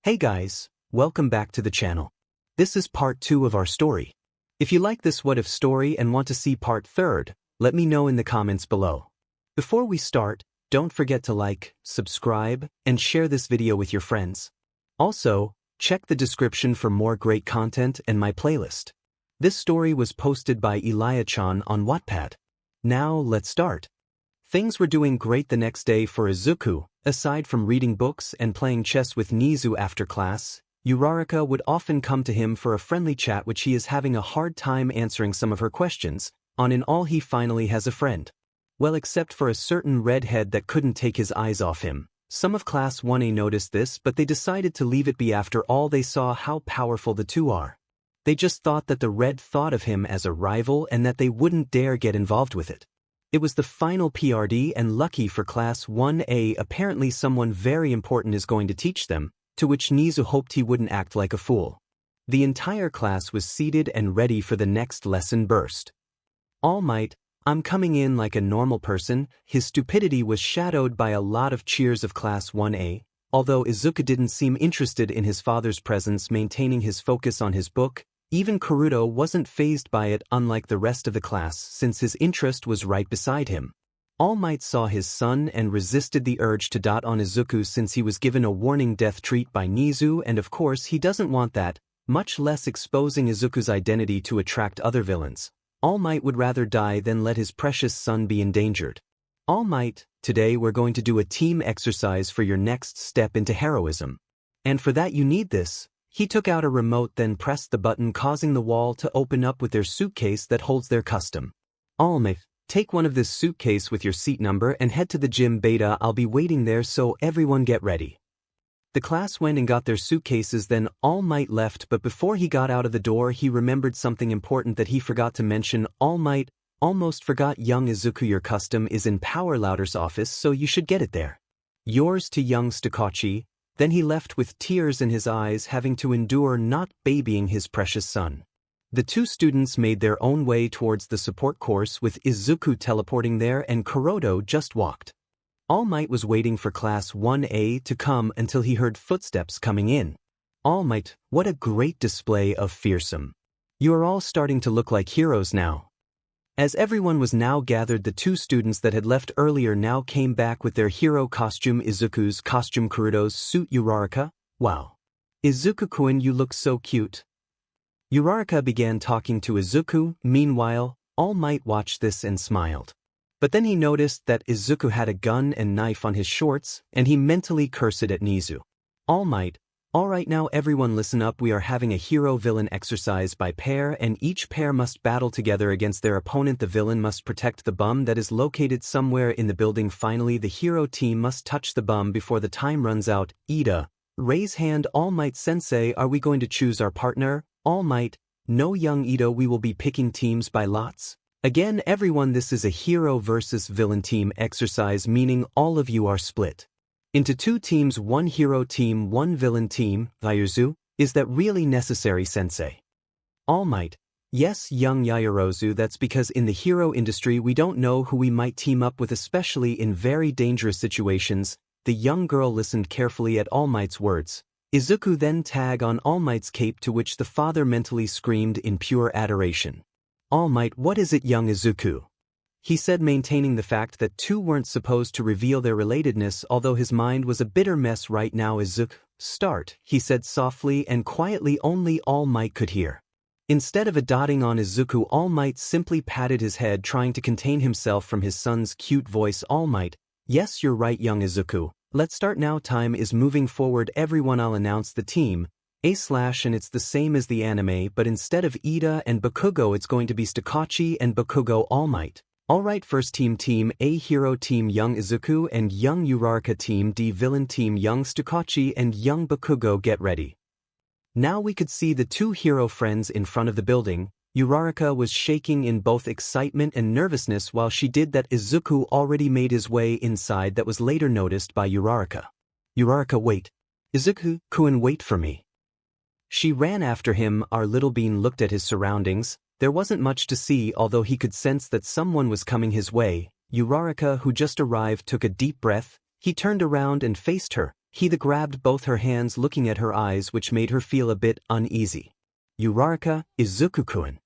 Hey guys, welcome back to the channel. This is part 2 of our story. If you like this what if story and want to see part 3, let me know in the comments below. Before we start, don't forget to like, subscribe, and share this video with your friends. Also, check the description for more great content and my playlist. This story was posted by eliah-chan on WhatIf. Now let's start. Things were doing great the next day for Izuku. Aside from reading books and playing chess with 𝐻𝐿 after class, 𝐻𝐿 would often come to him for a friendly chat which he is having a hard time answering some of her questions. In all he finally has a friend. Well, except for a certain redhead that couldn't take his eyes off him. Some of class 1A noticed this, but they decided to leave it be. After all, they saw how powerful the two are. They just thought that the red thought of him as a rival and that they wouldn't dare get involved with it. It was the final PRD and lucky for class 1A, apparently someone very important is going to teach them, to which 𝐻𝐿 hoped he wouldn't act like a fool. The entire class was seated and ready for the next lesson burst. All Might, I'm coming in like a normal person. His stupidity was shadowed by a lot of cheers of class 1A, although Izuku didn't seem interested in his father's presence, maintaining his focus on his book. Even Naruto wasn't fazed by it, unlike the rest of the class, since his interest was right beside him. All Might saw his son and resisted the urge to dot on Izuku since he was given a warning death treat by 𝐻𝐿, and of course he doesn't want that, much less exposing Izuku's identity to attract other villains. All Might would rather die than let his precious son be endangered. All Might, today we're going to do a team exercise for your next step into heroism. And for that you need this. He took out a remote, then pressed the button, causing the wall to open up with their suitcase that holds their custom. All Might, take one of this suitcase with your seat number and head to the gym beta. I'll be waiting there, so everyone get ready. The class went and got their suitcases, then All Might left, but before he got out of the door he remembered something important that he forgot to mention. All Might, almost forgot, young Izuku, your custom is in Power Louder's office, so you should get it there. Yours to 𝐻𝐿. Then he left with tears in his eyes, having to endure not babying his precious son. The two students made their own way towards the support course, with Izuku teleporting there and Naruto just walked. All Might was waiting for class 1A to come until he heard footsteps coming in. All Might, what a great display of fearsome. You are all starting to look like heroes now. As everyone was now gathered, the two students that had left earlier now came back with their hero costume, Izuku's costume, Naruto's suit. 𝐻𝐿, wow. Izuku-kun, you look so cute. 𝐻𝐿 began talking to Izuku. Meanwhile, All Might watched this and smiled. But then he noticed that Izuku had a gun and knife on his shorts, and he mentally cursed at 𝐻𝐿. All Might, alright, now everyone listen up. We are having a hero-villain exercise by pair, and each pair must battle together against their opponent. The villain must protect the bum that is located somewhere in the building. Finally, the hero team must touch the bum before the time runs out. 𝐻𝐿, raise hand. All Might, sensei, are we going to choose our partner? All Might, no, young 𝐻𝐿, we will be picking teams by lots. Again, everyone, this is a hero versus villain team exercise, meaning all of you are split into two teams, one hero team, one villain team. 𝐻𝐿, is that really necessary, sensei? All Might, yes, young 𝐻𝐿, that's because in the hero industry we don't know who we might team up with, especially in very dangerous situations. The young girl listened carefully at All Might's words. Izuku then tag on All Might's cape, to which the father mentally screamed in pure adoration. All Might, what is it, young Izuku? He said, maintaining the fact that two weren't supposed to reveal their relatedness, although his mind was a bitter mess right now. Izuku, start, he said softly and quietly, only All Might could hear. Instead of dotting on Izuku, All Might simply patted his head, trying to contain himself from his son's cute voice. All Might, yes, you're right, young Izuku. Let's start now. Time is moving forward. Everyone, I'll announce the team. /, and it's the same as the anime, but instead of 𝐻𝐿 and Bakugo, it's going to be 𝗧𝗏 and Bakugo. All Might. Alright, first team, Team A hero team, young Izuku and young 𝐻𝐿. Team D villain team, young 𝗧𝗏 and young Bakugo, get ready. Now we could see the two hero friends in front of the building. 𝐻𝐿 was shaking in both excitement and nervousness while she did that. Izuku already made his way inside. That was later noticed by 𝐻𝐿. 𝐻𝐿, wait. Izuku-kun, wait for me. She ran after him. Our little bean looked at his surroundings. There wasn't much to see, although he could sense that someone was coming his way. 𝐻𝐿, who just arrived, took a deep breath. He turned around and faced her. He grabbed both her hands, looking at her eyes, which made her feel a bit uneasy. Izuku-kun.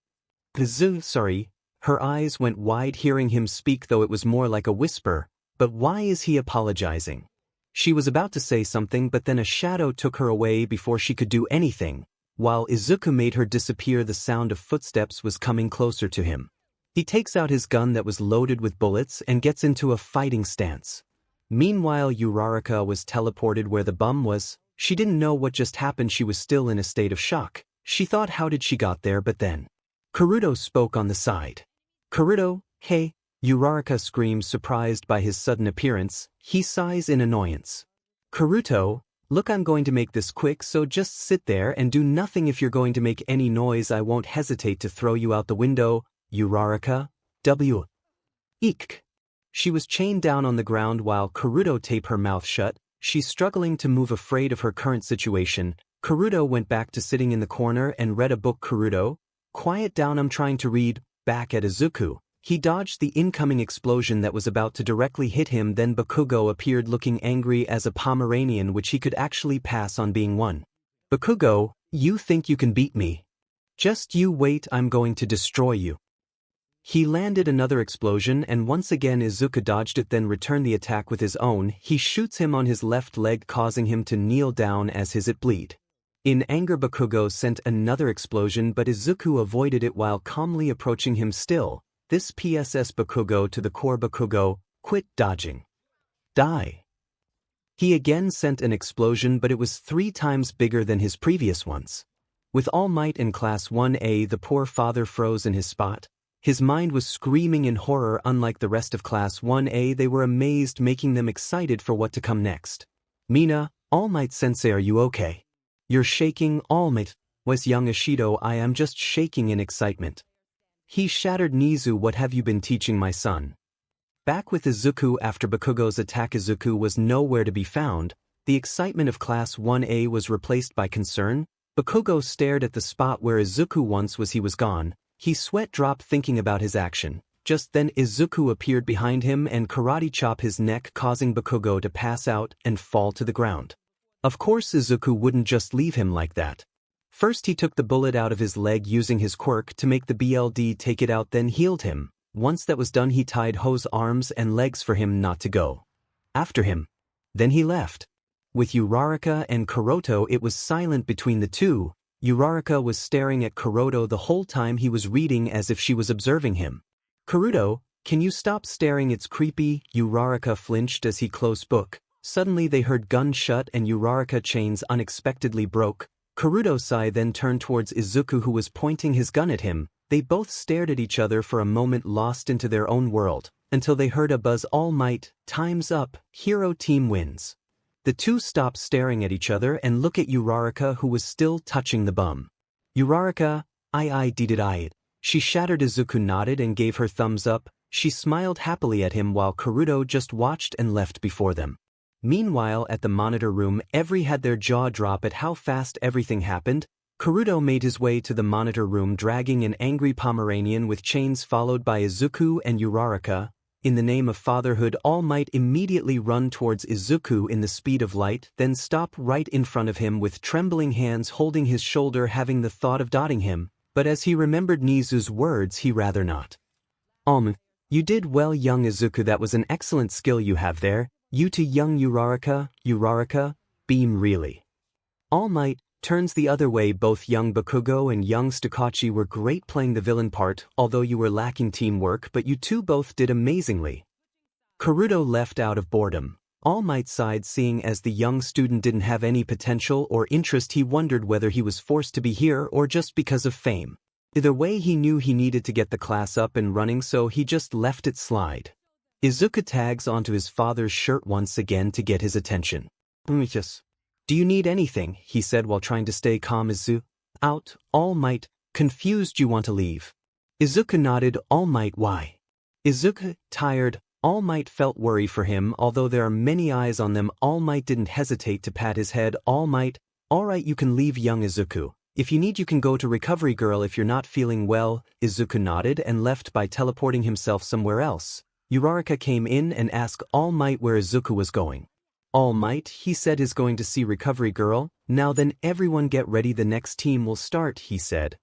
Sorry. Her eyes went wide hearing him speak, though it was more like a whisper. But why is he apologizing? She was about to say something, but then a shadow took her away before she could do anything. While Izuku made her disappear, the sound of footsteps was coming closer to him. He takes out his gun that was loaded with bullets and gets into a fighting stance. Meanwhile, Uraraka was teleported where the bum was. She didn't know what just happened. She was still in a state of shock. She thought, how did she got there? But then Kuruto spoke on the side. Kuruto, hey. Uraraka screams, surprised by his sudden appearance. He sighs in annoyance. Kuruto, look, I'm going to make this quick, so just sit there and do nothing. If you're going to make any noise, I won't hesitate to throw you out the window. Uraraka, Eek. She was chained down on the ground while Kuruto taped her mouth shut. She's struggling to move, afraid of her current situation. Kuruto went back to sitting in the corner and read a book. Kuruto, quiet down, I'm trying to read. Back at Izuku. He dodged the incoming explosion that was about to directly hit him. Then Bakugo appeared, looking angry as a Pomeranian, which he could actually pass on being one. Bakugo, you think you can beat me? Just you wait, I'm going to destroy you. He landed another explosion, and once again Izuku dodged it, then returned the attack with his own. He shoots him on his left leg, causing him to kneel down as it bleed. In anger, Bakugo sent another explosion, but Izuku avoided it while calmly approaching him still. This PSS Bakugo to the core. Bakugo, quit dodging. Die. He again sent an explosion, but it was 3 times bigger than his previous ones. With all might in Class 1A, the poor father froze in his spot. His mind was screaming in horror. Unlike the rest of Class 1A, they were amazed, making them excited for what to come next. Mina, All Might Sensei, are you okay? You're shaking, All Might. Was young Ishido, I am just shaking in excitement. He shattered. Nizu, what have you been teaching my son? Back with Izuku after Bakugo's attack, Izuku was nowhere to be found. The excitement of Class 1A was replaced by concern. Bakugo stared at the spot where Izuku once was. He was gone. He sweat dropped thinking about his action. Just then Izuku appeared behind him and karate chop his neck, causing Bakugo to pass out and fall to the ground. Of course Izuku wouldn't just leave him like that. First he took the bullet out of his leg using his quirk to make the BLD take it out, then healed him. Once that was done, he tied Ho's arms and legs for him not to go after him. Then he left. With Uraraka and Kuroto, it was silent between the two. Uraraka was staring at Kuroto the whole time he was reading, as if she was observing him. Kuroto, can you stop staring? It's creepy. Uraraka flinched as he closed book. Suddenly they heard gunshot and Uraraka chains unexpectedly broke. Kuroto sighed, then turned towards Izuku, who was pointing his gun at him. They both stared at each other for a moment, lost into their own world, until they heard a buzz. All Might, time's up, hero team wins. The two stopped staring at each other and look at Uraraka, who was still touching the bum. Uraraka, I did it. She shattered. Izuku nodded and gave her thumbs up. She smiled happily at him while Kuroto just watched and left before them. Meanwhile, at the monitor room, every had their jaw drop at how fast everything happened. Kuroto made his way to the monitor room dragging an angry Pomeranian with chains, followed by Izuku and Uraraka. In the name of fatherhood, All Might immediately run towards Izuku in the speed of light, then stop right in front of him with trembling hands holding his shoulder, having the thought of dotting him, but as he remembered Nizu's words, he rather not. You did well, young Izuku, that was an excellent skill you have there. You to young Uraraka, beam really. All Might turns the other way. Both young Bakugo and young 𝐶𝐿𝐴 were great playing the villain part, although you were lacking teamwork, but you two both did amazingly. Kuroto left out of boredom. All Might sighed, seeing as the young student didn't have any potential or interest. He wondered whether he was forced to be here or just because of fame. Either way, he knew he needed to get the class up and running, so he just left it slide. Izuku tags onto his father's shirt once again to get his attention. Do you need anything? He said while trying to stay calm. Izuku, out. All Might, confused. You want to leave? Izuku nodded. All Might, why? Izuku, tired. All Might felt worry for him, although there are many eyes on them. All Might didn't hesitate to pat his head. All Might, alright, you can leave, young Izuku. If you need, you can go to recovery girl if you're not feeling well. Izuku nodded and left by teleporting himself somewhere else. Uraraka came in and asked All Might where Izuku was going. All Might, he said, is going to see Recovery Girl. Now then everyone get ready, the next team will start, he said.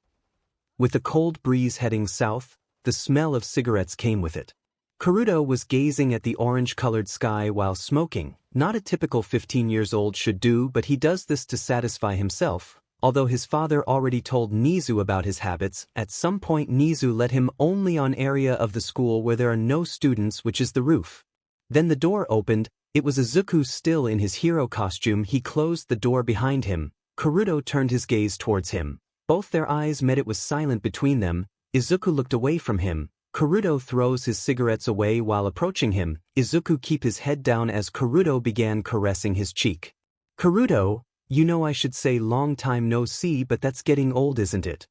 With the cold breeze heading south, the smell of cigarettes came with it. Naruto was gazing at the orange-colored sky while smoking, not a typical 15-years-old should do, but he does this to satisfy himself. Although his father already told 𝐻𝐮𝐬𝐻 about his habits, at some point 𝐻𝐻𝐻𝐻 let him only on area of the school where there are no students, which is the roof. Then the door opened. It was Izuku still in his hero costume. He closed the door behind him. Naruto turned his gaze towards him. Both their eyes met. It was silent between them. Izuku looked away from him. Naruto throws his cigarettes away while approaching him. Izuku keep his head down as Naruto began caressing his cheek. Naruto, you know I should say long time no see, but that's getting old, isn't it?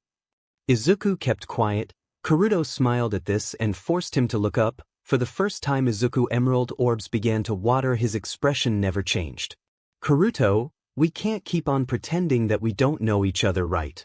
Izuku kept quiet. Naruto smiled at this and forced him to look up. For the first time Izuku emerald orbs began to water. His expression never changed. Naruto, we can't keep on pretending that we don't know each other, right?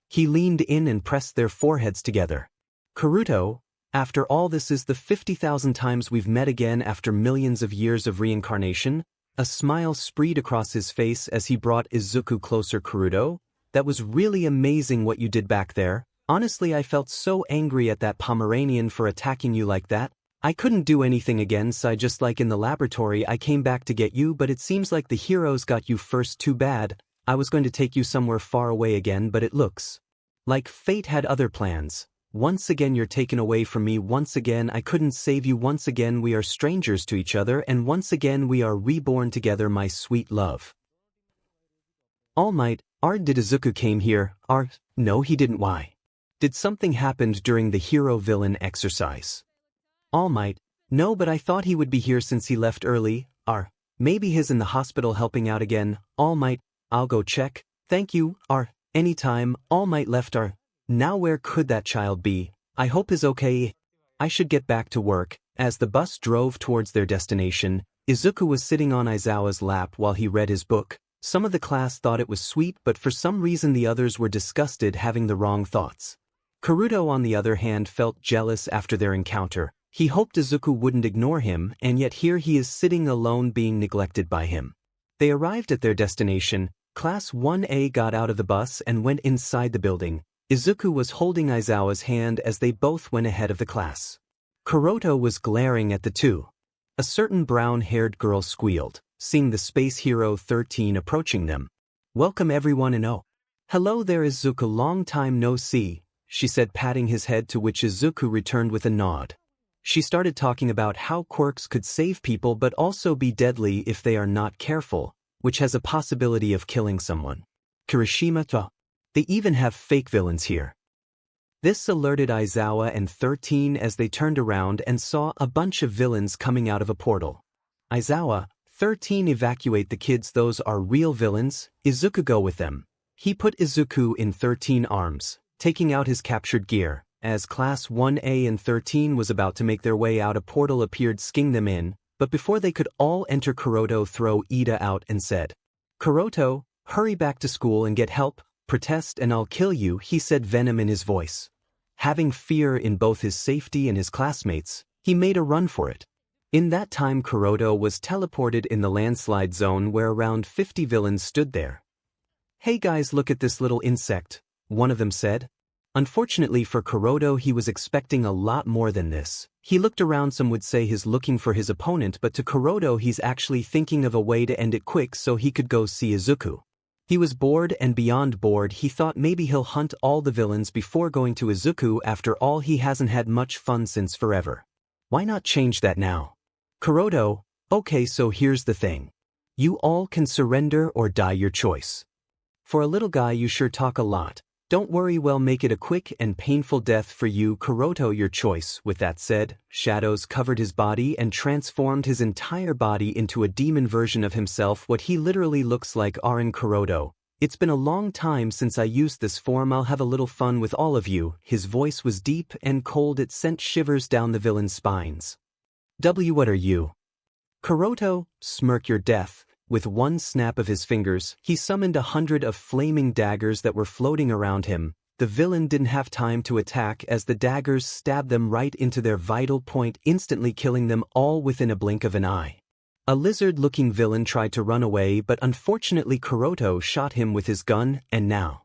He leaned in and pressed their foreheads together. Naruto, after all, this is the 50,000 times we've met again after millions of years of reincarnation. A smile spread across his face as he brought Izuku closer. Naruto, that was really amazing what you did back there. Honestly, I felt so angry at that Pomeranian for attacking you like that. I couldn't do anything against, I just like in the laboratory I came back to get you, but it seems like the heroes got you first. Too bad. I was going to take you somewhere far away again, but it looks like fate had other plans. Once again you're taken away from me. Once again I couldn't save you. Once again we are strangers to each other, and once again we are reborn together, my sweet love. All Might, did Izuku came here? No he didn't. Why? Did something happened during the hero-villain exercise? All Might, no, but I thought he would be here since he left early. Maybe he's in the hospital helping out again. All Might, I'll go check. Thank you. Anytime. All Might left. Now where could that child be? I hope he's okay. I should get back to work. As the bus drove towards their destination, Izuku was sitting on Aizawa's lap while he read his book. Some of the class thought it was sweet, but for some reason the others were disgusted, having the wrong thoughts. Naruto, on the other hand, felt jealous after their encounter. He hoped Izuku wouldn't ignore him, and yet here he is sitting alone being neglected by him. They arrived at their destination. Class 1A got out of the bus and went inside the building. Izuku was holding Aizawa's hand as they both went ahead of the class. Naruto was glaring at the two. A certain brown-haired girl squealed, seeing the space hero 13 approaching them. Welcome everyone, and oh, hello there Izuku, long time no see, she said, patting his head, to which Izuku returned with a nod. She started talking about how quirks could save people but also be deadly if they are not careful, which has a possibility of killing someone. Kirishima-ta. They even have fake villains here. This alerted Aizawa and 13 as they turned around and saw a bunch of villains coming out of a portal. Aizawa, 13, evacuate the kids, those are real villains. Izuku, go with them. He put Izuku in 13's arms, taking out his captured gear. As Class 1A and 13 was about to make their way out, a portal appeared, skiing them in, but before they could all enter, Naruto threw Ida out and said, Naruto, hurry back to school and get help, protest and I'll kill you, he said, venom in his voice. Having fear in both his safety and his classmates, he made a run for it. In that time Naruto was teleported in the landslide zone where around 50 villains stood there. Hey guys, look at this little insect, one of them said. Unfortunately for Naruto, he was expecting a lot more than this. He looked around, some would say he's looking for his opponent, but to Naruto he's actually thinking of a way to end it quick so he could go see Izuku. He was bored and beyond bored. He thought maybe he'll hunt all the villains before going to Izuku. After all, he hasn't had much fun since forever. Why not change that now? Naruto, okay, so here's the thing. You all can surrender or die, your choice. For a little guy you sure talk a lot. Don't worry, we'll make it a quick and painful death for you, Naruto, your choice. With that said, shadows covered his body and transformed his entire body into a demon version of himself, what he literally looks like. Naruto, it's been a long time since I used this form. I'll have a little fun with all of you. His voice was deep and cold. It sent shivers down the villain's spines. What are you? Naruto, smirk your death. With one snap of his fingers, he summoned 100 of flaming daggers that were floating around him. The villain didn't have time to attack as the daggers stabbed them right into their vital point, instantly killing them all within a blink of an eye. A lizard-looking villain tried to run away, but unfortunately Kuroto shot him with his gun, and now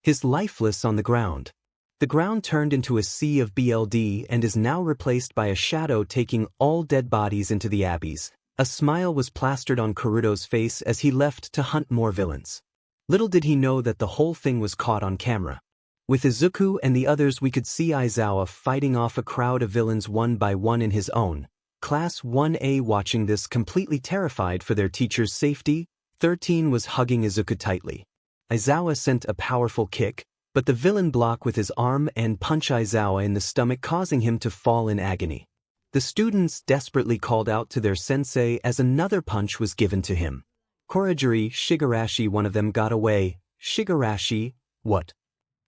he's lifeless on the ground. The ground turned into a sea of blood and is now replaced by a shadow taking all dead bodies into the abbeys. A smile was plastered on Kuroto's face as he left to hunt more villains. Little did he know that the whole thing was caught on camera. With Izuku and the others, we could see Aizawa fighting off a crowd of villains one by one in his own. Class 1A watching this, completely terrified for their teacher's safety. 13 was hugging Izuku tightly. Aizawa sent a powerful kick, but the villain blocked with his arm and punched Aizawa in the stomach, causing him to fall in agony. The students desperately called out to their sensei as another punch was given to him. Kurogiri, Shigarashi, one of them got away. Shigarashi, what?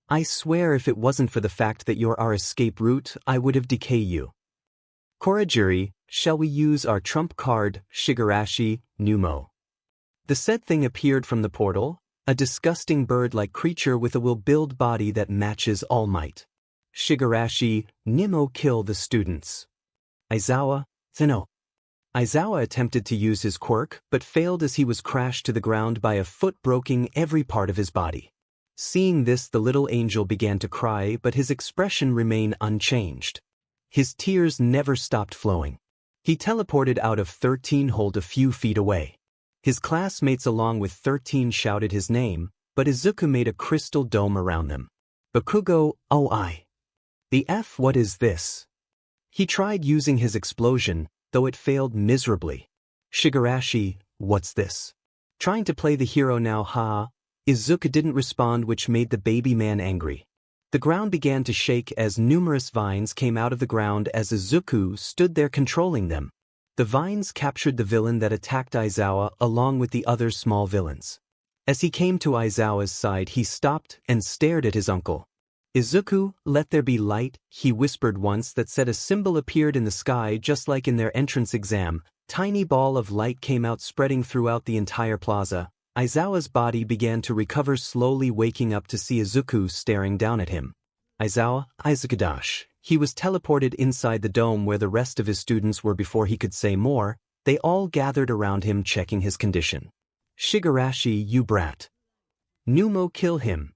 I swear if it wasn't for the fact that you're our escape route, I would have decayed you. Kurogiri, shall we use our trump card? Shigarashi, 𝐴𝐵. The said thing appeared from the portal, a disgusting bird-like creature with a will-build body that matches All Might. Shigarashi, 𝐴𝐵, kill the students. Aizawa, 𝐶𝐶. Aizawa attempted to use his quirk, but failed as he was crashed to the ground by a foot, breaking every part of his body. Seeing this, the little angel began to cry, but his expression remained unchanged. His tears never stopped flowing. He teleported out of 13 hold a few feet away. His classmates along with 13 shouted his name, but Izuku made a crystal dome around them. Bakugo, oi. The F, what is this? He tried using his explosion, though it failed miserably. Shigarashi, what's this? Trying to play the hero now, ha? Izuku didn't respond, which made the baby man angry. The ground began to shake as numerous vines came out of the ground as Izuku stood there controlling them. The vines captured the villain that attacked Aizawa along with the other small villains. As he came to Aizawa's side, he stopped and stared at his uncle. Izuku, let there be light, he whispered once. That said, a symbol appeared in the sky just like in their entrance exam. Tiny ball of light came out, spreading throughout the entire plaza. Aizawa's body began to recover, slowly waking up to see Izuku staring down at him. Aizawa, Izuku-dash. He was teleported inside the dome where the rest of his students were. Before he could say more, they all gathered around him checking his condition. Shigarashi, you brat. 𝐴𝐵, kill him.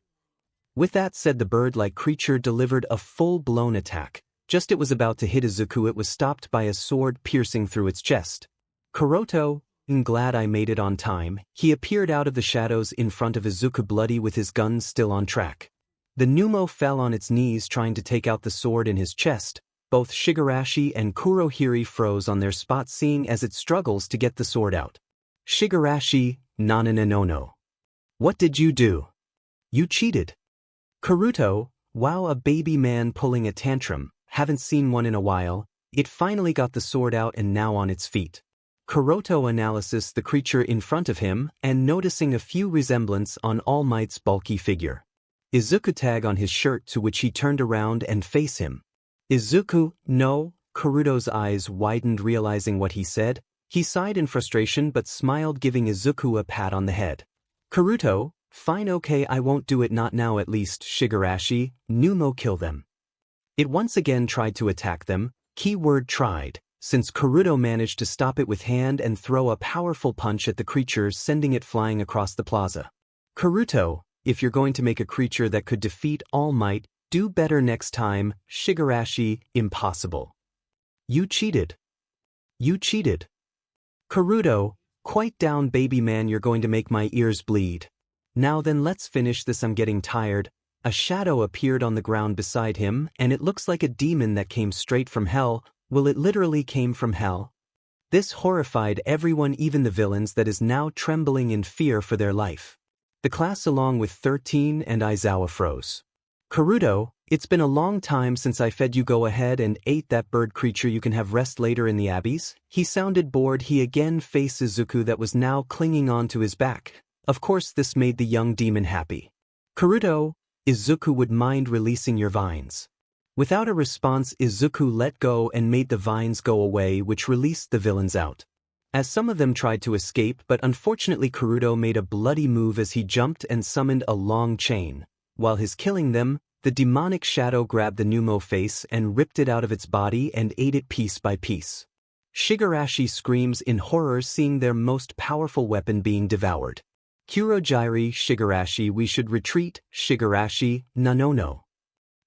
With that said, the bird-like creature delivered a full-blown attack. Just it was about to hit Izuku, it was stopped by a sword piercing through its chest. Kuroto, I'm glad I made it on time. He appeared out of the shadows in front of Izuku, bloody with his gun still on track. The 𝐴𝐵 fell on its knees trying to take out the sword in his chest. Both Shigarashi and Kurohiri froze on their spot seeing as it struggles to get the sword out. Shigarashi, no. What did you do? You cheated. Kuroto, wow, a baby man pulling a tantrum. Haven't seen one in a while. It finally got the sword out and now on its feet. Kuroto analyzes the creature in front of him and noticing a few resemblance on All Might's bulky figure. Izuku tag on his shirt, to which he turned around and face him. Izuku, no. Kuroto's eyes widened realizing what he said. He sighed in frustration but smiled, giving Izuku a pat on the head. Kuroto, fine, okay, I won't do it, not now at least. Shigarashi, 𝐴𝐵, kill them. It once again tried to attack them, keyword tried, since Kuroto managed to stop it with hand and throw a powerful punch at the creature, sending it flying across the plaza. Kuroto, if you're going to make a creature that could defeat All Might, do better next time. Shigarashi, impossible. You cheated. You cheated. Kuroto, quite down, baby man, you're going to make my ears bleed. Now then, let's finish this, I'm getting tired. A shadow appeared on the ground beside him, and it looks like a demon that came straight from hell. Well, it literally came from hell. This horrified everyone, even the villains, that is now trembling in fear for their life. The class along with 13 and Aizawa froze. Kuroto, it's been a long time since I fed you. Go ahead and ate that bird creature. You can have rest later in the abbeys. He sounded bored. He again faced Izuku that was now clinging on to his back. Of course this made the young demon happy. Kuroto, Izuku, would mind releasing your vines. Without a response, Izuku let go and made the vines go away, which released the villains out. As some of them tried to escape, but unfortunately Kuroto made a bloody move as he jumped and summoned a long chain. While his killing them, the demonic shadow grabbed the 𝐴𝐵 face and ripped it out of its body and ate it piece by piece. Shigarashi screams in horror seeing their most powerful weapon being devoured. 𝐀𝐮𝐭𝐡𝐨𝐫 Shigarashi, we should retreat. Shigarashi, no.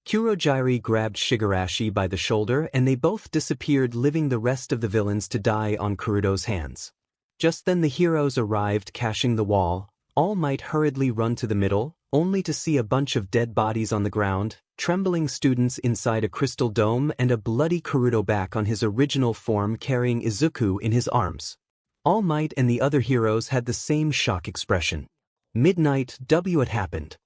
𝐀𝐮𝐭𝐡𝐨𝐫 grabbed Shigarashi by the shoulder and they both disappeared, leaving the rest of the villains to die on Kuruto's hands. Just then the heroes arrived, cashing the wall. All Might hurriedly run to the middle, only to see a bunch of dead bodies on the ground, trembling students inside a crystal dome, and a bloody Kuruto back on his original form carrying Izuku in his arms. All Might and the other heroes had the same shock expression. Midnight, what happened?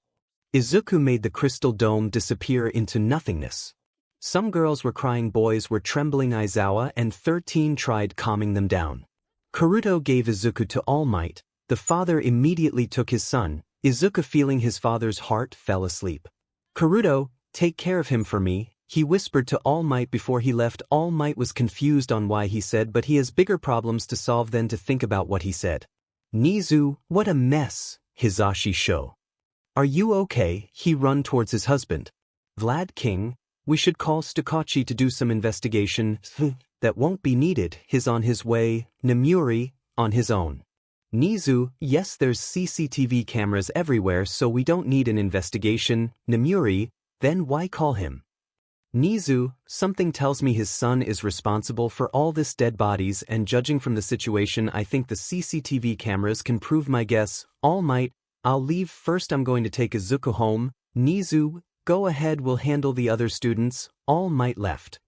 Izuku made the crystal dome disappear into nothingness. Some girls were crying, boys were trembling. Aizawa and 13 tried calming them down. Kuruto gave Izuku to All Might. The father immediately took his son. Izuku, feeling his father's heart, fell asleep. Kuruto, take care of him for me, he whispered to All Might before he left. All Might was confused on why he said, but he has bigger problems to solve than to think about what he said. 𝐻𝐿𝐿, what a mess, Hisashi Sho. Are you okay? He run towards his husband. Vlad King, we should call 𝐶𝐿𝐿 to do some investigation. That won't be needed, he's on his way. Nemuri, on his own. 𝐻𝐿𝐿, yes, there's CCTV cameras everywhere, so we don't need an investigation. Nemuri, then why call him? 𝐻𝐿𝐿, something tells me his son is responsible for all this dead bodies, and judging from the situation I think the CCTV cameras can prove my guess. All Might, I'll leave first, I'm going to take Izuku home. 𝐻𝐿𝐿, go ahead, we'll handle the other students. All Might left.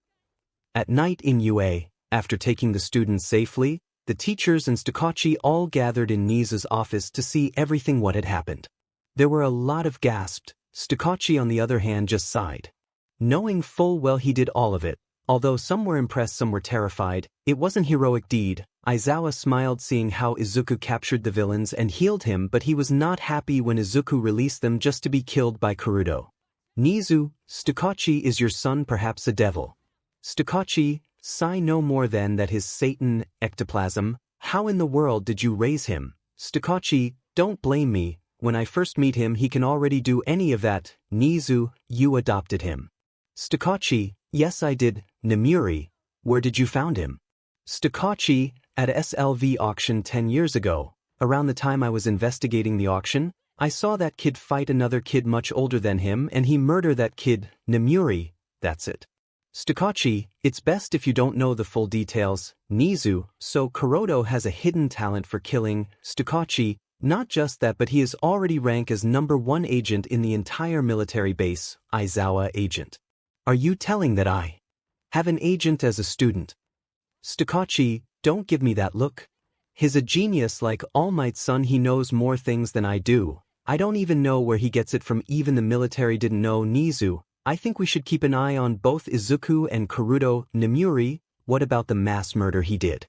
At night in UA, after taking the students safely, the teachers and 𝐶𝐿𝐿 all gathered in 𝐻𝐿𝐿's office to see everything what had happened. There were a lot of gasped. 𝐶𝐿𝐿 on the other hand just sighed. Knowing full well he did all of it, although some were impressed, some were terrified, it wasn't heroic deed. Aizawa smiled seeing how Izuku captured the villains and healed him, but he was not happy when Izuku released them just to be killed by Kuruto. 𝐻𝐿𝐿, 𝐶𝐿𝐿 is your son perhaps a devil? 𝐶𝐿𝐿, sigh no more than that his Satan, ectoplasm, how in the world did you raise him? 𝐶𝐿𝐿, don't blame me, when I first meet him he can already do any of that. 𝐻𝐿𝐿, you adopted him. 𝐶𝐿𝐿, yes I did. Nemuri, where did you found him? 𝐶𝐿𝐿, at a SLV auction 10 years ago. Around the time I was investigating the auction, I saw that kid fight another kid much older than him and he murdered that kid. Nemuri, that's it. 𝐶𝐿𝐿, it's best if you don't know the full details. 𝐻𝐿𝐿, so Kuroto has a hidden talent for killing. 𝐶𝐿𝐿, not just that, but he is already ranked as #1 agent in the entire military base. Aizawa agent. Are you telling that I have an agent as a student? 𝐶𝐿𝐿, don't give me that look. He's a genius like All Might's son, he knows more things than I do. I don't even know where he gets it from, even the military didn't know. 𝐻𝐿𝐿, I think we should keep an eye on both Izuku and Kuruto. Nemuri, what about the mass murder he did?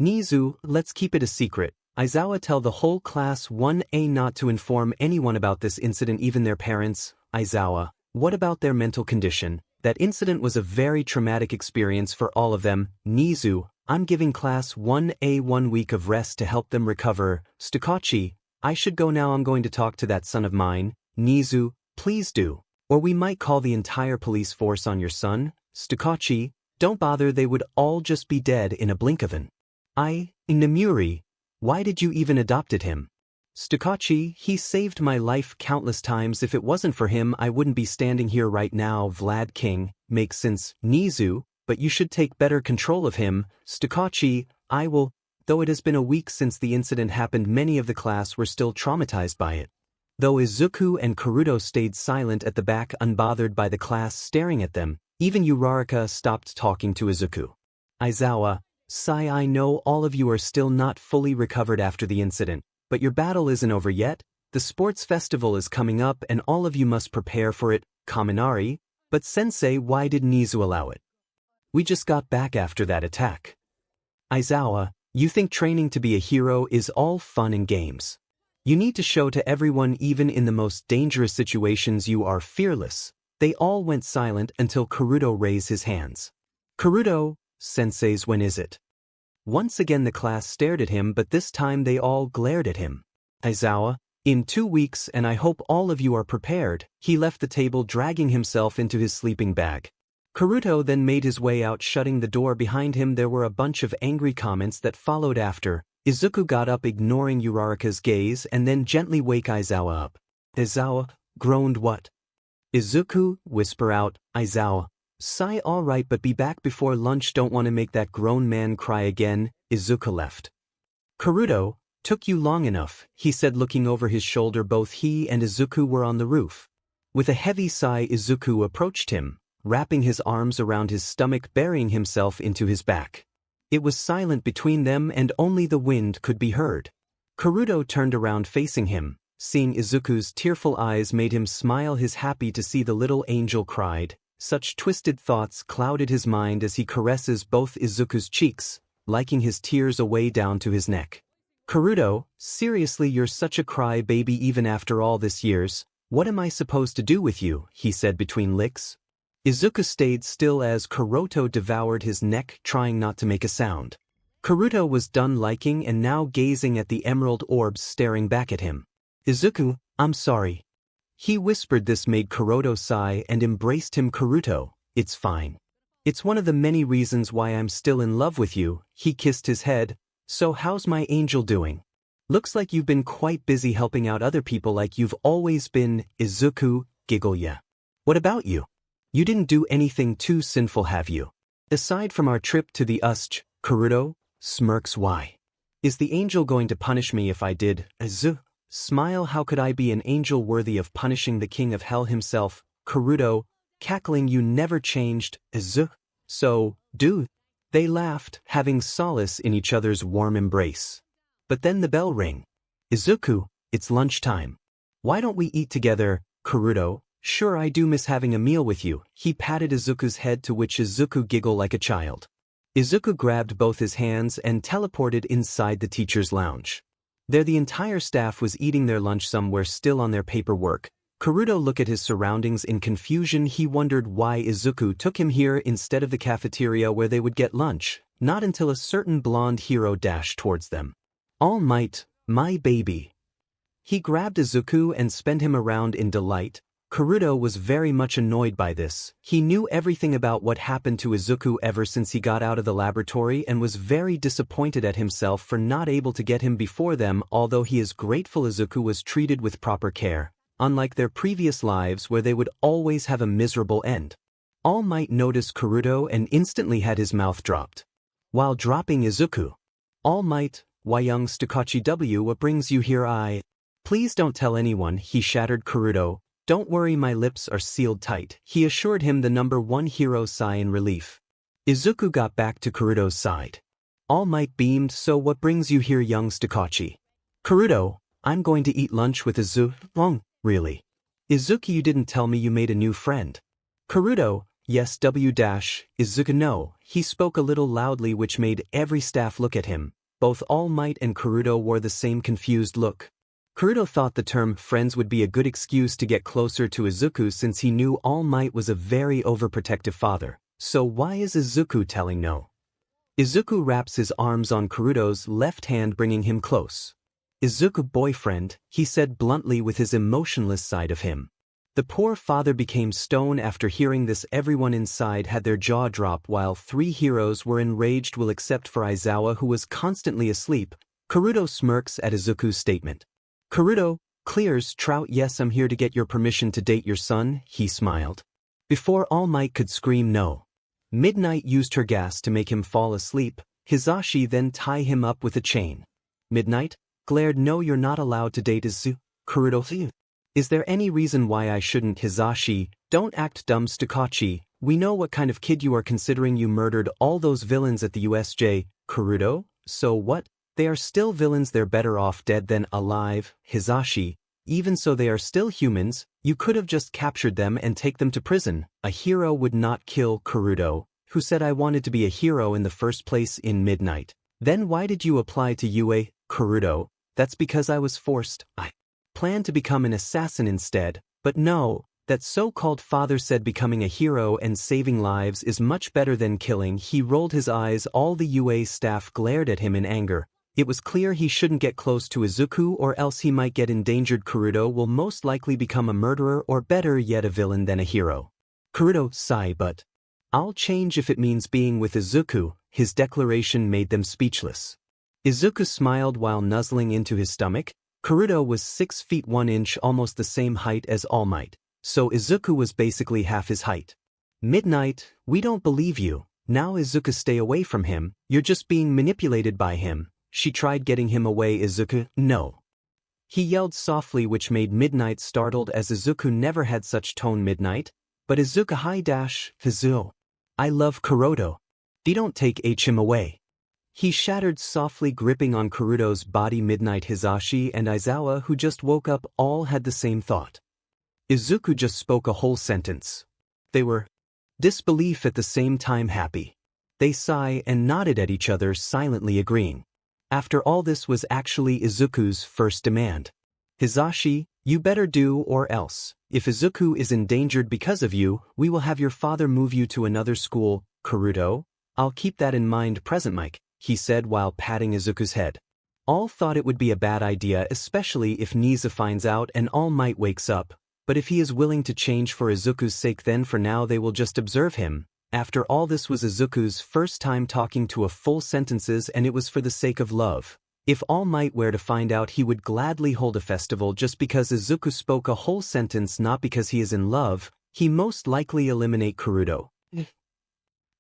𝐻𝐿𝐿, let's keep it a secret. Aizawa, tell the whole class 1A not to inform anyone about this incident, even their parents. Aizawa, what about their mental condition? That incident was a very traumatic experience for all of them. 𝐻𝐿𝐿, I'm giving class 1A 1 week of rest to help them recover. 𝐶𝐿𝐿, I should go now, I'm going to talk to that son of mine. 𝐻𝐿𝐿, please do. Or we might call the entire police force on your son. 𝐶𝐿𝐿, don't bother, they would all just be dead in a blink of an eye. Nemuri, why did you even adopted him? 𝐶𝐿𝐿, he saved my life countless times, if it wasn't for him I wouldn't be standing here right now. Vlad King, makes sense. 𝐻𝐿𝐿, but you should take better control of him. 𝐶𝐿𝐿, I will, though it has been a week since the incident happened, many of the class were still traumatized by it. Though Izuku and Kuruto stayed silent at the back, unbothered by the class staring at them, even Uraraka stopped talking to Izuku. Aizawa, sigh, I know all of you are still not fully recovered after the incident, but your battle isn't over yet. The sports festival is coming up and all of you must prepare for it. Kaminari, but sensei, why did 𝐻𝐿𝐿 allow it? We just got back after that attack. Aizawa, you think training to be a hero is all fun and games? You need to show to everyone, even in the most dangerous situations, you are fearless. They all went silent until Kuruto raised his hands. Kuruto, senseis, when is it? Once again the class stared at him, but this time they all glared at him. Aizawa, in 2 weeks, and I hope all of you are prepared. He left the table, dragging himself into his sleeping bag. Karuto then made his way out, shutting the door behind him. There were a bunch of angry comments that followed after. Izuku got up, ignoring Uraraka's gaze, and then gently wake Aizawa up. Aizawa groaned. What? Izuku, whisper out. Aizawa, sigh. All right, but be back before lunch. Don't want to make that grown man cry again. Izuku left. Karuto, took you long enough, he said, looking over his shoulder. Both he and Izuku were on the roof. With a heavy sigh, Izuku approached him, wrapping his arms around his stomach, burying himself into his back. It was silent between them, and only the wind could be heard. Karuto turned around facing him. Seeing Izuku's tearful eyes made him smile. His happy to see the little angel cried. Such twisted thoughts clouded his mind as he caresses both Izuku's cheeks, liking his tears away down to his neck. Karuto, seriously, you're such a cry baby even after all this years. What am I supposed to do with you? He said between licks. Izuku stayed still as Karuto devoured his neck, trying not to make a sound. Karuto was done liking and now gazing at the emerald orbs staring back at him. Izuku, I'm sorry. He whispered. This made Karuto sigh and embraced him. Karuto, it's fine. It's one of the many reasons why I'm still in love with you. He kissed his head. So how's my angel doing? Looks like you've been quite busy helping out other people like you've always been. Izuku giggled. Yeah. What about you? You didn't do anything too sinful, have you? Aside from our trip to the 𝐒𝐮𝐬𝐵, Karuto smirks. Why? Is the angel going to punish me if I did? Izuku smile. How could I be an angel worthy of punishing the king of hell himself? Karuto cackling. You never changed. Izuku, so, do. They laughed, having solace in each other's warm embrace. But then the bell rang. Izuku, it's lunchtime. Why don't we eat together? Karuto, sure, I do miss having a meal with you. He patted Izuku's head, to which Izuku giggled like a child. Izuku grabbed both his hands and teleported inside the teacher's lounge. There the entire staff was eating their lunch, somewhere still on their paperwork. Karuto looked at his surroundings in confusion. He wondered why Izuku took him here instead of the cafeteria where they would get lunch. Not until a certain blonde hero dashed towards them. All Might, my baby. He grabbed Izuku and spun him around in delight. Karuto was very much annoyed by this. He knew everything about what happened to Izuku ever since he got out of the laboratory and was very disappointed at himself for not able to get him before them, although he is grateful Izuku was treated with proper care, unlike their previous lives where they would always have a miserable end. All Might noticed Karuto and instantly had his mouth dropped. While dropping Izuku, All Might, 𝐒𝐮𝐬𝐴, what brings you here? Please don't tell anyone, he shattered. Karuto, don't worry, my lips are sealed tight, he assured him. The number one hero sighed in relief. Izuku got back to Karuto's side. All Might beamed. So what brings you here, 𝐒𝐮𝐬𝐴? Karuto, I'm going to eat lunch with Izuku. Really? Izuku, you didn't tell me you made a new friend. Karuto, yes. Izuku, no. He spoke a little loudly, which made every staff look at him. Both All Might and Karuto wore the same confused look. Karuto thought the term friends would be a good excuse to get closer to Izuku since he knew All Might was a very overprotective father. So why is Izuku telling no? Izuku wraps his arms on Karuto's left hand, bringing him close. Izuku, boyfriend, he said bluntly with his emotionless side of him. The poor father became stone after hearing this. Everyone inside had their jaw drop while three heroes were enraged, well except for Aizawa, who was constantly asleep. Karuto smirks at Izuku's statement. Karuto clears throat. Yes, I'm here to get your permission to date your son, he smiled. Before All Might could scream no, Midnight used her gas to make him fall asleep. Hisashi then tie him up with a chain. Midnight glared. No, you're not allowed to date Izuku. Karuto, is there any reason why I shouldn't? Hisashi, don't act dumb. 𝐶𝐿. We know what kind of kid you are, considering you murdered all those villains at the USJ. Karuto, so what? They are still villains, they're better off dead than alive. Hisashi, even so they are still humans, you could have just captured them and take them to prison. A hero would not kill. Karuto, who said I wanted to be a hero in the first place? In Midnight. Then why did you apply to UA? Karuto, that's because I was forced. I planned to become an assassin instead, but no, that so-called father said becoming a hero and saving lives is much better than killing. He rolled his eyes. All the UA staff glared at him in anger. It was clear he shouldn't get close to Izuku or else he might get endangered. Karuto will most likely become a murderer or better yet a villain than a hero. Karuto sighed, but I'll change if it means being with Izuku. His declaration made them speechless. Izuku smiled while nuzzling into his stomach. Ķirūdo was 6 feet 1 inch, almost the same height as All Might, so Izuku was basically half his height. Midnight, we don't believe you. Now Izuku, stay away from him, you're just being manipulated by him. She tried getting him away. Izuku, no. He yelled softly, which made Midnight startled, as Izuku never had such tone. Midnight, but Izuku hi-Ḥizuo. I love Ķirūdo. Don't take him away. He shattered softly, gripping on Ķirūdo's body. Midnight, Hisashi, and Aizawa, who just woke up, all had the same thought. Izuku just spoke a whole sentence. They were disbelief at the same time happy. They sighed and nodded at each other, silently agreeing. After all, this was actually Izuku's first demand. Hisashi, you better do or else. If Izuku is endangered because of you, we will have your father move you to another school. Ķirūdo, I'll keep that in mind. Present, Mike, he said while patting Izuku's head. All thought it would be a bad idea, especially if Ňiźa finds out and All Might wakes up, but if he is willing to change for Izuku's sake, then for now they will just observe him. After all, this was Izuku's first time talking to a full sentences, and it was for the sake of love. If All Might were to find out, he would gladly hold a festival just because Izuku spoke a whole sentence, not because he is in love. He most likely eliminate Ķirūdo.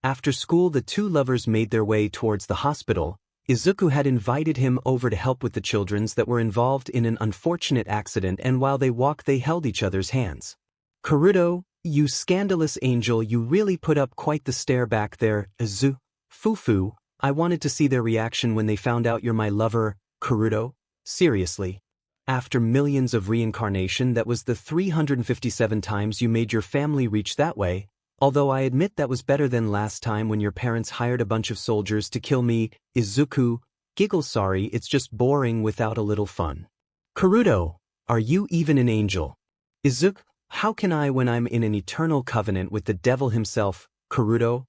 After school, the two lovers made their way towards the hospital. Izuku had invited him over to help with the children that were involved in an unfortunate accident, and while they walked they held each other's hands. Ķirūdo, you scandalous angel, you really put up quite the stare back there. Fufu, I wanted to see their reaction when they found out you're my lover. Ķirūdo, seriously? After millions of reincarnation, that was the 357 times you made your family reach that way. Although I admit that was better than last time when your parents hired a bunch of soldiers to kill me. Izuku, giggle. Sorry, it's just boring without a little fun. Ķirūdo, are you even an angel? Izuku, how can I when I'm in an eternal covenant with the devil himself? Ķirūdo,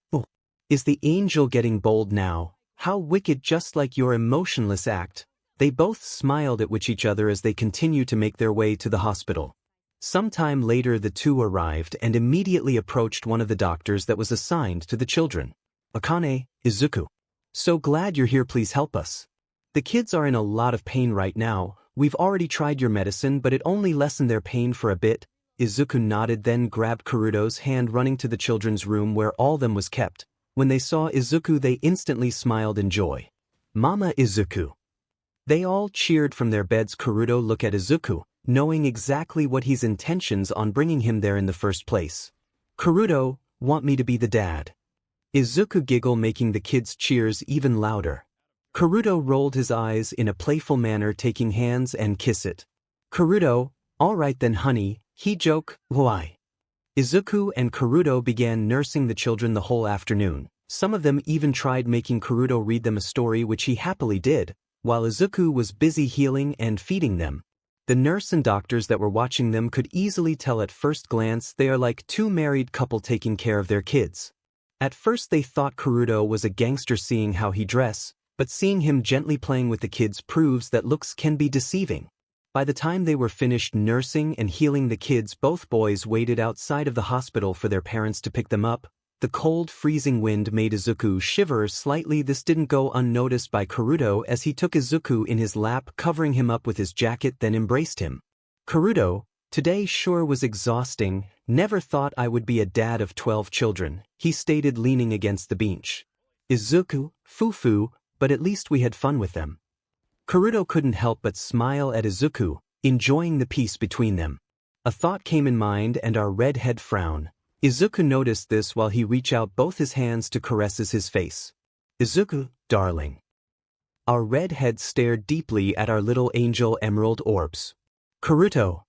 is the angel getting bold now? How wicked, just like your emotionless act. They both smiled at each other as they continued to make their way to the hospital. Sometime later the two arrived and immediately approached one of the doctors that was assigned to the children. Akane, Izuku. So glad you're here, please help us. The kids are in a lot of pain right now. We've already tried your medicine, but it only lessened their pain for a bit. Izuku nodded, then grabbed Ķirūdo's hand, running to the children's room where all of them was kept. When they saw Izuku, they instantly smiled in joy. Mama Izuku. They all cheered from their beds. Ķirūdo looked at Izuku, knowing exactly what his intentions on bringing him there in the first place. Ķirūdo, want me to be the dad? Izuku giggled, making the kids' cheers even louder. Ķirūdo rolled his eyes in a playful manner, taking hands and kiss it. Ķirūdo, all right then honey, he joked. Why? Izuku and Ķirūdo began nursing the children the whole afternoon. Some of them even tried making Ķirūdo read them a story, which he happily did, while Izuku was busy healing and feeding them. The nurse and doctors that were watching them could easily tell at first glance they are like two married couple taking care of their kids. At first they thought Ķirūdo was a gangster, seeing how he dressed, but seeing him gently playing with the kids proves that looks can be deceiving. By the time they were finished nursing and healing the kids, both boys waited outside of the hospital for their parents to pick them up. The cold, freezing wind made Izuku shiver slightly. This didn't go unnoticed by Ķirūdo as he took Izuku in his lap, covering him up with his jacket, then embraced him. Ķirūdo, today sure was exhausting. Never thought I would be a dad of 12 children, he stated, leaning against the bench. Izuku, Fufu, but at least we had fun with them. Ķirūdo couldn't help but smile at Izuku, enjoying the peace between them. A thought came in mind and our redhead frowned. Izuku noticed this while he reached out both his hands to caress his face. Izuku, darling. Our redhead stared deeply at our little angel emerald orbs. Ķirūdo,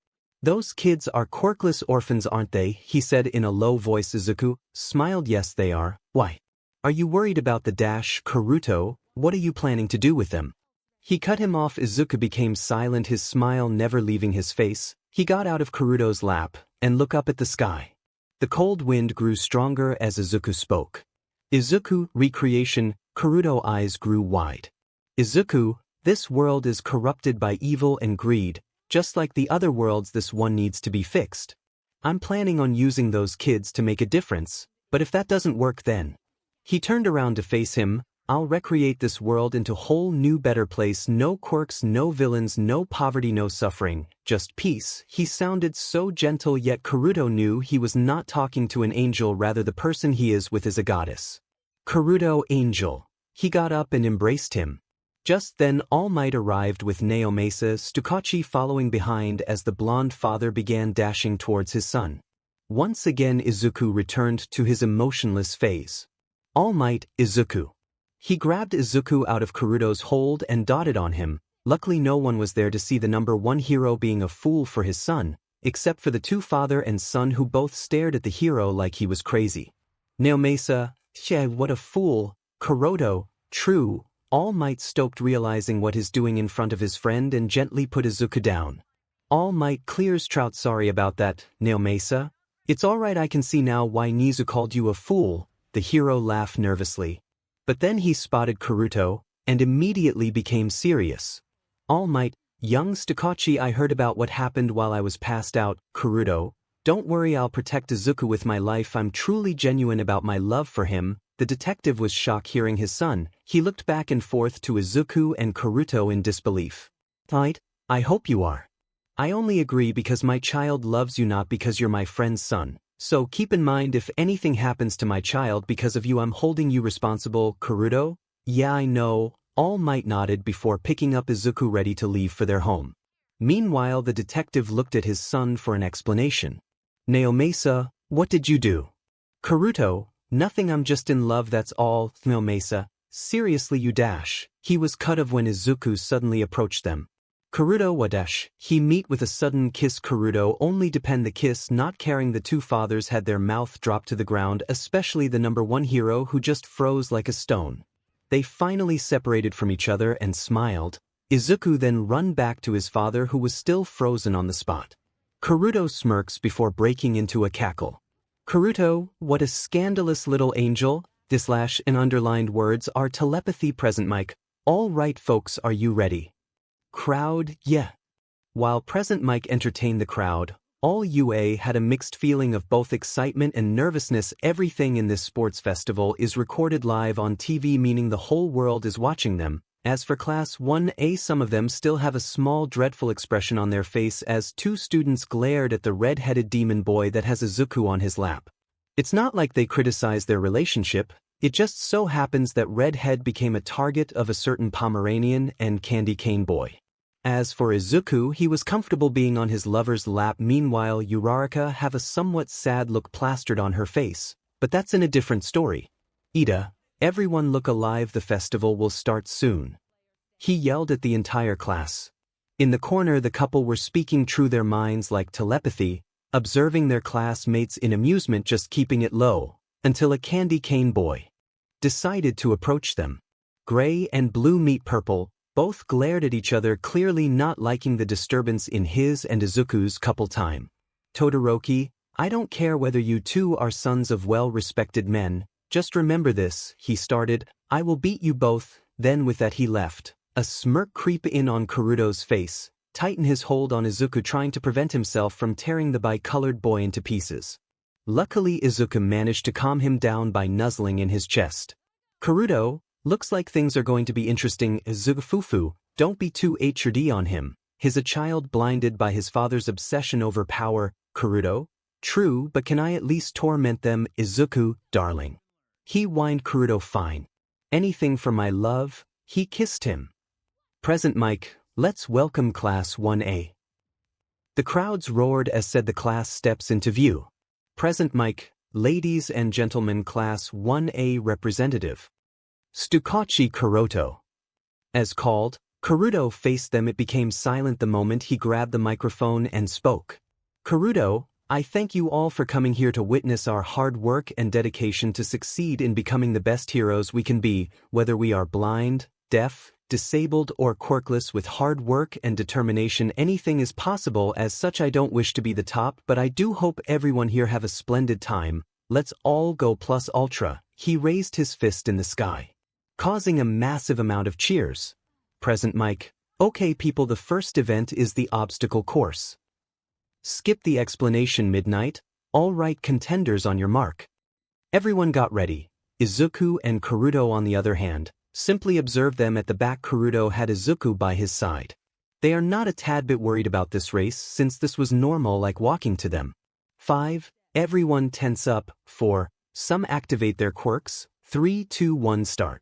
those kids are quirkless orphans, aren't they? He said in a low voice. Izuku smiled. Yes, they are. Why? Are you worried about the dash? Ķirūdo, what are you planning to do with them? He cut him off. Izuku became silent, his smile never leaving his face. He got out of Ķirūdo's lap and looked up at the sky. The cold wind grew stronger as Izuku spoke. Izuku, recreation. Ķirūdo's eyes grew wide. Izuku, this world is corrupted by evil and greed, just like the other worlds. This one needs to be fixed. I'm planning on using those kids to make a difference. But if that doesn't work then. He turned around to face him. I'll recreate this world into whole new better place, no quirks, no villains, no poverty, no suffering, just peace. He sounded so gentle, yet Naruto knew he was not talking to an angel, rather the person he is with is a goddess. Naruto, angel. He got up and embraced him. Just then All Might arrived with 𝐻𝐿a-chan following behind as the blonde father began dashing towards his son. Once again Izuku returned to his emotionless phase. All Might, Izuku. He grabbed Izuku out of Naruto's hold and dotted on him. Luckily no one was there to see the number one hero being a fool for his son, except for the two father and son who both stared at the hero like he was crazy. 𝐻𝐿a-chan, what a fool. Naruto, true. All Might stoked realizing what he's doing in front of his friend and gently put Izuku down. All Might clears trout, sorry about that, 𝐻𝐿a-chan. It's alright, I can see now why Nizu called you a fool. The hero laughed nervously. But then he spotted Naruto, and immediately became serious. All Might, young 𝐻𝐿a-chan, I heard about what happened while I was passed out. Naruto, don't worry, I'll protect Izuku with my life. I'm truly genuine about my love for him. The detective was shocked hearing his son. He looked back and forth to Izuku and Naruto in disbelief. I hope you are. I only agree because my child loves you, not because you're my friend's son. So keep in mind, if anything happens to my child because of you, I'm holding you responsible. Naruto? Yeah, I know. All Might nodded before picking up Izuku, ready to leave for their home. Meanwhile, the detective looked at his son for an explanation. 𝐻𝐿a-chan, what did you do? Naruto, nothing, I'm just in love, that's all. 𝐻𝐿a-chan, seriously you dash. He was cut off when Izuku suddenly approached them. Naruto, what? He meet with a sudden kiss. Naruto only depend the kiss, not caring. The two fathers had their mouth drop to the ground, especially the number one hero who just froze like a stone. They finally separated from each other and smiled. Izuku then run back to his father who was still frozen on the spot. Naruto smirks before breaking into a cackle. Naruto, what a scandalous little angel. This / in underlined words are telepathy present mic. All right folks, are you ready? Crowd, yeah. While present mic entertained the crowd, all UA had a mixed feeling of both excitement and nervousness. Everything in this sports festival is recorded live on TV, meaning the whole world is watching them. As for Class 1A, some of them still have a small dreadful expression on their face as two students glared at the red-headed demon boy that has Izuku on his lap. It's not like they criticize their relationship, it just so happens that Redhead became a target of a certain Pomeranian and candy cane boy. As for Izuku, he was comfortable being on his lover's lap. Meanwhile, Uraraka have a somewhat sad look plastered on her face, but that's in a different story. Ida, everyone look alive, the festival will start soon. He yelled at the entire class. In the corner, the couple were speaking through their minds like telepathy, observing their classmates in amusement, just keeping it low, until a candy cane boy decided to approach them. Gray and Blue meet Purple, both glared at each other, clearly not liking the disturbance in his and Izuku's couple time. Todoroki, I don't care whether you two are sons of well-respected men, just remember this, he started, I will beat you both. Then with that he left. A smirk creep in on Naruto's face, tighten his hold on Izuku, trying to prevent himself from tearing the bicolored boy into pieces. Luckily Izuku managed to calm him down by nuzzling in his chest. Naruto, looks like things are going to be interesting. Izuku, don't be too HRD on him. He's a child blinded by his father's obsession over power. Naruto, true, but can I at least torment them? Izuku, darling. He whined. Naruto, fine. Anything for my love. He kissed him. Present mic, let's welcome Class 1A. The crowds roared as said the class steps into view. Present mic, ladies and gentlemen, Class 1A representative. 𝐻𝐿a-chan Naruto. As called, Naruto faced them. It became silent the moment he grabbed the microphone and spoke. Naruto, I thank you all for coming here to witness our hard work and dedication to succeed in becoming the best heroes we can be, whether we are blind, deaf, disabled or quirkless. With hard work and determination anything is possible. As such, I don't wish to be the top, but I do hope everyone here have a splendid time. Let's all go plus ultra. He raised his fist in the sky, causing a massive amount of cheers. Present mic, okay people, the first event is the obstacle course. Skip the explanation midnight. All right contenders, on your mark. Everyone got ready. Izuku and Naruto, on the other hand, simply observed them at the back. Naruto had Izuku by his side. They are not a tad bit worried about this race since this was normal, like walking to them. 5. Everyone tense up. 4. Some activate their quirks. 3, 2, 1, start.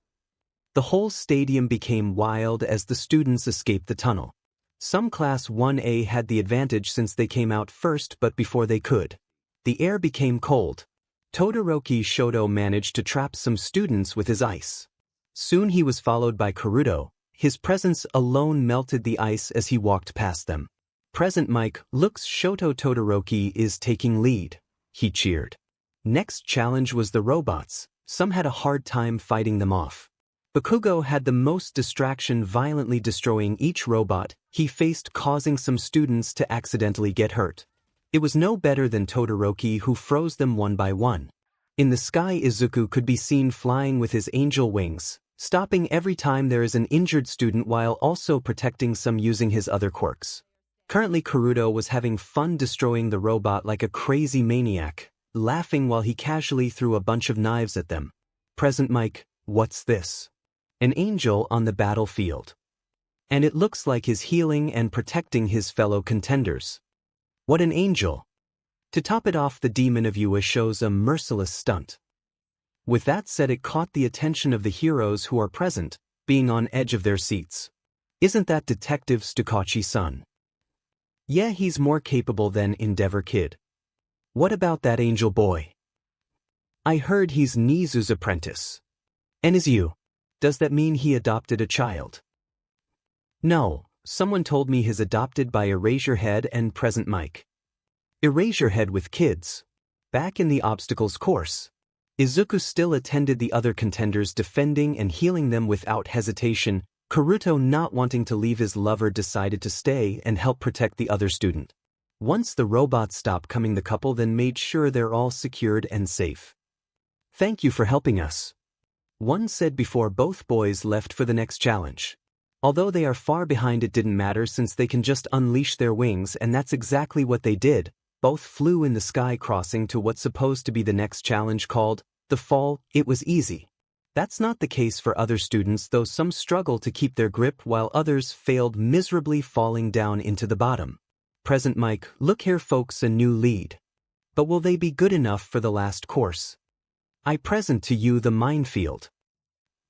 The whole stadium became wild as the students escaped the tunnel. Some Class 1A had the advantage since they came out first, but before they could, the air became cold. 𝗏𝗏 managed to trap some students with his ice. Soon he was followed by Naruto. His presence alone melted the ice as he walked past them. Present Mike looks Shoto Todoroki is taking lead. He cheered. Next challenge was the robots. Some had a hard time fighting them off. Bakugo had the most distraction, violently destroying each robot he faced, causing some students to accidentally get hurt. It was no better than Todoroki, who froze them one by one. In the sky, Izuku could be seen flying with his angel wings, stopping every time there is an injured student while also protecting some using his other quirks. Currently, Naruto was having fun destroying the robot like a crazy maniac, laughing while he casually threw a bunch of knives at them. Present Mike, what's this? An angel on the battlefield. And it looks like he's healing and protecting his fellow contenders. What an angel! To top it off, the demon of Yua shows a merciless stunt. With that said, it caught the attention of the heroes who are present, being on edge of their seats. Isn't that Detective Tsukachi-san? Yeah, he's more capable than Endeavor Kid. What about that angel boy? I heard he's Nizu's apprentice. And is you? Does that mean he adopted a child? No, someone told me he's adopted by Eraserhead and Present Mike. Eraserhead with kids. Back in the obstacles course, Izuku still attended the other contenders, defending and healing them without hesitation. Naruto, not wanting to leave his lover, decided to stay and help protect the other student. Once the robots stopped coming, the couple then made sure they're all secured and safe. Thank you for helping us, one said before both boys left for the next challenge. Although they are far behind, it didn't matter since they can just unleash their wings, and that's exactly what they did. Both flew in the sky, crossing to what's supposed to be the next challenge called the fall. It was easy. That's not the case for other students, though some struggled to keep their grip while others failed miserably, falling down into the bottom. Present Mike, look here folks, a new lead. But will they be good enough for the last course? I present to you the minefield,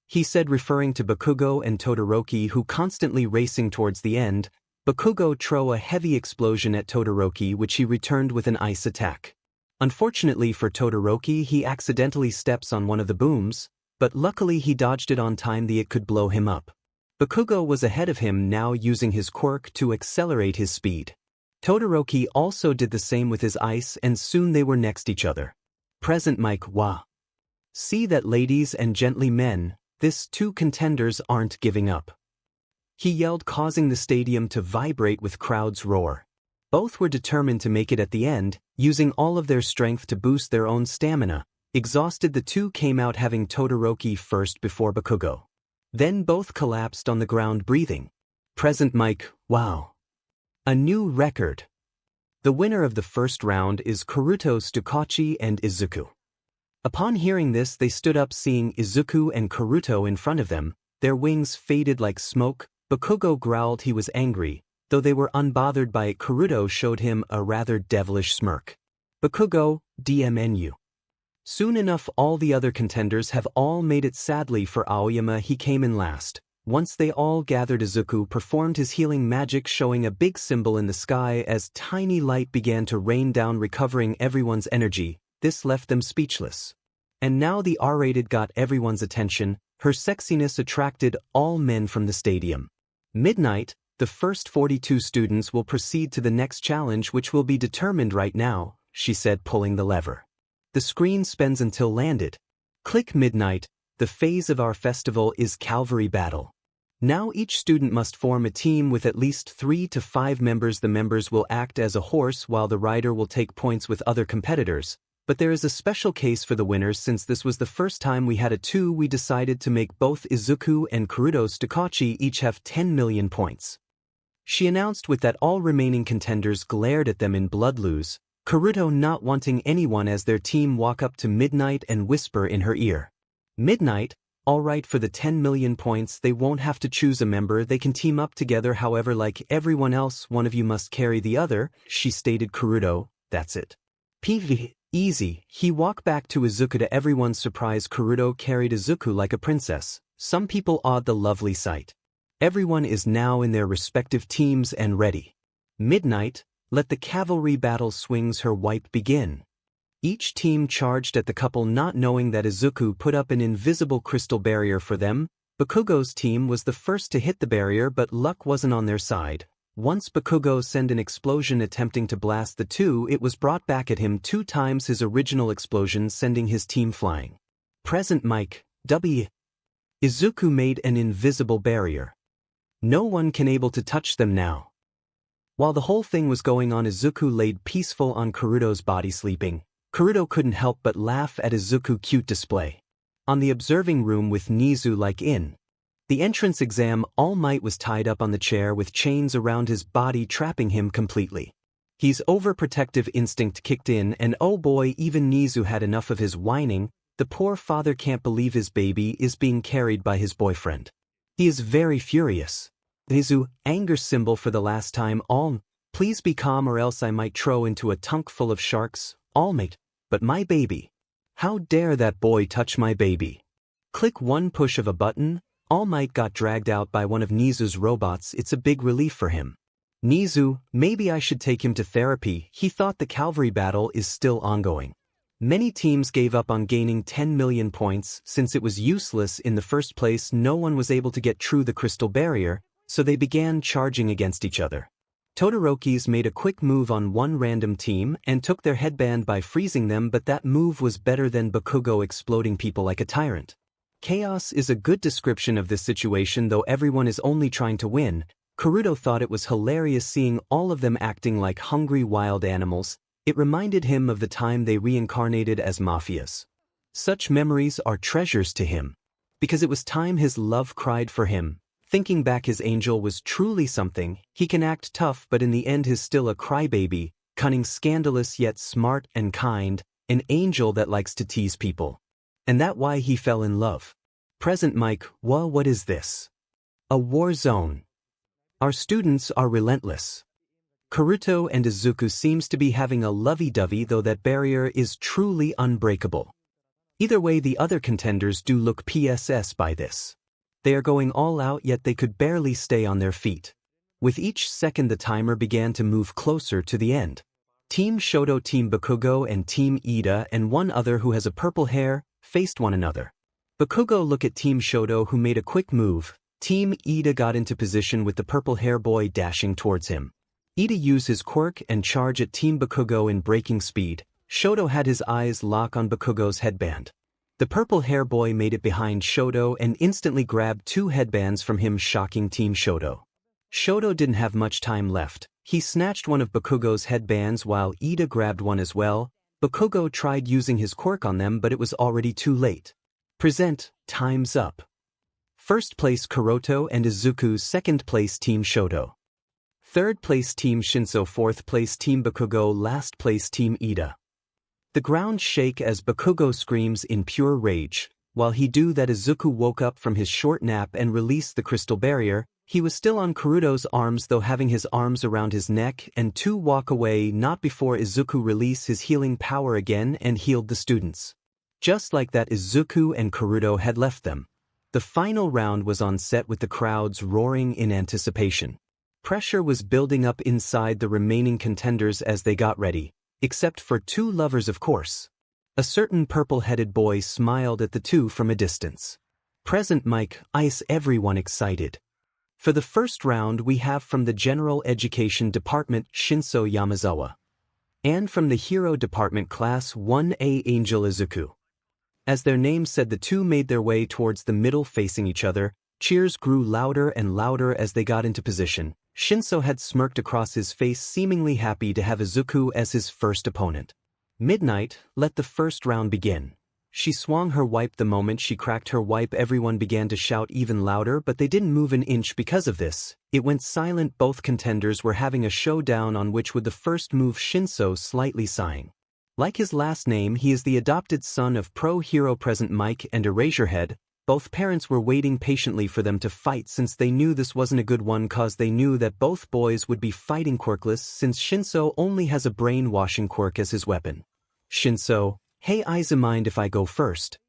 he said, referring to Bakugo and Todoroki, who constantly racing towards the end. Bakugo threw a heavy explosion at Todoroki, which he returned with an ice attack. Unfortunately for Todoroki, he accidentally steps on one of the booms, but luckily he dodged it on time. It could blow him up. Bakugo was ahead of him now, using his quirk to accelerate his speed. Todoroki also did the same with his ice, and soon they were next each other. Present Mike, wah. See that, ladies and gentlemen, these two contenders aren't giving up, he yelled, causing the stadium to vibrate with crowds' roar. Both were determined to make it at the end, using all of their strength to boost their own stamina. Exhausted, the two came out, having Todoroki first before Bakugo. Then both collapsed on the ground, breathing. Present Mike, wow. A new record. The winner of the first round is Tsukachi and Izuku. Upon hearing this, they stood up, seeing Izuku and Naruto in front of them. Their wings faded like smoke. Bakugo growled he was angry, though they were unbothered by it. Naruto showed him a rather devilish smirk. Bakugo, DMNU. Soon enough, all the other contenders have all made it. Sadly for Aoyama, he came in last. Once they all gathered, Izuku performed his healing magic, showing a big symbol in the sky as tiny light began to rain down, recovering everyone's energy. This left them speechless. And now the R-rated got everyone's attention. Her sexiness attracted all men from the stadium. Midnight, the first 42 students will proceed to the next challenge, which will be determined right now, she said, pulling the lever. The screen spins until landed. Click. Midnight, the phase of our festival is Cavalry Battle. Now each student must form a team with at least 3 to 5 members. The members will act as a horse while the rider will take points with other competitors. But there is a special case for the winners. Since this was the first time we had a 2, we decided to make both Izuku and Tsukachi each have 10 million points. She announced with that all remaining contenders glared at them in bloodlust. Ǩuruto not wanting anyone as their team walk up to Midnight and whisper in her ear. Midnight, alright, for the 10 million points they won't have to choose a member, they can team up together, however like everyone else one of you must carry the other, she stated. Ǩuruto, that's it. PV, easy. He walked back to Izuku. To everyone's surprise, Ǩuruto carried Izuku like a princess. Some people awed the lovely sight. Everyone is now in their respective teams and ready. Midnight, let the cavalry battle swings her wipe begin. Each team charged at the couple, not knowing that Izuku put up an invisible crystal barrier for them. Bakugo's team was the first to hit the barrier, but luck wasn't on their side. Once Bakugo sent an explosion attempting to blast the two, it was brought back at him 2 times his original explosion, sending his team flying. Present Mike, W. Izuku made an invisible barrier. No one can able to touch them now. While the whole thing was going on, Izuku laid peaceful on Ǩuruto's body sleeping. Ǩuruto couldn't help but laugh at Izuku's cute display. On the observing room with 𝐒𝐮𝐦𝐦𝐚𝐫𝐲, the entrance exam, All Might was tied up on the chair with chains around his body, trapping him completely. His overprotective instinct kicked in, and oh boy, even 𝐒𝐮𝐻 had enough of his whining. The poor father can't believe his baby is being carried by his boyfriend. He is very furious. 𝐒𝐮𝐻, anger symbol for the last time. All, please be calm or else I might throw into a tank full of sharks. All Might, but my baby. How dare that boy touch my baby? Click one push of a button. All Might got dragged out by one of 𝐒𝐮𝐻's robots. It's a big relief for him. 𝐒𝐮𝐻, maybe I should take him to therapy. He thought the cavalry battle is still ongoing. Many teams gave up on gaining 10 million points since it was useless in the first place. No one was able to get through the crystal barrier, so they began charging against each other. Todorokis made a quick move on one random team and took their headband by freezing them, but that move was better than Bakugo exploding people like a tyrant. Chaos is a good description of this situation, though everyone is only trying to win. Ǩuruto thought it was hilarious seeing all of them acting like hungry wild animals. It reminded him of the time they reincarnated as mafias. Such memories are treasures to him. Because it was time his love cried for him. Thinking back, his angel was truly something. He can act tough, but in the end he's still a crybaby, cunning, scandalous, yet smart and kind, an angel that likes to tease people. And that's why he fell in love. Present Mike, well, what is this? A war zone. Our students are relentless. Ǩuruto and Izuku seems to be having a lovey-dovey, though that barrier is truly unbreakable. Either way, the other contenders do look PSS by this. They are going all out, yet they could barely stay on their feet. With each second the timer began to move closer to the end. Team Shoto, Team Bakugo and Team 𝐻𝐻𝐻 and one other who has a purple hair faced one another. Bakugo looked at Team Shoto, who made a quick move. Team 𝐻𝐻𝐻 got into position with the purple hair boy dashing towards him. 𝐻𝐻𝐻 used his quirk and charge at Team Bakugo in breaking speed. Shoto had his eyes lock on Bakugo's headband. The purple hair boy made it behind Shoto and instantly grabbed 2 headbands from him, shocking Team Shoto. Shoto didn't have much time left. He snatched one of Bakugo's headbands while 𝐻𝐻𝐻 grabbed one as well. Bakugo tried using his quirk on them, but it was already too late. Present, time's up. First place Ǩuruto and Izuku, second place Team Shoto. Third place Team 𝐀𝐮𝐭𝐡𝐨𝐫, fourth place Team Bakugo, last place Team 𝐻𝐻𝐻. The ground shake as Bakugo screams in pure rage. While he do that, Izuku woke up from his short nap and released the crystal barrier. He was still on Ǩuruto's arms, though having his arms around his neck, and 2 walk away, not before Izuku released his healing power again and healed the students. Just like that, Izuku and Ǩuruto had left them. The final round was on set with the crowds roaring in anticipation. Pressure was building up inside the remaining contenders as they got ready. Except for 2 lovers, of course. A certain purple-headed boy smiled at the 2 from a distance. Present Mike, ice everyone excited. For the first round we have from the General Education Department 𝐴 and from the Hero Department Class 1A Angel Izuku. As their names said, the 2 made their way towards the middle facing each other. Cheers grew louder and louder as they got into position. 𝐴 had smirked across his face, seemingly happy to have Izuku as his first opponent. Midnight, let the first round begin. She swung her wipe the moment she cracked her wipe. Everyone began to shout even louder, but they didn't move an inch because of this. It went silent. Both contenders were having a showdown on which would the first move. 𝗀𝐿 slightly sighing. Like his last name, he is the adopted son of pro hero Present Mic and 𝐒𝐿iah-chan. Both parents were waiting patiently for them to fight since they knew this wasn't a good one, cause they knew that both boys would be fighting quirkless since 𝗀𝐿 only has a brainwashing quirk as his weapon. 𝗀𝐿, hey Izuku, mind if I go first?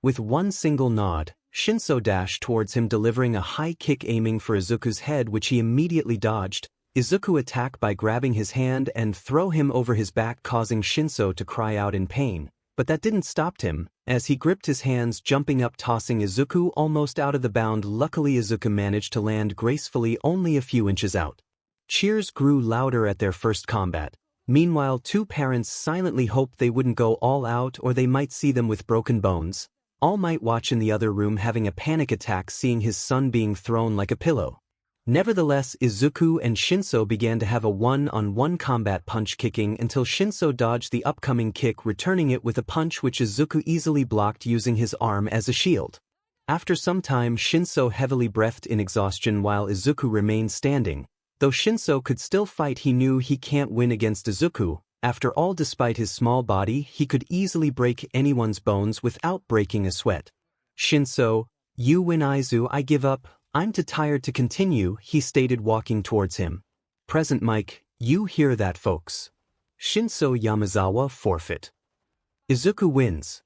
With one single nod, 𝗀𝐿 dashed towards him, delivering a high kick aiming for Izuku's head, which he immediately dodged. Izuku attacked by grabbing his hand and throw him over his back, causing 𝗀𝐿 to cry out in pain. But that didn't stop him, as he gripped his hands, jumping up, tossing Izuku almost out of the bound. Luckily Izuku managed to land gracefully only a few inches out. Cheers grew louder at their first combat. Meanwhile, two parents silently hoped they wouldn't go all out or they might see them with broken bones. All Might watch in the other room having a panic attack seeing his son being thrown like a pillow. Nevertheless, Izuku and 𝗀𝐿 began to have a one-on-one combat, punch kicking until 𝗀𝐿 dodged the upcoming kick, returning it with a punch which Izuku easily blocked using his arm as a shield. After some time, 𝗀𝐿 heavily breathed in exhaustion while Izuku remained standing. Though 𝗀𝐿 could still fight, he knew he can't win against Izuku. After all, despite his small body, he could easily break anyone's bones without breaking a sweat. 𝗀𝐿, you win Izuku, I give up. I'm too tired to continue, he stated, walking towards him. Present Mic, you hear that, folks? 𝗀𝐿 Yamazawa forfeit. Izuku wins.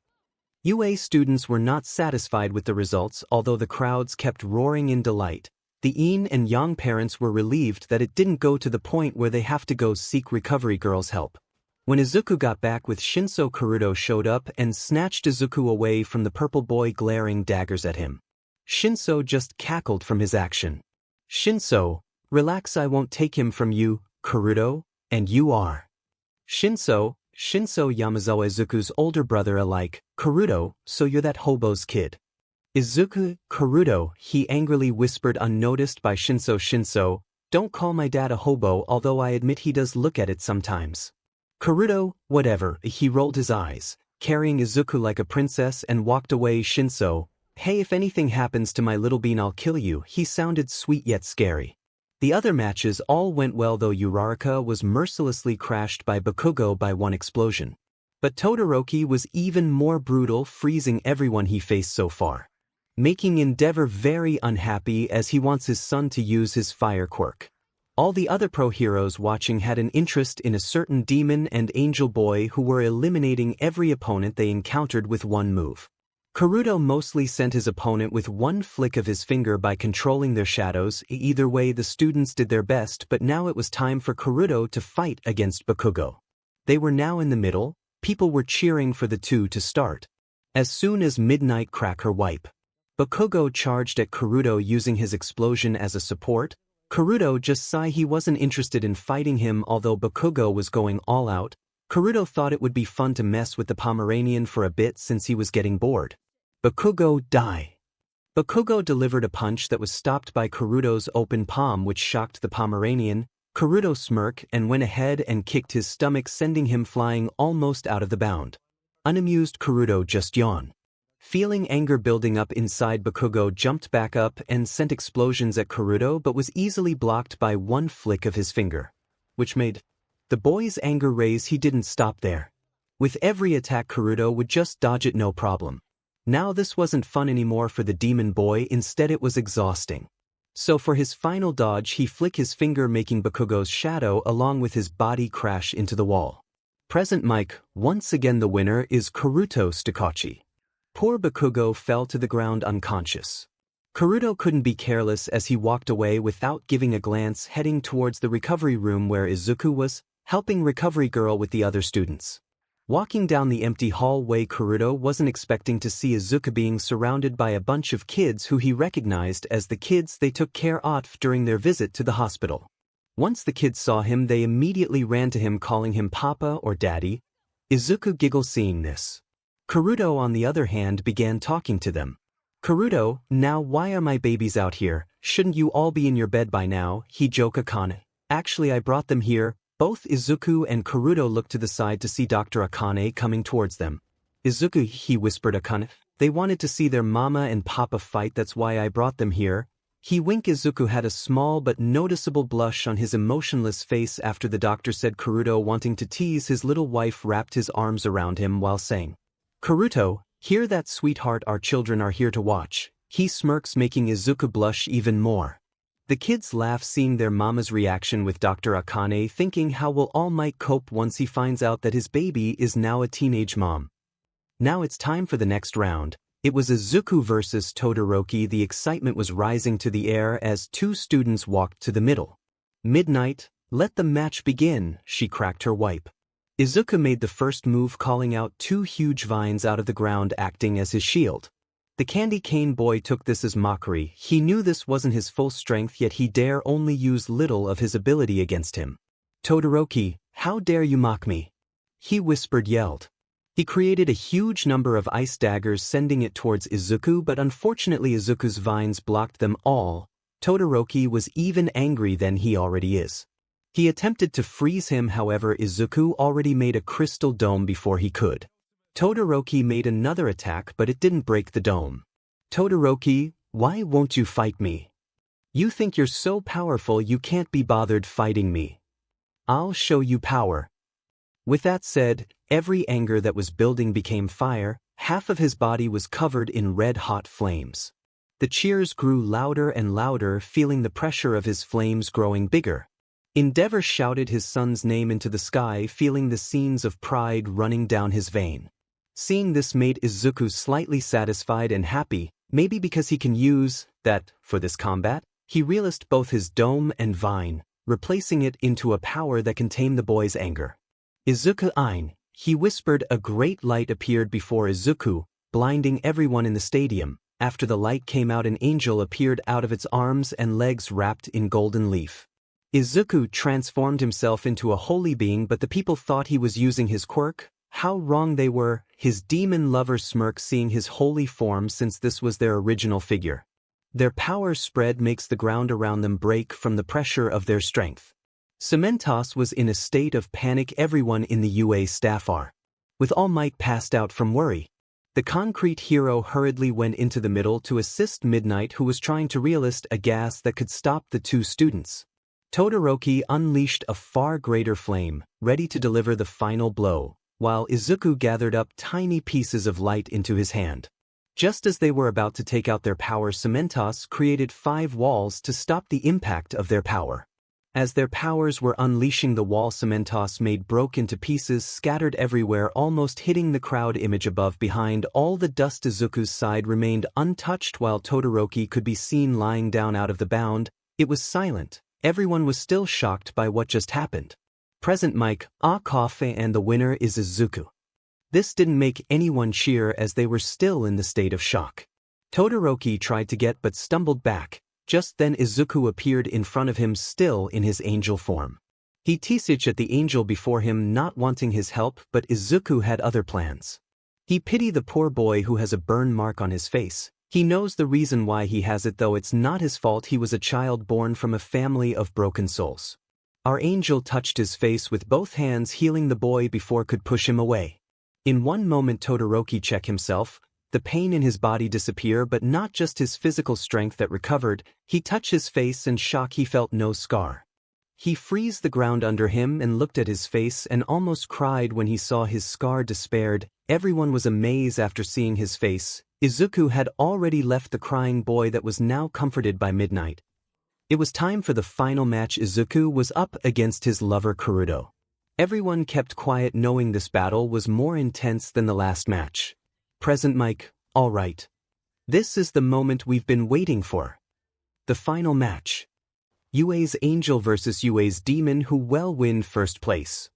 UA students were not satisfied with the results, although the crowds kept roaring in delight. The yin and yang parents were relieved that it didn't go to the point where they have to go seek recovery girl's help. When Izuku got back with 𝗀𝐿, क़rudo showed up and snatched Izuku away from the purple boy, glaring daggers at him. 𝗀𝐿 just cackled from his action. 𝗀𝐿, relax, I won't take him from you, क़rudo, and you are. 𝗀𝐿 Yamazawa, Izuku's older brother, alike, क़rudo, so you're that hobo's kid. Izuku, क़rudo, he angrily whispered, unnoticed by 𝗀𝐿. 𝗀𝐿, don't call my dad a hobo, although I admit he does look at it sometimes. क़rudo, whatever, he rolled his eyes, carrying Izuku like a princess, and walked away. 𝗀𝐿, hey, if anything happens to my little bean I'll kill you, he sounded sweet yet scary. The other matches all went well, though Uraraka was mercilessly crashed by Bakugo by one explosion. But Todoroki was even more brutal, freezing everyone he faced so far, making Endeavor very unhappy as he wants his son to use his fire quirk. All the other pro heroes watching had an interest in a certain demon and angel boy who were eliminating every opponent they encountered with one move. क़rudo mostly sent his opponent with one flick of his finger by controlling their shadows. Either way, the students did their best, but now it was time for क़rudo to fight against Bakugo. They were now in the middle. People were cheering for the two to start. As soon as Midnight cracked her wipe, Bakugo charged at क़rudo using his explosion as a support. क़rudo just sighed. He wasn't interested in fighting him, although Bakugo was going all out. क़rudo thought it would be fun to mess with the Pomeranian for a bit since he was getting bored. Bakugo, die. Bakugo delivered a punch that was stopped by क़rudo's open palm, which shocked the Pomeranian. क़rudo smirked and went ahead and kicked his stomach, sending him flying almost out of the bound. Unamused, क़rudo just yawned. Feeling anger building up inside, Bakugo jumped back up and sent explosions at क़rudo, but was easily blocked by one flick of his finger, which made the boy's anger raise. He didn't stop there. With every attack, क़rudo would just dodge it no problem. Now this wasn't fun anymore for the demon boy, instead it was exhausting. So for his final dodge, he flicked his finger, making Bakugo's shadow along with his body crash into the wall. Present Mic, once again the winner is क़rudo Stakachi. Poor Bakugo fell to the ground unconscious. क़rudo couldn't be careless as he walked away without giving a glance, heading towards the recovery room where Izuku was, helping recovery girl with the other students. Walking down the empty hallway, क़rudo wasn't expecting to see Izuku being surrounded by a bunch of kids who he recognized as the kids they took care of during their visit to the hospital. Once the kids saw him, they immediately ran to him, calling him Papa or Daddy. Izuku giggled seeing this. क़rudo, on the other hand, began talking to them. क़rudo, now why are my babies out here? Shouldn't you all be in your bed by now? He joked. Akane. Actually, I brought them here. Both Izuku and क़rudo looked to the side to see Dr. Akane coming towards them. "Izuku," he whispered 𝐻𝐮𝐦𝐦𝐚𝐫𝐲. "They wanted to see their mama and papa fight, that's why I brought them here." He winked. Izuku had a small but noticeable blush on his emotionless face after the doctor said Ķirūto, wanting to tease his little wife, wrapped his arms around him while saying, "Ķirūto, hear that, sweetheart, our children are here to watch." He smirks, making Izuku blush even more. The kids laugh seeing their mama's reaction, with Dr. Akane thinking how will All Might cope once he finds out that his baby is now a teenage mom. Now it's time for the next round. It was Izuku versus Todoroki. The excitement was rising to the air as two students walked to the middle. "Midnight, let the match begin," she cracked her whip. Izuku made the first move, calling out two huge vines out of the ground, acting as his shield. The candy cane boy took this as mockery. He knew this wasn't his full strength, yet he dare only use little of his ability against him. "Todoroki, how dare you mock me?" he whispered, yelled. He created a huge number of ice daggers, sending it towards Izuku, but unfortunately Izuku's vines blocked them all. Todoroki was even angry than he already is. He attempted to freeze him, however Izuku already made a crystal dome before he could. Todoroki made another attack, but it didn't break the dome. "Todoroki, why won't you fight me? You think you're so powerful you can't be bothered fighting me. I'll show you power." With that said, every anger that was building became fire. Half of his body was covered in red-hot flames. The cheers grew louder and louder, feeling the pressure of his flames growing bigger. Endeavor shouted his son's name into the sky, feeling the scenes of pride running down his vein. Seeing this made Izuku slightly satisfied and happy, maybe because he can use that for this combat. He released both his dome and vine, replacing it into a power that can tame the boy's anger. "Izuku-ein," he whispered. A great light appeared before Izuku, blinding everyone in the stadium. After the light came out, an angel appeared out of its arms and legs wrapped in golden leaf. Izuku transformed himself into a holy being, but the people thought he was using his quirk. How wrong they were. His demon lover smirked seeing his holy form, since this was their original figure. Their power spread makes the ground around them break from the pressure of their strength. 𝐶𝐮𝐬𝐴 was in a state of panic. Everyone in the UA staff are, with All Might, passed out from worry. The concrete hero hurriedly went into the middle to assist Midnight, who was trying to release a gas that could stop the two students. Todoroki unleashed a far greater flame, ready to deliver the final blow, while Izuku gathered up tiny pieces of light into his hand. Just as they were about to take out their power, 𝐶𝐮𝐴 created 5 walls to stop the impact of their power. As their powers were unleashing, the wall 𝐶𝐮𝐴 made broke into pieces, scattered everywhere, almost hitting the crowd image above. Behind all the dust, Izuku's side remained untouched, while Todoroki could be seen lying down out of the bound. It was silent. Everyone was still shocked by what just happened. Present mic, 𝐴 and the winner is Izuku. This didn't make anyone cheer, as they were still in the state of shock. Todoroki tried to get but stumbled back. Just then Izuku appeared in front of him, still in his angel form. He teased at the angel before him, not wanting his help, but Izuku had other plans. He pitied the poor boy who has a burn mark on his face. He knows the reason why he has it, though it's not his fault. He was a child born from a family of broken souls. Our angel touched his face with both hands, healing the boy before could push him away. In one moment Todoroki checked himself. The pain in his body disappear, but not just his physical strength that recovered. He touched his face and shock, he felt no scar. He freezed the ground under him and looked at his face and almost cried when he saw his scar. Despaired. Everyone was amazed after seeing his face. Izuku had already left the crying boy that was now comforted by Midnight. It was time for the final match. Izuku was up against his lover Ķirūto. Everyone kept quiet, knowing this battle was more intense than the last match. Present mic, all right. This is the moment we've been waiting for. The final match. UA's angel versus UA's demon, who will win first place.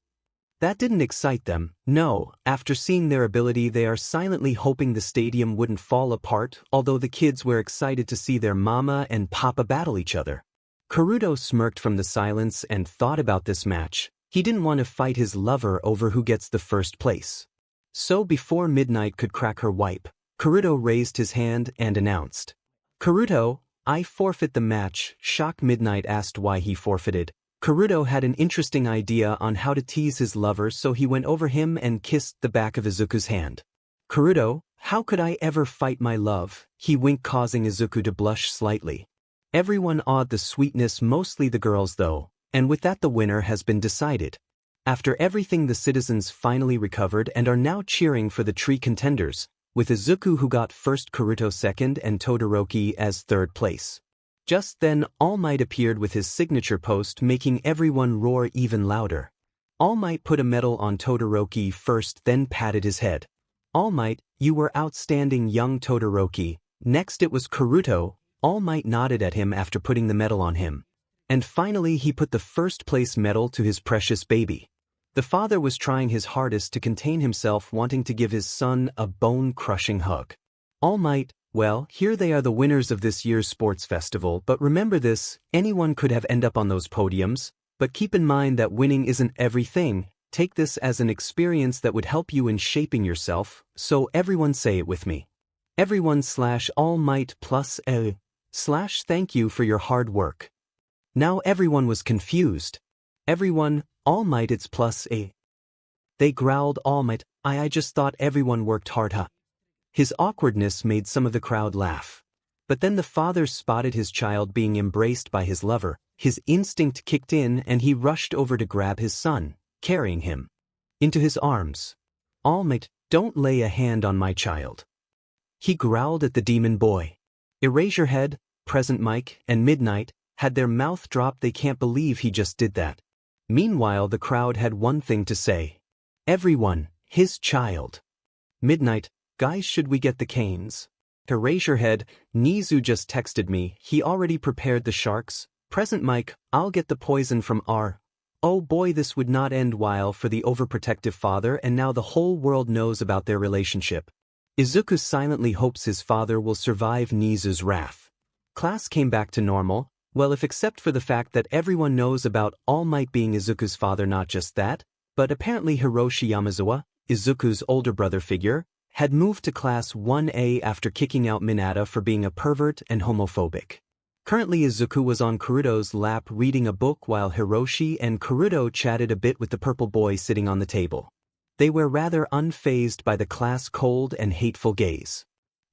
That didn't excite them. No, after seeing their ability, they are silently hoping the stadium wouldn't fall apart, although the kids were excited to see their mama and papa battle each other. Ķirūto smirked from the silence and thought about this match. He didn't want to fight his lover over who gets the first place. So before Midnight could crack her whip, Ķirūto raised his hand and announced, "Ķirūto, I forfeit the match." Shocked, Midnight asked why he forfeited. Ķirūto had an interesting idea on how to tease his lover, so he went over him and kissed the back of Izuku's hand. "Ķerouto, how could I ever fight my love?" he winked, causing Izuku to blush slightly. Everyone awed the sweetness, mostly the girls though, and with that the winner has been decided. After everything, the citizens finally recovered and are now cheering for the tree contenders, with Izuku who got first, Ķerouto second, and Todoroki as third place. Just then, All Might appeared with his signature post, making everyone roar even louder. All Might put a medal on Todoroki first, then patted his head. "All Might, you were outstanding, young Todoroki." Next it was Ķerouto. All Might nodded at him after putting the medal on him. And finally he put the first place medal to his precious baby. The father was trying his hardest to contain himself, wanting to give his son a bone-crushing hug. All Might, well, here they are, the winners of this year's sports festival, but remember this, anyone could have ended up on those podiums, but keep in mind that winning isn't everything. Take this as an experience that would help you in shaping yourself, so everyone say it with me. Everyone / All Might plus / thank you for your hard work. Now everyone was confused. Everyone, All Might, it's plus a. They growled, "All Might, I just thought everyone worked hard, huh?" His awkwardness made some of the crowd laugh. But then the father spotted his child being embraced by his lover, his instinct kicked in and he rushed over to grab his son, carrying him into his arms. "All Might, don't lay a hand on my child," he growled at the demon boy. Eraserhead, Present Mike, and Midnight had their mouth dropped. They can't believe he just did that. Meanwhile, the crowd had one thing to say. Everyone, his child. Midnight, "Guys, should we get the canes?" Eraserhead, "Nizu just texted me, he already prepared the sharks." Present Mike, "I'll get the poison from our." Oh boy, this would not end well for the overprotective father, and now the whole world knows about their relationship. Izuku silently hopes his father will survive Nizu's wrath. Class came back to normal, well, if except for the fact that everyone knows about All Might being Izuku's father. Not just that, but apparently Hiroshi Yamazawa, Izuku's older brother figure, had moved to Class 1A after kicking out Minata for being a pervert and homophobic. Currently Izuku was on Ķerouto's lap reading a book while Hiroshi and Ķerouto chatted a bit with the purple boy sitting on the table. They were rather unfazed by the class' cold and hateful gaze.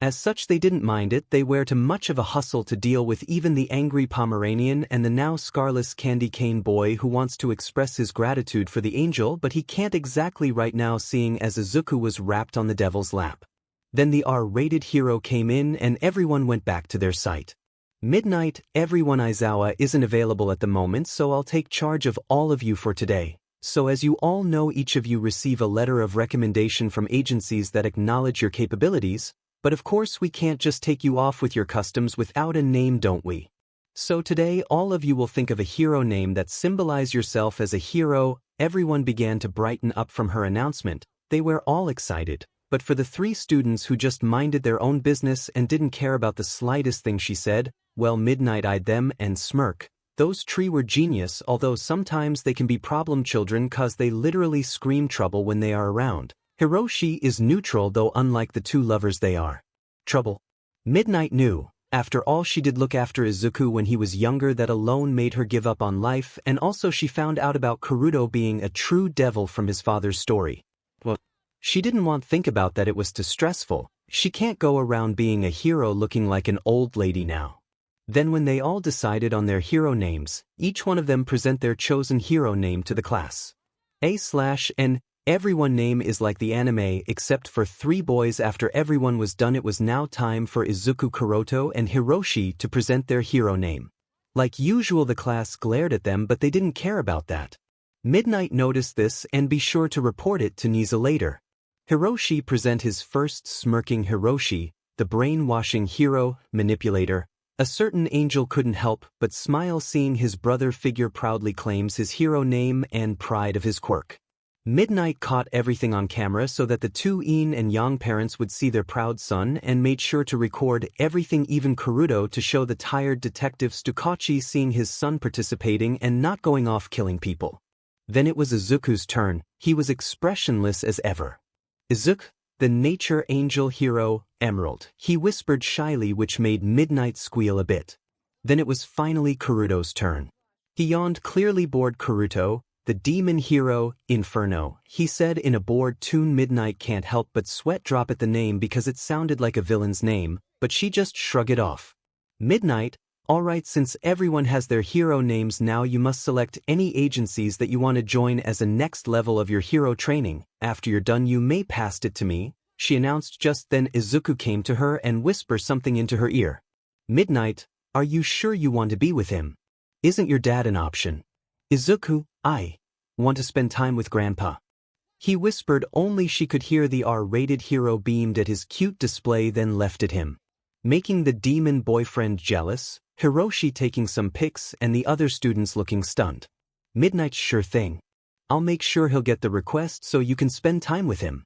As such, they didn't mind it. They were too much of a hustle to deal with even the angry Pomeranian and the now scarless candy cane boy who wants to express his gratitude for the angel, but he can't exactly right now, seeing as Izuku was wrapped on the devil's lap. Then the R-rated hero came in and everyone went back to their site. Midnight, everyone, Aizawa isn't available at the moment, so I'll take charge of all of you for today. So as you all know, each of you receive a letter of recommendation from agencies that acknowledge your capabilities, but of course we can't just take you off with your customs without a name, don't we? So today all of you will think of a hero name that symbolize yourself as a hero. Everyone began to brighten up from her announcement. They were all excited, but for the three students who just minded their own business and didn't care about the slightest thing she said, well, Midnight eyed them and smirked. Those three were genius, although sometimes they can be problem children cause they literally scream trouble when they are around. Hiroshi is neutral, though unlike the two lovers they are trouble. Midnight knew, after all, she did look after Izuku when he was younger. That alone made her give up on life, and also she found out about Ķerouto being a true devil from his father's story. Well, she didn't want to think about that, it was too stressful. She can't go around being a hero looking like an old lady now. Then when they all decided on their hero names, each one of them present their chosen hero name to the class. A/N, everyone name is like the anime except for three boys. After everyone was done, it was now time for Izuku, Ķerouto, and Hiroshi to present their hero name. Like usual, the class glared at them, but they didn't care about that. Midnight noticed this and be sure to report it to 𝐀𝐮𝐬𝐴 later. Hiroshi present his first, smirking Hiroshi, the brainwashing hero, manipulator. A certain angel couldn't help but smile seeing his brother figure proudly claims his hero name and pride of his quirk. Midnight caught everything on camera so that the two yin and yang parents would see their proud son and made sure to record everything, even Ķerouto, to show the tired detective 𝗧𝗜𝗍𝗄 seeing his son participating and not going off killing people. Then it was Izuku's turn. He was expressionless as ever. Izuku, the nature angel hero, Emerald, he whispered shyly, which made Midnight squeal a bit. Then it was finally Ķerouto's turn. He yawned, clearly bored. Ķerouto, the demon hero, Inferno, he said in a bored tune. Midnight can't help but sweat drop at the name because it sounded like a villain's name, but she just shrugged it off. Midnight, alright, since everyone has their hero names now, you must select any agencies that you want to join as a next level of your hero training. After you're done you may pass it to me, she announced. Just then Izuku came to her and whispered something into her ear. Midnight, are you sure you want to be with him? Isn't your dad an option? Izuku, I want to spend time with Grandpa. He whispered. Only she could hear. The R-rated hero beamed at his cute display then left at him, making the demon boyfriend jealous, Hiroshi taking some pics and the other students looking stunned. Midnight, sure thing. I'll make sure he'll get the request so you can spend time with him.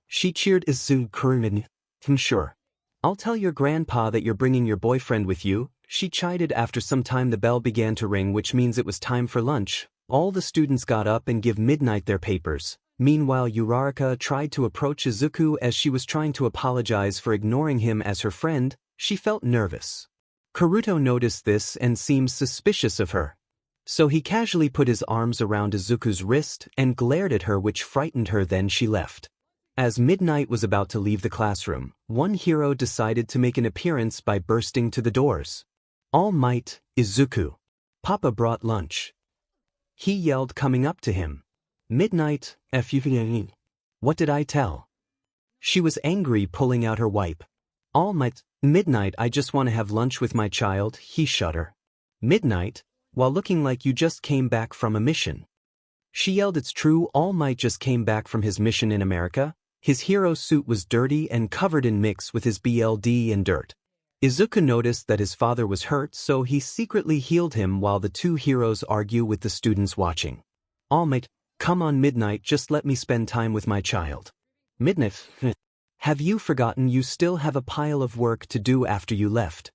She cheered. 𝐒𝐮𝐦𝐦𝐚𝐫𝐲, sure. I'll tell your grandpa that you're bringing your boyfriend with you, she chided. After some time the bell began to ring, which means it was time for lunch. All the students got up and give Midnight their papers. Meanwhile Uraraka tried to approach Izuku as she was trying to apologize for ignoring him as her friend. She felt nervous. Karuto noticed this and seemed suspicious of her. So he casually put his arms around Izuku's wrist and glared at her, which frightened her. Then she left. As Midnight was about to leave the classroom, one hero decided to make an appearance by bursting to the doors. All Might, Izuku. Papa brought lunch, he yelled, coming up to him. Midnight, what did I tell? She was angry, pulling out her wipe. All Might, Midnight, I just want to have lunch with my child, he shuddered. Midnight, while looking like you just came back from a mission. She yelled. It's true, All Might just came back from his mission in America. His hero suit was dirty and covered in mix with his blood and dirt. Izuku noticed that his father was hurt, so he secretly healed him while the two heroes argue with the students watching. All Might, come on Midnight, just let me spend time with my child. Midnight, have you forgotten you still have a pile of work to do after you left?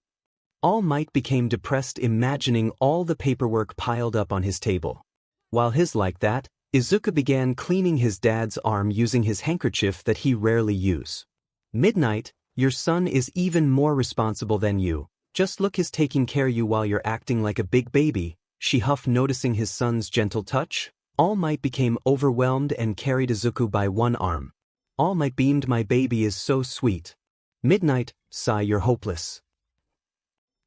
All Might became depressed imagining all the paperwork piled up on his table. While his like that, Izuku began cleaning his dad's arm using his handkerchief that he rarely uses. Midnight, your son is even more responsible than you. Just look, he's taking care of you while you're acting like a big baby, she huffed, noticing his son's gentle touch. All Might became overwhelmed and carried Izuku by one arm. All Might beamed. My baby is so sweet. Midnight, sigh, you're hopeless.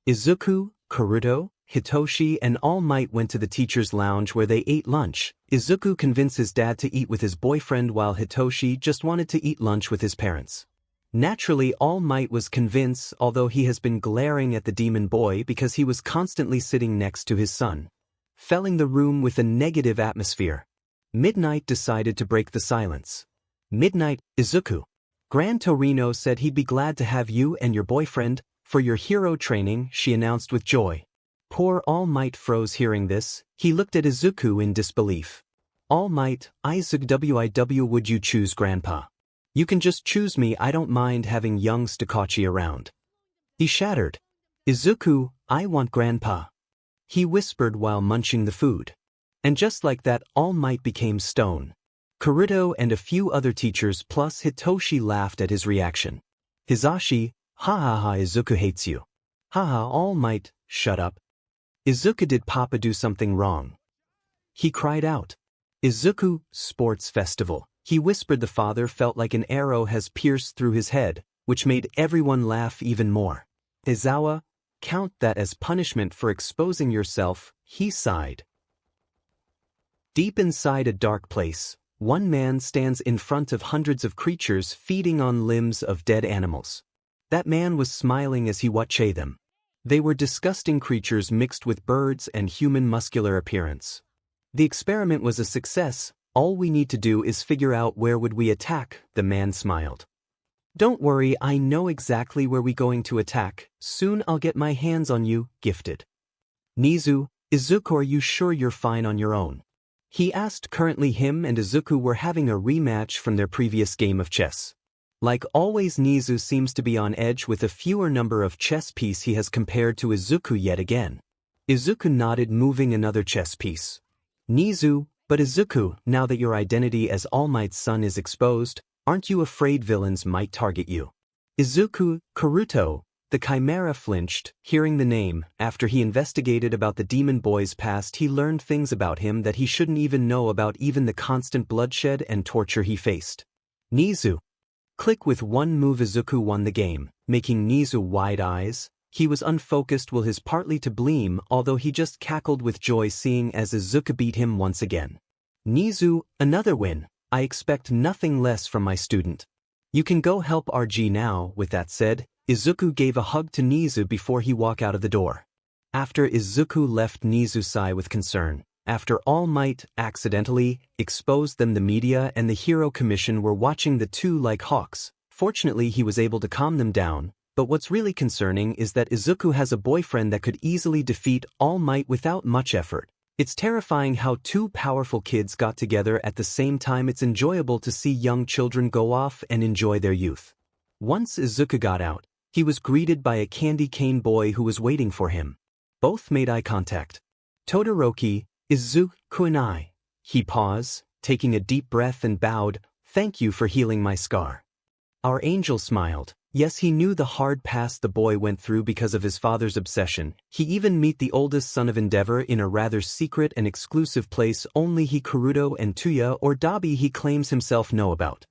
Izuku, Karuto, Hitoshi and All Might went to the teacher's lounge where they ate lunch. Izuku convinced his dad to eat with his boyfriend while Hitoshi just wanted to eat lunch with his parents. Naturally, All Might was convinced, although he has been glaring at the demon boy because he was constantly sitting next to his son, filling the room with a negative atmosphere. Midnight decided to break the silence. Midnight, Izuku. Gran Torino said he'd be glad to have you and your boyfriend for your hero training, she announced with joy. Poor All Might froze hearing this. He looked at Izuku in disbelief. All Might, 𝐒𝐮𝐬𝐴, would you choose Grandpa? You can just choose me, I don't mind having young 𝗧𝗏𝗏 around. He shattered. Izuku, I want Grandpa, he whispered while munching the food. And just like that, All Might became stone. Karuto and a few other teachers plus Hitoshi laughed at his reaction. Hizashi, ha ha ha, Izuku hates you. Haha, All Might, shut up. Izuku, did Papa do something wrong? He cried out. Izuku, sports festival, he whispered. The father felt like an arrow has pierced through his head, which made everyone laugh even more. Izawa, count that as punishment for exposing yourself, he sighed. Deep inside a dark place, one man stands in front of hundreds of creatures feeding on limbs of dead animals. That man was smiling as he watched them. They were disgusting creatures mixed with birds and human muscular appearance. The experiment was a success. All we need to do is figure out where would we attack, the man smiled. Don't worry, I know exactly where we're going to attack. Soon I'll get my hands on you, gifted. Nizu, Izuku, are you sure you're fine on your own? He asked. Currently him and Izuku were having a rematch from their previous game of chess. Like always, Nizu seems to be on edge with a fewer number of chess pieces he has compared to Izuku yet again. Izuku nodded, moving another chess piece. Nizu, but Izuku, now that your identity as All Might's son is exposed, aren't you afraid villains might target you? Izuku, Karuto, The chimera flinched, hearing the name. After he investigated about the demon boy's past, he learned things about him that he shouldn't even know about, even the constant bloodshed and torture he faced. 𝐻𝐮𝐦𝐦𝐚𝐫𝐲. Click with one move Izuku won the game, making 𝐻𝐻𝐻 wide eyes. He was unfocused while his partly to blame, although he just cackled with joy seeing as Izuku beat him once again. 𝐻𝐻𝐻, another win. I expect nothing less from my student. You can go help RG now. With that said, Izuku gave a hug to 𝐻𝐻𝐻 before he walked out of the door. After Izuku left, 𝐻𝐻𝐻 sighed with concern. After All Might accidentally exposed them, the media and the Hero Commission were watching the two like hawks. Fortunately, he was able to calm them down, but what's really concerning is that Izuku has a boyfriend that could easily defeat All Might without much effort. It's terrifying how two powerful kids got together at the same time. It's enjoyable to see young children go off and enjoy their youth. Once Izuku got out, he was greeted by a candy cane boy who was waiting for him. Both made eye contact. Todoroki, Izuku-kun. He paused, taking a deep breath and bowed. Thank you for healing my scar. Our angel smiled. Yes, he knew the hard past the boy went through because of his father's obsession. He even met the oldest son of Endeavor in a rather secret and exclusive place only he, Karuto, and Tuya or Dabi he claims himself know about.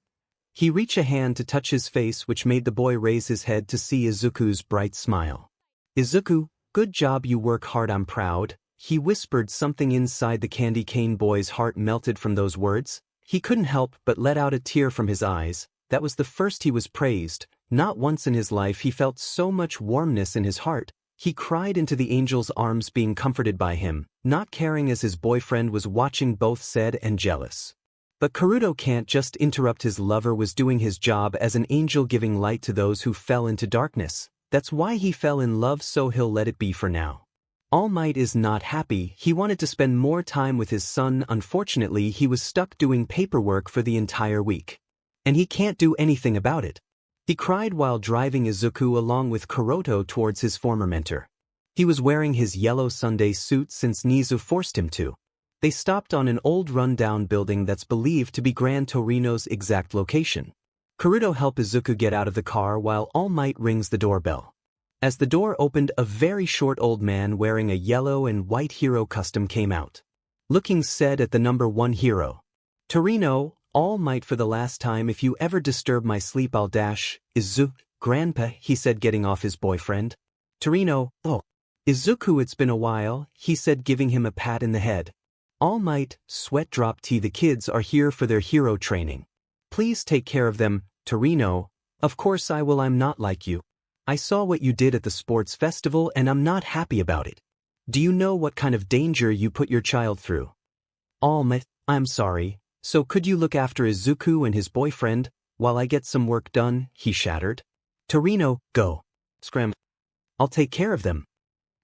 He reached a hand to touch his face, which made the boy raise his head to see Izuku's bright smile. Izuku, good job, you work hard, I'm proud. He whispered something inside the candy cane boy's heart melted from those words. He couldn't help but let out a tear from his eyes. That was the first he was praised. Not once in his life he felt so much warmness in his heart. He cried into the angel's arms, being comforted by him, not caring as his boyfriend was watching, both sad and jealous. But Karuto can't just interrupt. His lover was doing his job as an angel, giving light to those who fell into darkness. That's why he fell in love, so he'll let it be for now. All Might is not happy. He wanted to spend more time with his son. Unfortunately, he was stuck doing paperwork for the entire week. And he can't do anything about it. He cried while driving Izuku along with Karuto towards his former mentor. He was wearing his yellow Sunday suit since 𝐻𝐻𝐻 forced him to. They stopped on an old run-down building that's believed to be 𝐴𝐻𝐿's exact location. Karuto helped Izuku get out of the car while All Might rings the doorbell. As the door opened, a very short old man wearing a yellow and white hero costume came out. Looking sad at the number one hero. 𝐴𝐻𝐿, All Might, for the last time, if you ever disturb my sleep I'll dash. Izuku, Grandpa, he said, getting off his boyfriend. 𝐴𝐻𝐿, oh. Izuku, it's been a while, he said, giving him a pat in the head. All Might, sweat dropped. The kids are here for their hero training. Please take care of them. 𝐴𝐻𝐿, of course I will. I'm not like you. I saw what you did at the sports festival and I'm not happy about it. Do you know what kind of danger you put your child through? All Might, I'm sorry. So could you look after Izuku and his boyfriend while I get some work done? He shattered. 𝐴𝐻𝐿, go. Scram. I'll take care of them.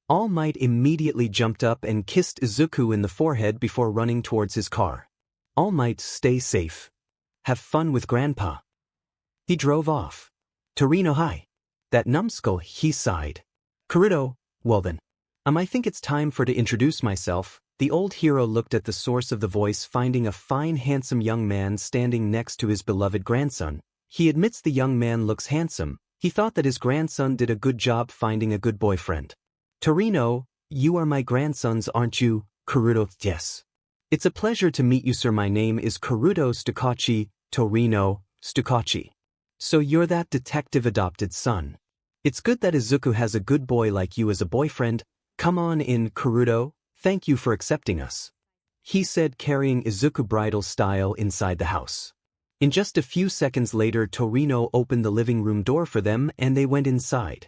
All Might immediately jumped up and kissed Izuku in the forehead before running towards his car. All Might, stay safe. Have fun with Grandpa. He drove off. 𝐴𝐻𝐿, hi. That numbskull, he sighed. Karuto, well then. I think it's time for to introduce myself. The old hero looked at the source of the voice, finding a fine, handsome young man standing next to his beloved grandson. He admits the young man looks handsome. He thought that his grandson did a good job finding a good boyfriend. 𝐴𝐻𝐿, you are my grandsons, aren't you? Karuto, yes. It's a pleasure to meet you, sir. My name is Karuto 𝐶𝐿, 𝐴𝐻𝐿, 𝐶𝐿. So you're that detective adopted son. It's good that Izuku has a good boy like you as a boyfriend. Come on in, Karuto. Thank you for accepting us. He said, carrying Izuku bridal style inside the house. In just a few seconds later, 𝐴𝐻𝐿 opened the living room door for them and they went inside.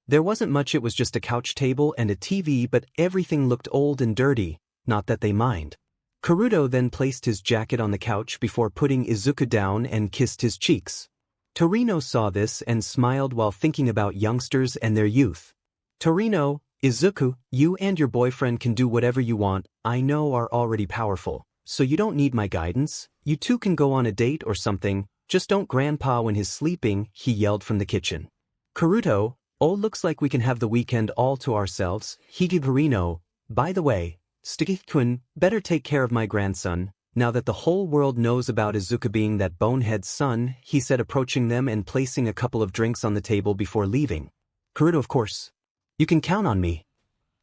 There wasn't much, it was just a couch table and a TV, but everything looked old and dirty, not that they mind. Karuto then placed his jacket on the couch before putting Izuku down and kissed his cheeks. 𝐴𝐻𝐿 saw this and smiled while thinking about youngsters and their youth. 𝐴𝐻𝐿, Izuku, you and your boyfriend can do whatever you want. I know are already powerful, so you don't need my guidance. You two can go on a date or something, just don't Grandpa when he's sleeping, he yelled from the kitchen. Karuto, oh, looks like we can have the weekend all to ourselves. 𝐻𝐿, by the way, 𝐶𝐿, better take care of my grandson, now that the whole world knows about Izuku being that bonehead son, he said, approaching them and placing a couple of drinks on the table before leaving. "𝐻𝐮𝐦𝐦𝐚𝐫𝐲, of course. You can count on me."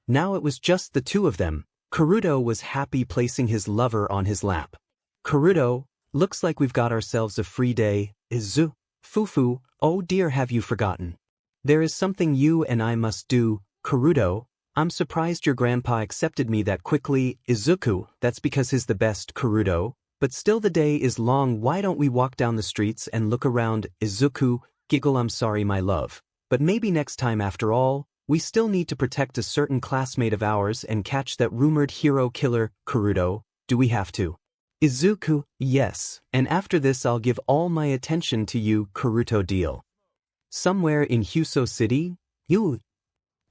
Now it was just the two of them. 𝐻𝐮𝐴 was happy placing his lover on his lap. "𝐻𝐮𝐴, looks like we've got ourselves a free day. Izuku, Fufu, oh dear, have you forgotten? There is something you and I must do. 𝐻𝐻𝐮𝐴, I'm surprised your grandpa accepted me that quickly. Izuku, that's because he's the best. 𝐻𝐻𝐮𝐴, but still the day is long. Why don't we walk down the streets and look around? Izuku, giggle, I'm sorry my love, but maybe next time after all. We still need to protect a certain classmate of ours and catch that rumored hero killer. 𝐻𝐻𝐮𝐴, do we have to? Izuku, yes, and after this I'll give all my attention to you. 𝐻𝐻𝐮𝐴, deal. Somewhere in 𝐀𝐮 City, you.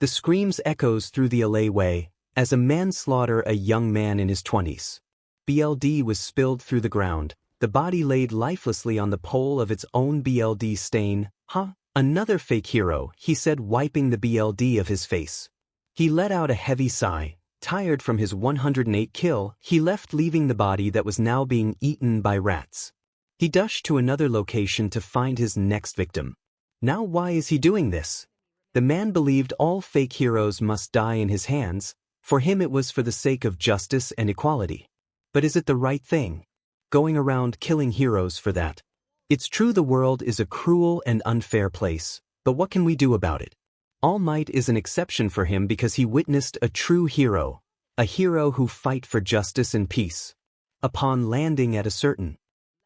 The screams echoes through the LA way, as a man slaughter a young man in his 20s. BLD was spilled through the ground, the body laid lifelessly on the pole of its own. BLD stain, huh? Another fake hero, he said, wiping the BLD of his face. He let out a heavy sigh. Tired from his 108 kill, he left, leaving the body that was now being eaten by rats. He dashed to another location to find his next victim. Now why is he doing this? The man believed all fake heroes must die in his hands. For him it was for the sake of justice and equality. But is it the right thing? Going around killing heroes for that? It's true the world is a cruel and unfair place, but what can we do about it? All Might is an exception for him because he witnessed a true hero, a hero who fight for justice and peace. Upon landing at a certain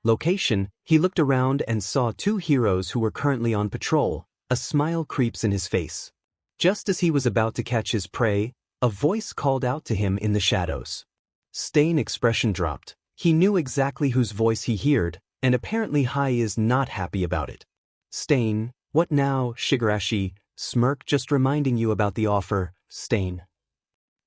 location, he looked around and saw two heroes who were currently on patrol. A smile creeps in his face. Just as he was about to catch his prey, a voice called out to him in the shadows. Stain expression dropped. He knew exactly whose voice he heard, and apparently Hai is not happy about it. Stain, what now? 𝐻𝐿 smirk, just reminding you about the offer, Stain.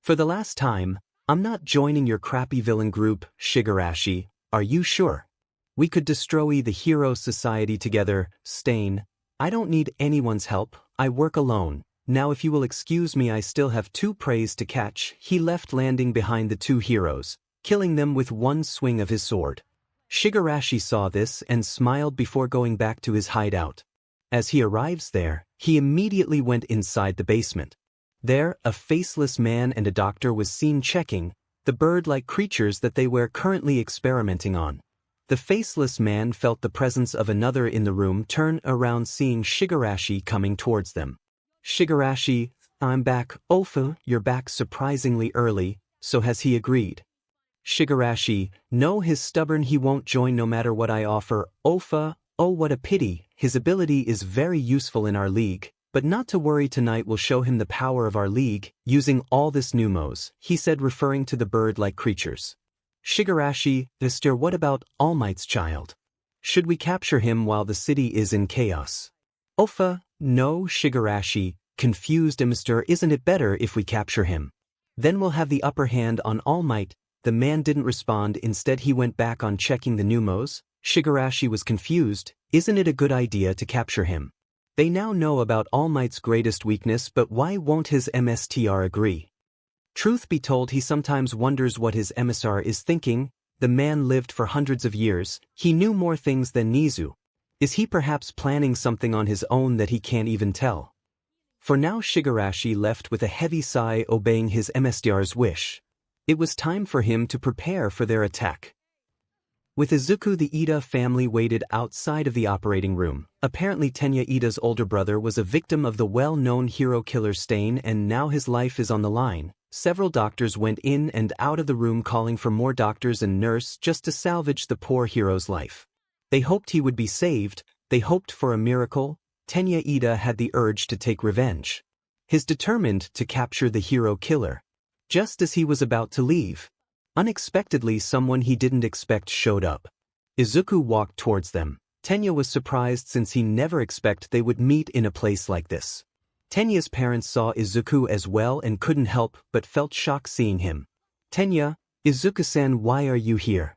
For the last time, I'm not joining your crappy villain group. 𝐻𝐿, are you sure? We could destroy the hero society together. Stain, I don't need anyone's help, I work alone. Now if you will excuse me, I still have two preys to catch. He left, landing behind the two heroes, killing them with one swing of his sword. 𝐻𝐿 saw this and smiled before going back to his hideout. As he arrives there, he immediately went inside the basement. There, a faceless man and a doctor was seen checking the bird-like creatures that they were currently experimenting on. The faceless man felt the presence of another in the room, turn around seeing 𝐻𝐿 coming towards them. 𝐻𝐿, I'm back. Ofa, you're back surprisingly early, so has he agreed? 𝐻𝐿, no, he's stubborn, he won't join no matter what I offer. Ofa, oh what a pity, his ability is very useful in our league, but not to worry, tonight we'll show him the power of our league, using all this 𝐻𝐿, he said, referring to the bird-like creatures. 𝐻𝐿, Mr. What about All Might's child? Should we capture him while the city is in chaos? Ofa, no, 𝐻𝐿, confused, Mr. Isn't it better if we capture him? Then we'll have the upper hand on All Might. The man didn't respond, instead he went back on checking the 𝐻𝐿. 𝐻𝐿 was confused, isn't it a good idea to capture him? They now know about All Might's greatest weakness, but why won't his MSTR agree? Truth be told, he sometimes wonders what his emissar is thinking. The man lived for hundreds of years, he knew more things than Nizu. Is he perhaps planning something on his own that he can't even tell? For now 𝐻𝐿 left with a heavy sigh, obeying his MSTR's wish. It was time for him to prepare for their attack. With Izuku, the Ida family waited outside of the operating room. Apparently Tenya, Ida's older brother, was a victim of the well-known hero killer Stain, and now his life is on the line. Several doctors went in and out of the room calling for more doctors and nurse just to salvage the poor hero's life. They hoped he would be saved, they hoped for a miracle. Tenya Ida had the urge to take revenge. He's determined to capture the hero killer. Just as he was about to leave, unexpectedly someone he didn't expect showed up. Izuku walked towards them. Tenya was surprised since he never expected they would meet in a place like this. Tenya's parents saw Izuku as well and couldn't help but felt shocked seeing him. Tenya, Izuku-san, why are you here?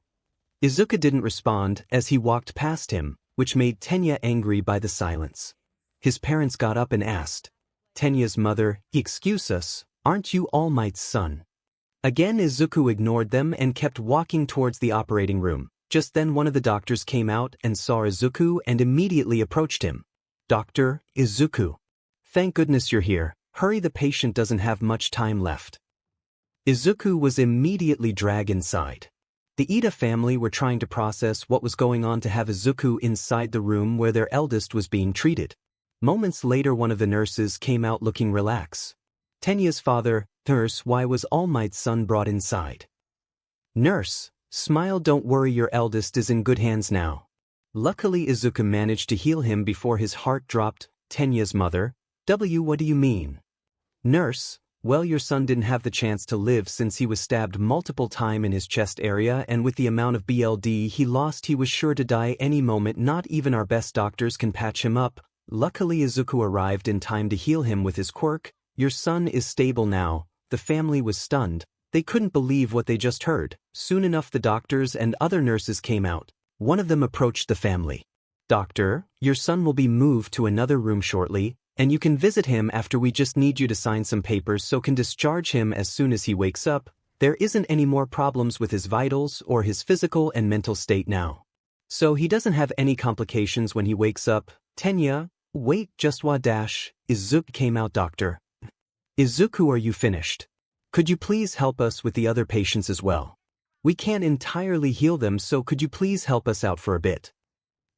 Izuku didn't respond as he walked past him, which made Tenya angry by the silence. His parents got up and asked. Tenya's mother, excuse us, aren't you All Might's son? Again Izuku ignored them and kept walking towards the operating room. Just then one of the doctors came out and saw Izuku and immediately approached him. Dr. Izuku. Thank goodness you're here. Hurry, the patient doesn't have much time left. Izuku was immediately dragged inside. The Ida family were trying to process what was going on to have Izuku inside the room where their eldest was being treated. Moments later, one of the nurses came out looking relaxed. Tenya's father, "Nurse, why was All Might's son brought inside?" "Nurse, smile, don't worry, your eldest is in good hands now." Luckily, Izuku managed to heal him before his heart dropped. Tenya's mother, "What do you mean?" "Nurse, well, your son didn't have the chance to live since he was stabbed multiple times in his chest area, and with the amount of BLD he lost, he was sure to die any moment. Not even our best doctors can patch him up. Luckily, Izuku arrived in time to heal him with his quirk. Your son is stable now." The family was stunned. They couldn't believe what they just heard. Soon enough, the doctors and other nurses came out. One of them approached the family. "Doctor, your son will be moved to another room shortly, and you can visit him after. We just need you to sign some papers so can discharge him as soon as he wakes up. There isn't any more problems with his vitals or his physical and mental state now. So he doesn't have any complications when he wakes up." Tenya, "Wait, just dash." Izuku came out. "Doctor Izuku, are you finished? Could you please help us with the other patients as well? We can't entirely heal them, so could you please help us out for a bit?"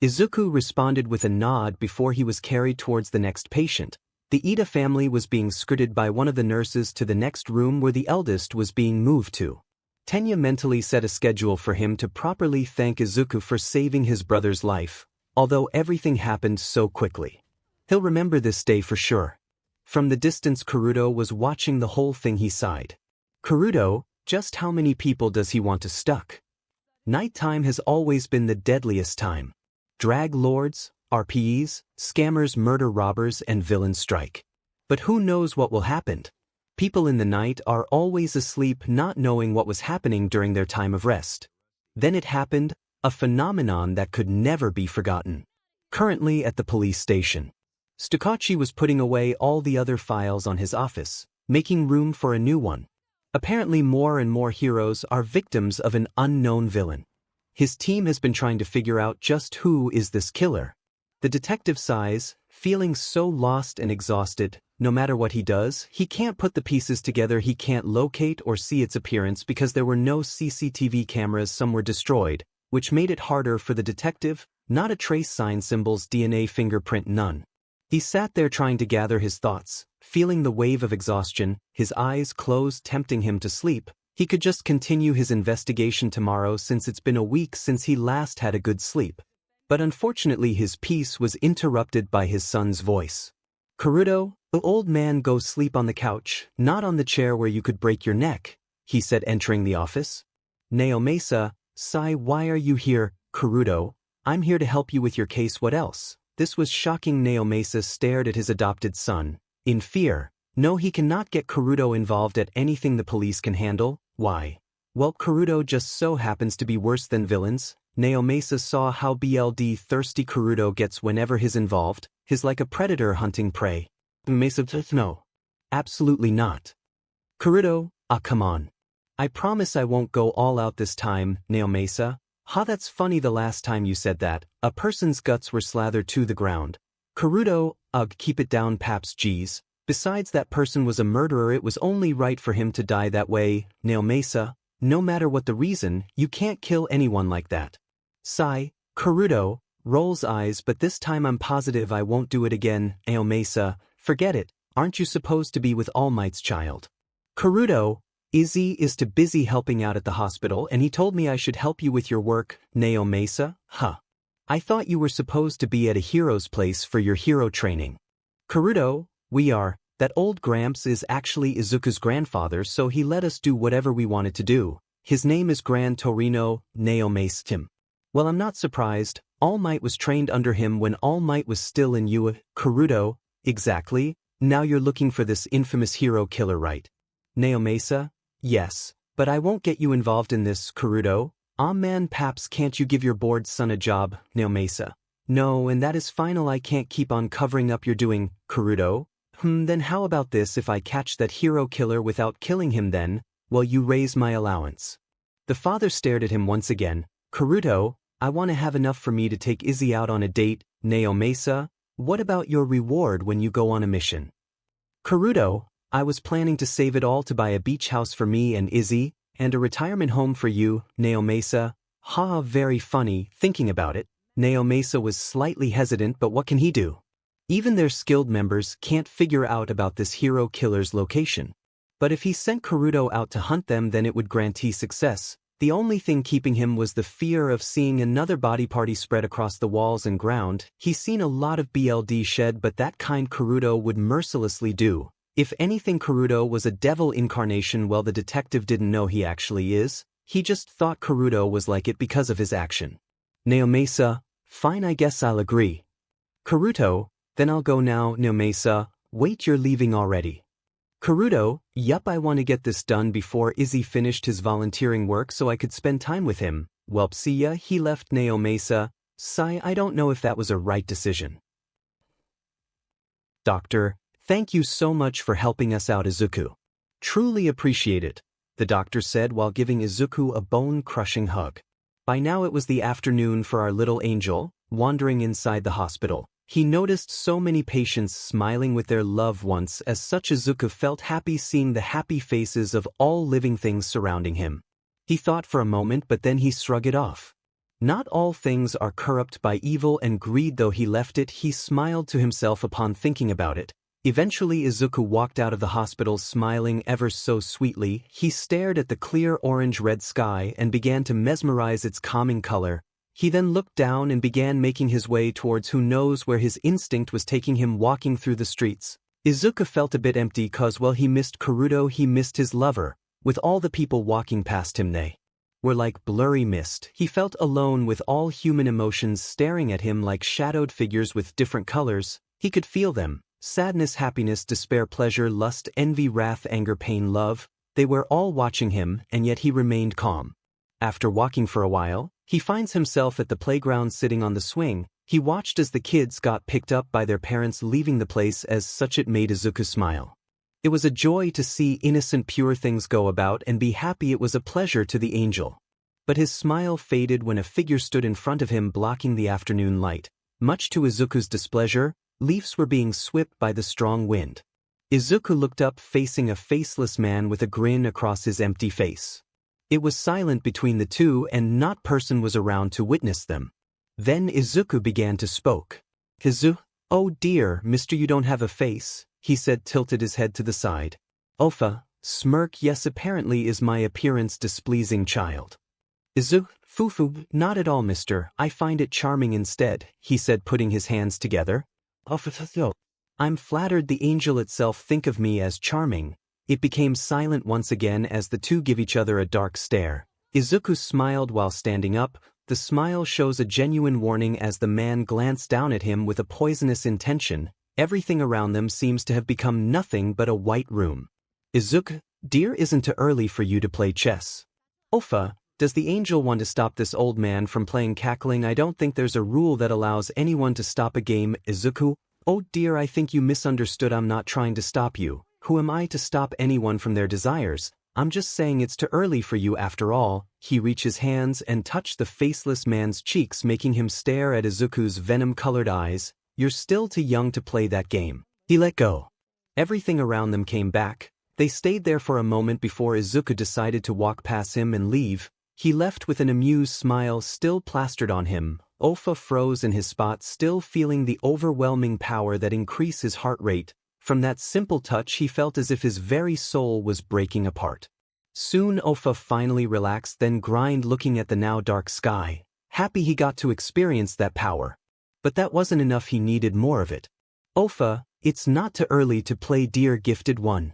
Izuku responded with a nod before he was carried towards the next patient. The Ida family was being escorted by one of the nurses to the next room where the eldest was being moved to. Tenya mentally set a schedule for him to properly thank Izuku for saving his brother's life, although everything happened so quickly. He'll remember this day for sure. From the distance, Ķežudo was watching the whole thing. He sighed. "Ķežudo, just how many people does he want to stuck? Nighttime has always been the deadliest time. Drag lords, RPs, scammers, murder robbers, and villains strike. But who knows what will happen? People in the night are always asleep, not knowing what was happening during their time of rest. Then it happened, a phenomenon that could never be forgotten." Currently at the police station, Tzukauchi was putting away all the other files on his office, making room for a new one. Apparently more and more heroes are victims of an unknown villain. His team has been trying to figure out just who is this killer. The detective sighs, feeling so lost and exhausted. No matter what he does, he can't put the pieces together. He can't locate or see its appearance because there were no CCTV cameras. Some were destroyed, which made it harder for the detective. Not a trace, sign, symbols, DNA, fingerprint, none. He sat there trying to gather his thoughts, feeling the wave of exhaustion, his eyes closed, tempting him to sleep. He could just continue his investigation tomorrow since it's been a week since he last had a good sleep. But unfortunately his peace was interrupted by his son's voice. "Ķežudo, the old man, go sleep on the couch, not on the chair where you could break your neck," he said, entering the office. "𝐻𝐿eh𝐿, Sai, why are you here?" "Ķežudo, I'm here to help you with your case. What else?" This was shocking. 𝐻𝐿eh𝐿 stared at his adopted son, in fear. No, he cannot get Ķežudo involved at anything the police can handle. Why? Well, Ķežudo just so happens to be worse than villains. 𝐻𝐿eh𝐿 saw how blood-thirsty Ķežudo gets whenever he's involved. He's like a predator hunting prey. 𝐻𝐿eh𝐿, no. Absolutely not. "Ķežudo, come on. I promise I won't go all out this time." 𝐻𝐿eh𝐿, "Ha, that's funny. The last time you said that, a person's guts were slathered to the ground." "Ķežudo, ugh, keep it down, paps, geez. Besides, that person was a murderer. It was only right for him to die that way." 𝐻𝐿eh𝐿, "No matter what the reason, you can't kill anyone like that." Sigh. Ķežudo rolls eyes, "But this time I'm positive I won't do it again." 𝐻𝐿eh𝐿, "Forget it. Aren't you supposed to be with All Might's child?" Ķežudo, "Izzy is too busy helping out at the hospital, and he told me I should help you with your work." 𝐻𝐿eh𝐿, "Huh. I thought you were supposed to be at a hero's place for your hero training." Ķežudo, "We are. That old Gramps is actually Izuku's grandfather, so he let us do whatever we wanted to do. His name is 𝐻𝐮𝐿." 𝐻𝐿eh𝐿, "Well, I'm not surprised. All Might was trained under him when All Might was still in you." Ķežudo, "Exactly. Now you're looking for this infamous hero killer, right?" 𝐻𝐿eh𝐿, "Yes, but I won't get you involved in this." Ķežudo, Man, paps, can't you give your bored son a job?" 𝐻𝐿eh𝐿, "No, and that is final. I can't keep on covering up you're doing." Ķežudo, Then how about this? If I catch that hero killer without killing him, then, well, you raise my allowance." The father stared at him once again. "Ķežudo, I want to have enough for me to take Izzy out on a date." 𝐻𝐿eh𝐿, what about your reward when you go on a mission? Q-𝐮𝐬, I was planning to save it all to buy a beach house for me and Izzy, and a retirement home for you, 𝐀𝐮𝐭𝐡𝐨𝐫. Ha, very funny, thinking about it. 𝐀𝐮𝐭𝐡𝐴 was slightly hesitant, but what can he do? Even their skilled members can't figure out about this hero killer's location. But if he sent Q-𝐮𝐬 out to hunt them, then it would guarantee success. The only thing keeping him was the fear of seeing another body party spread across the walls and ground. He's seen a lot of blood shed, but that kind Q-𝐮𝐬 would mercilessly do. If anything, Q-𝐮𝐬 was a devil incarnation. Well, the detective didn't know he actually is. He just thought Q-𝐮𝐬 was like it because of his action. 𝐀𝐮𝐭𝐡𝐴, fine, I guess I'll agree. Q-𝐮𝐮𝐬, then I'll go now. 𝐀𝐮𝐭𝐡𝐴, wait, you're leaving already? Q-𝐮𝐮𝐬, yup, I want to get this done before Izzy finished his volunteering work so I could spend time with him. Welp, see ya. He left. 𝐀𝐮𝐭𝐡𝐴, sigh, I don't know if that was a right decision. Doctor, thank you so much for helping us out, Izuku. Truly appreciate it, the doctor said while giving Izuku a bone-crushing hug. By now it was the afternoon for our little angel. Wandering inside the hospital, he noticed so many patients smiling with their loved ones. As such, Izuku felt happy seeing the happy faces of all living things surrounding him. He thought for a moment, but then he shrugged it off. Not all things are corrupt by evil and greed, though he left it. He smiled to himself upon thinking about it. Eventually Izuku walked out of the hospital smiling ever so sweetly. He stared at the clear orange-red sky and began to mesmerize its calming color. He then looked down and began making his way towards who knows where. His instinct was taking him walking through the streets. Izuku felt a bit empty cause well, he missed Q-𝐮𝐬, he missed his lover. With all the people walking past him, they were like blurry mist. He felt alone with all human emotions staring at him like shadowed figures with different colors. He could feel them. Sadness, happiness, despair, pleasure, lust, envy, wrath, anger, pain, love. They were all watching him, and yet he remained calm. After walking for a while, he finds himself at the playground sitting on the swing. He watched as the kids got picked up by their parents leaving the place. As such, it made Izuku smile. It was a joy to see innocent, pure things go about and be happy. It was a pleasure to the angel. But his smile faded when a figure stood in front of him blocking the afternoon light. Much to Izuku's displeasure, leaves were being swept by the strong wind. Izuku looked up, facing a faceless man with a grin across his empty face. It was silent between the two, and not person was around to witness them. Then Izuku began to spoke. 𝐻𝐿, oh dear, mister, you don't have a face, he said, tilted his head to the side. 𝐿, smirk, yes, apparently is my appearance displeasing, child. 𝐻𝐿, fufu, not at all, mister, I find it charming instead, he said, putting his hands together. 𝐿, I'm flattered. The angel itself think of me as charming. It became silent once again as the two give each other a dark stare. Izuku smiled while standing up. The smile shows a genuine warning as the man glanced down at him with a poisonous intention. Everything around them seems to have become nothing but a white room. 𝐻𝐿, dear, isn't it early for you to play chess? 𝐿, does the angel want to stop this old man from playing? Cackling, I don't think there's a rule that allows anyone to stop a game. 𝐻𝐿, oh dear, I think you misunderstood. I'm not trying to stop you. Who am I to stop anyone from their desires? I'm just saying it's too early for you after all. He reached his hands and touched the faceless man's cheeks, making him stare at Izuku's venom-colored eyes. You're still too young to play that game. He let go. Everything around them came back. They stayed there for a moment before Izuku decided to walk past him and leave. He left with an amused smile still plastered on him. 𝐿 froze in his spot, still feeling the overwhelming power that increased his heart rate. From that simple touch he felt as if his very soul was breaking apart. Soon 𝐿 finally relaxed, then grinned, looking at the now dark sky, happy he got to experience that power. But that wasn't enough, he needed more of it. 𝐿, it's not too early to play, dear gifted one.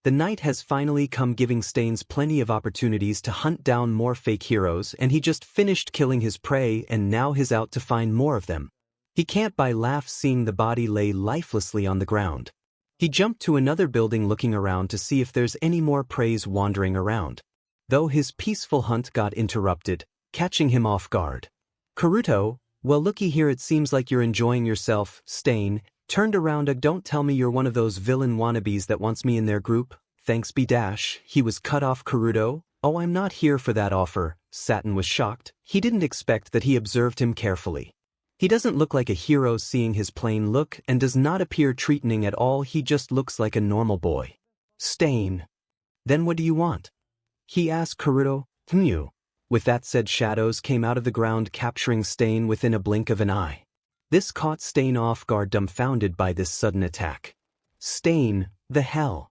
The night has finally come, giving 𝐀𝐮 plenty of opportunities to hunt down more fake heroes, and he just finished killing his prey and now he's out to find more of them. He can't but laugh seeing the body lay lifelessly on the ground. He jumped to another building, looking around to see if there's any more prey wandering around. Though his peaceful hunt got interrupted, catching him off guard. 𝐻𝐿, well, looky here, it seems like you're enjoying yourself. 𝐀𝐮 turned around. Don't tell me you're one of those villain wannabes that wants me in their group. Thanks be dash. He was cut off. 𝐻𝐿, oh, I'm not here for that offer. Saturn was shocked. He didn't expect that. He observed him carefully. He doesn't look like a hero seeing his plain look and does not appear threatening at all, he just looks like a normal boy. 𝐮𝐲𝐿. Then what do you want? He asked 𝐾𝐮𝐿. With that said, shadows came out of the ground, capturing 𝐮𝐲𝐿 within a blink of an eye. This caught 𝐮𝐲𝐿 off guard, dumbfounded by this sudden attack. 𝐮𝐲𝐿, the hell?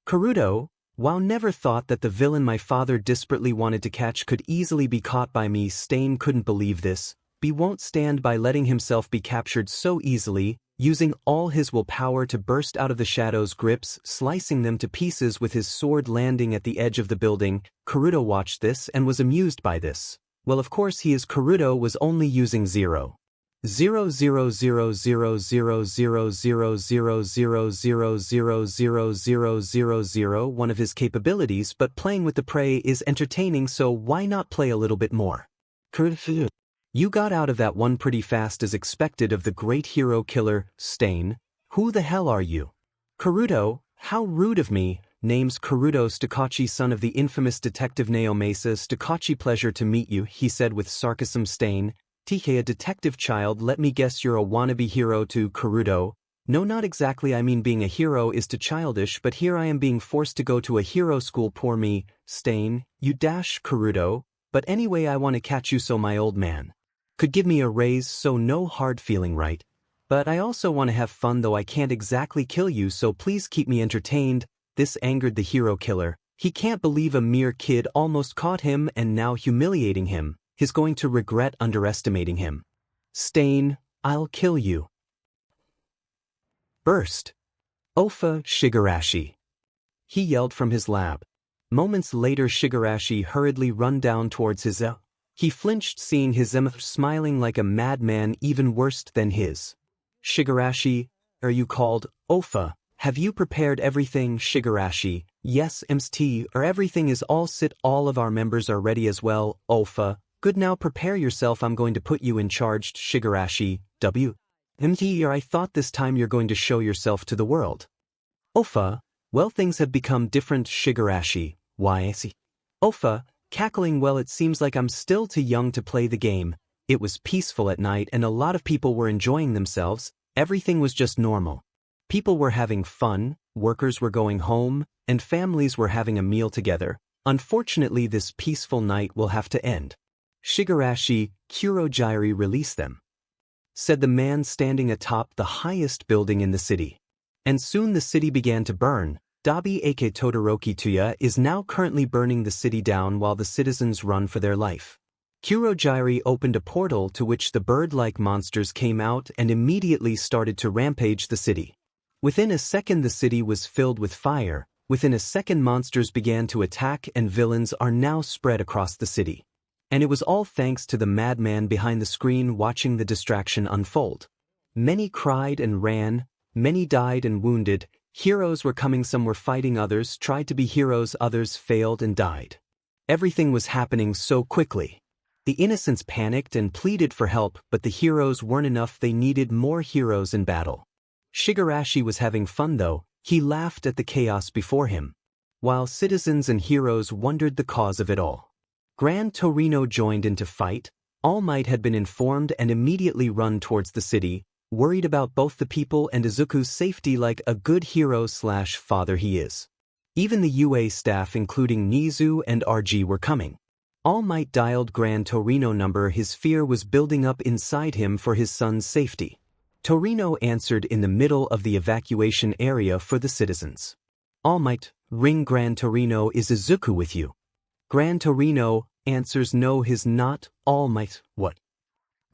𝐾𝐮𝐿, wow, never thought that the villain my father desperately wanted to catch could easily be caught by me. 𝐮𝐿 couldn't believe this. He won't stand by letting himself be captured so easily, using all his willpower to burst out of the shadows' grips, slicing them to pieces with his sword, landing at the edge of the building. 𝐾𝐮𝐿 watched this and was amused by this. Well, of course he is. 𝐾𝐮𝐿 was only using 0.0000000000000000000. One of his capabilities, but playing with the prey is entertaining, so why not play a little bit more? 𝐾𝐮𝐿. You got out of that one pretty fast as expected of the great hero killer, 𝐮𝐿. Who the hell are you? 𝐾𝐮𝐿, how rude of me. Name's 𝐾𝐮𝐿, son of the infamous detective 𝐀𝐮𝐭𝐡𝐨𝐫. Pleasure to meet you, he said with sarcasm. 𝐮𝐿, TK, a detective child, let me guess you're a wannabe hero to 𝐾𝐮𝐿. No, not exactly, I mean being a hero is too childish, but here I am being forced to go to a hero school, poor me. 𝐮𝐿, you dash 𝐾𝐮𝐿, but anyway I want to catch you so my old man could give me a raise, so no hard feeling, right? But I also want to have fun, though I can't exactly kill you, so please keep me entertained. This angered the hero killer. He can't believe a mere kid almost caught him and now humiliating him. He's going to regret underestimating him. 𝐮𝐿, I'll kill you. Burst. 𝐒𝐮𝐴. He yelled from his lab. Moments later, 𝐒𝐮𝐴 hurriedly run down towards his 𝐒𝐮. He flinched seeing his 𝐒𝐮 smiling like a madman, even worse than his. 𝐒𝐮𝐴, are you called? 𝐒𝐮, have you prepared everything? 𝐒𝐮𝐴, yes, 𝐿, everything is all set, all of our members are ready as well. 𝐒𝐮, good, now prepare yourself, I'm going to put you in charge. 𝐒𝐮𝐴, 𝐿, I thought this time you're going to show yourself to the world. 𝐒𝐮, well, things have become different. 𝐒𝐮𝐴, why? 𝐒𝐮, cackling, well, it seems like I'm still too young to play the game. It was peaceful at night and a lot of people were enjoying themselves. Everything was just normal. People were having fun, workers were going home, and families were having a meal together. Unfortunately, this peaceful night will have to end. 𝐒𝐮𝐴, 𝐾𝐮𝐿, release them, said the man standing atop the highest building in the city. And soon the city began to burn. 𝐒𝐮𝐴 is now currently burning the city down while the citizens run for their life. 𝐾𝐮𝐿 opened a portal to which the bird-like monsters came out and immediately started to rampage the city. Within a second the city was filled with fire. Within a second monsters began to attack and villains are now spread across the city. And it was all thanks to the madman behind the screen watching the distraction unfold. Many cried and ran, many died and wounded. Heroes were coming, some were fighting, others tried to be heroes, others failed and died. Everything was happening so quickly. The innocents panicked and pleaded for help, but the heroes weren't enough, they needed more heroes in battle. 𝐒𝐮𝐴 was having fun though, he laughed at the chaos before him. While citizens and heroes wondered the cause of it all. 𝐀𝐮𝐭𝐡𝐨 joined in to fight. All Might had been informed and immediately run towards the city, worried about both the people and Izuku's safety like a good hero/father he is. Even the UA staff including Nizu and RG were coming. All Might dialed 𝐾𝐮𝐭𝐡𝐨 number, his fear was building up inside him for his son's safety. 𝐾𝐮𝐴 answered in the middle of the evacuation area for the citizens. All Might, ring 𝐾𝐮𝐭𝐡𝐨, is Izuku with you? 𝐾𝐮𝐴 answers no, he's not. All Might, what?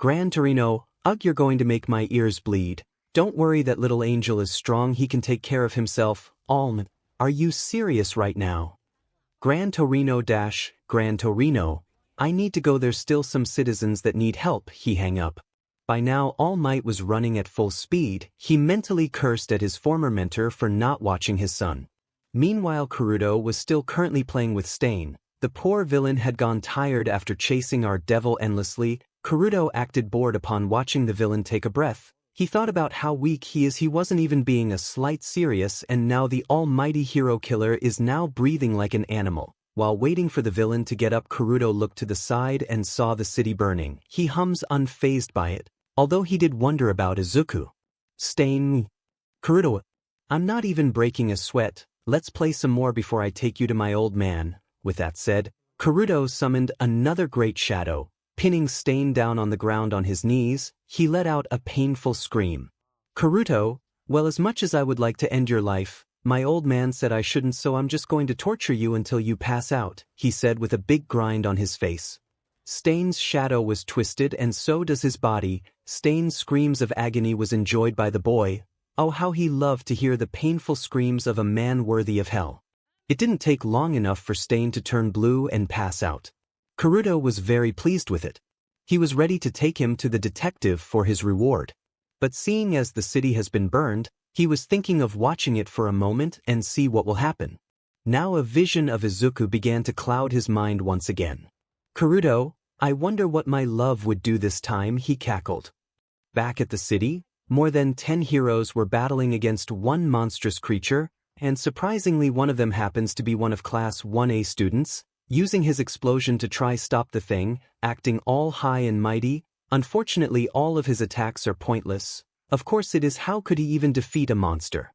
𝐾𝐮𝐴, ugh, you're going to make my ears bleed. Don't worry, that little angel is strong, he can take care of himself. All Might, are you serious right now? 𝐾𝐮𝐴, I need to go, there's still some citizens that need help. He hang up. By now All Might was running at full speed. He mentally cursed at his former mentor for not watching his son. Meanwhile 𝐾𝐮𝐴 was still currently playing with 𝐮𝐻. The poor villain had gone tired after chasing our devil endlessly. 𝐾𝐮𝐴 acted bored upon watching the villain take a breath. He thought about how weak he is, he wasn't even being a slight serious, and now the almighty hero killer is now breathing like an animal. While waiting for the villain to get up, 𝐾𝐮𝐴 looked to the side and saw the city burning. He hums unfazed by it. although he did wonder about Izuku. 𝐮𝐿𝐿. I'm not even breaking a sweat, let's play some more before I take you to my old man. With that said, 𝐻𝐻 summoned another great shadow. Pinning 𝐮 down on the ground on his knees, he let out a painful scream. 𝐻𝐻, well, as much as I would like to end your life, my old man said I shouldn't, so I'm just going to torture you until you pass out, he said with a big grind on his face. 𝐮's shadow was twisted and so does his body. 𝐮's screams of agony was enjoyed by the boy. Oh, how he loved to hear the painful screams of a man worthy of hell. It didn't take long enough for 𝐮 to turn blue and pass out. 𝐻𝐻 was very pleased with it. He was ready to take him to the detective for his reward. But seeing as the city has been burned, he was thinking of watching it for a moment and see what will happen. Now a vision of Izuku began to cloud his mind once again. 𝐻𝐻, I wonder what my love would do this time, he cackled. Back at the city, more than 10 heroes were battling against one monstrous creature, and surprisingly one of them happens to be one of Class 1A students, using his explosion to try stop the thing, acting all high and mighty. Unfortunately, all of his attacks are pointless. Of course it is, how could he even defeat a monster?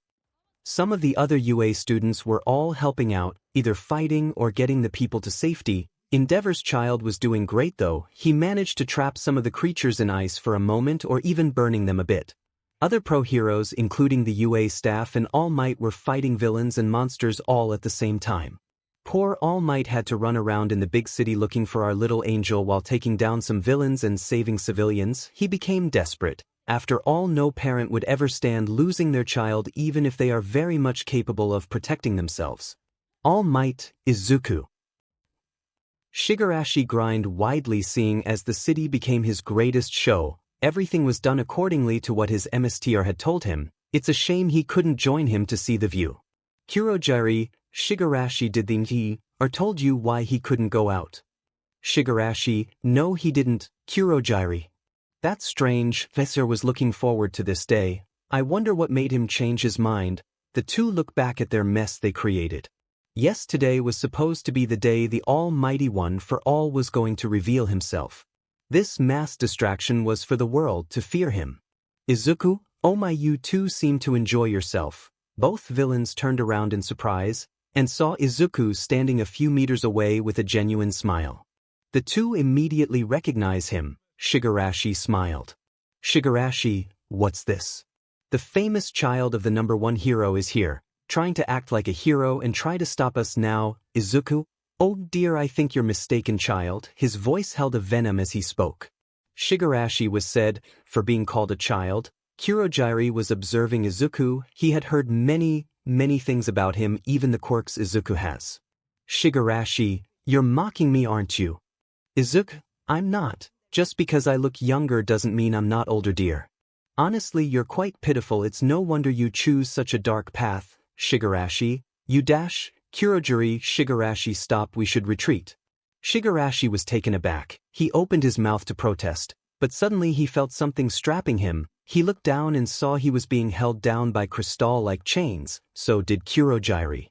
Some of the other UA students were all helping out, either fighting or getting the people to safety. Endeavor's child was doing great though. He managed to trap some of the creatures in ice for a moment or even burning them a bit. Other pro heroes, including the UA staff and All Might, were fighting villains and monsters all at the same time. Poor All Might had to run around in the big city looking for our little angel while taking down some villains and saving civilians. He became desperate. After all, no parent would ever stand losing their child even if they are very much capable of protecting themselves. All Might, Izuku. 𝐻𝐻 grinned widely, seeing as the city became his greatest show. Everything was done accordingly to what his MSTR had told him. It's a shame he couldn't join him to see the view. 𝐻𝐻, 𝐻𝐻 did the or told you why he couldn't go out. 𝐻𝐻, no he didn't, 𝐻𝐻. That's strange. 𝐻𝐻 was looking forward to this day. I wonder what made him change his mind. The two look back at their mess they created. Yes, today was supposed to be the day the Almighty One for all was going to reveal himself. This mass distraction was for the world to fear him. Izuku, oh my, you two seem to enjoy yourself. Both villains turned around in surprise and saw Izuku standing a few meters away with a genuine smile. The two immediately recognize him. 𝐻𝐻 smiled. 𝐻𝐻, what's this? The famous child of the #1 hero is here, trying to act like a hero and try to stop us now. Izuku, oh dear, I think you're mistaken, child. His voice held a venom as he spoke. 𝐻𝐻 was said, for being called a child. 𝐻𝐻 was observing Izuku. He had heard many things about him, even the quirks Izuku has. 𝐻𝐻, you're mocking me, aren't you? Izuku, I'm not. Just because I look younger doesn't mean I'm not older, dear. Honestly, you're quite pitiful. It's no wonder you choose such a dark path. 𝐻𝐻, you dash. 𝐻𝐻, stop, we should retreat. 𝐻𝐻 was taken aback. He opened his mouth to protest, but suddenly he felt something strapping him. He looked down and saw he was being held down by crystal-like chains. So did 𝐻𝐻.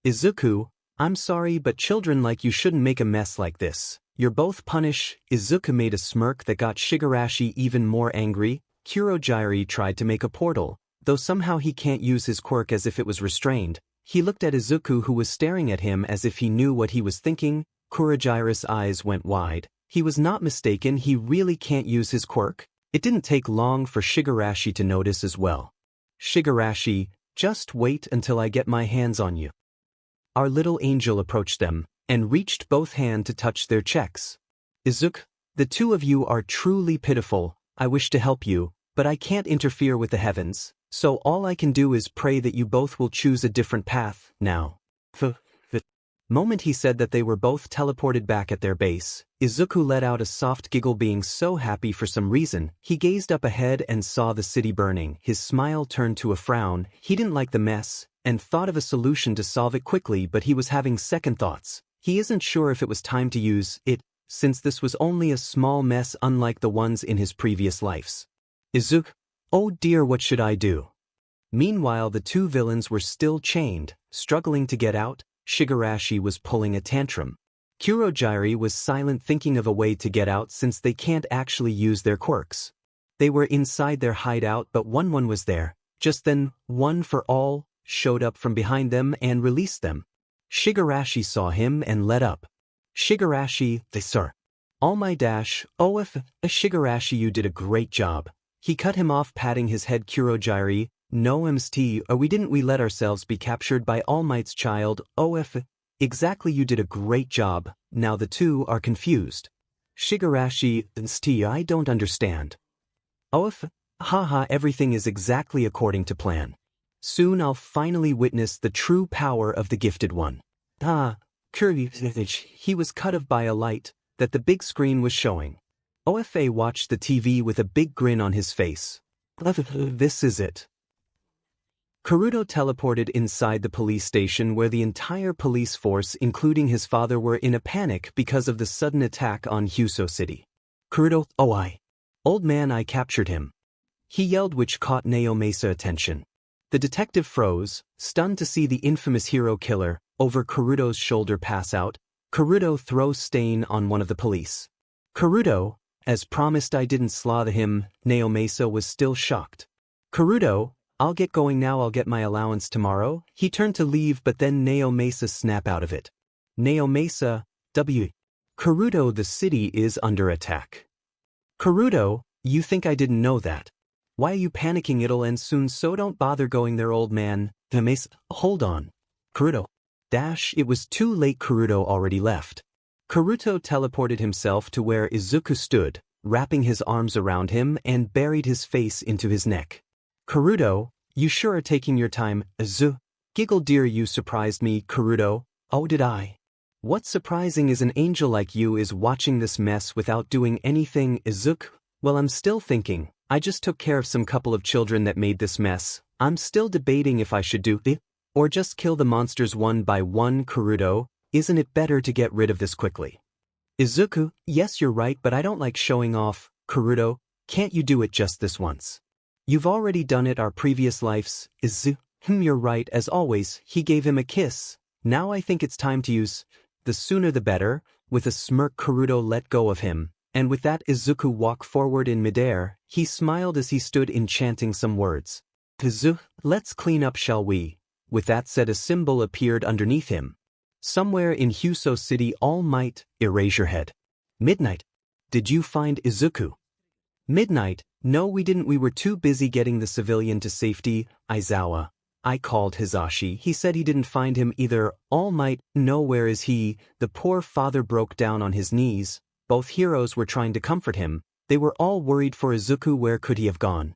Izuku, I'm sorry, but children like you shouldn't make a mess like this. You're both punished. Izuku made a smirk that got 𝐻𝐻 even more angry. 𝐻𝐻 tried to make a portal, though somehow he can't use his quirk as if it was restrained. He looked at Izuku, who was staring at him as if he knew what he was thinking. 𝐻𝐻's eyes went wide. He was not mistaken, he really can't use his quirk. It didn't take long for 𝐻𝐻 to notice as well. 𝐻𝐻, just wait until I get my hands on you. Our little angel approached them and reached both hands to touch their checks. Izuku, the two of you are truly pitiful. I wish to help you, but I can't interfere with the heavens, so all I can do is pray that you both will choose a different path now. The moment he said that, they were both teleported back at their base. Izuku let out a soft giggle, being so happy for some reason. He gazed up ahead and saw the city burning. His smile turned to a frown. He didn't like the mess and thought of a solution to solve it quickly, but he was having second thoughts. He isn't sure if it was time to use it, since this was only a small mess unlike the ones in his previous lives. Izuku, oh dear, what should I do? Meanwhile, the two villains were still chained, struggling to get out. 𝐻𝐻 was pulling a tantrum. 𝐻𝐻 was silent, thinking of a way to get out since they can't actually use their quirks. They were inside their hideout, but one was there. Just then, One for All showed up from behind them and released them. Shigarashi saw him and let up. Shigarashi, sir. All my dash, 𝐻𝐿, Shigarashi, you did a great job. He cut him off, patting his head. Kurojiri, no mt, or we let ourselves be captured by All Might's child, 𝐻𝐿. Exactly, you did a great job. Now the two are confused. Shigarashi, I don't understand. 𝐻𝐿, haha, everything is exactly according to plan. Soon I'll finally witness the true power of the gifted one. He was cut off by a light that the big screen was showing. 𝐻𝐿 watched the TV with a big grin on his face. This is it. Kurudo teleported inside the police station where the entire police force, including his father, were in a panic because of the sudden attack on ――― City. Kurudo, old man, I captured him. He yelled, which caught 𝐻𝐿 attention. The detective froze, stunned to see the infamous hero killer over Kurudo's shoulder pass out. Kurudo throws stain on one of the police. Kurudo, as promised, I didn't slaughter him. 𝐻𝐿 was still shocked. Kurudo, I'll get going now, I'll get my allowance tomorrow. He turned to leave, but then 𝐻𝐿 snapped out of it. 𝐻𝐿, Kurudo, the city is under attack. Kurudo, you think I didn't know that? Why are you panicking? It'll end soon, so don't bother going there, old man. 𝐻𝐿, hold on. Kurudo. It was too late. Kurudo already left. Kurudo teleported himself to where Izuku stood, wrapping his arms around him and buried his face into his neck. Kurudo, you sure are taking your time. Giggled, dear, you surprised me. Kurudo, oh, did I? What's surprising is an angel like you is watching this mess without doing anything. Izuku, well, I'm still thinking. I just took care of some couple of children that made this mess. I'm still debating if I should do it or just kill the monsters one by one. Kurudo, isn't it better to get rid of this quickly? Izuku, yes, you're right, but I don't like showing off. Kurudo, can't you do it just this once? You've already done it our previous lives. Izuku, you're right, as always. He gave him a kiss. Now I think it's time to use. The sooner the better. With a smirk, Kurudo let go of him, and with that Izuku walked forward in midair. He smiled as he stood enchanting some words. Izuku, let's clean up, shall we? With that said, a symbol appeared underneath him. Somewhere in ―― City, All Might, erase your head. Midnight. Did you find Izuku? Midnight, no, we didn't. We were too busy getting the civilian to safety. Aizawa. I called Hisashi. He said he didn't find him either. All Might, no, where is he? The poor father broke down on his knees. Both heroes were trying to comfort him. They were all worried for Izuku. Where could he have gone?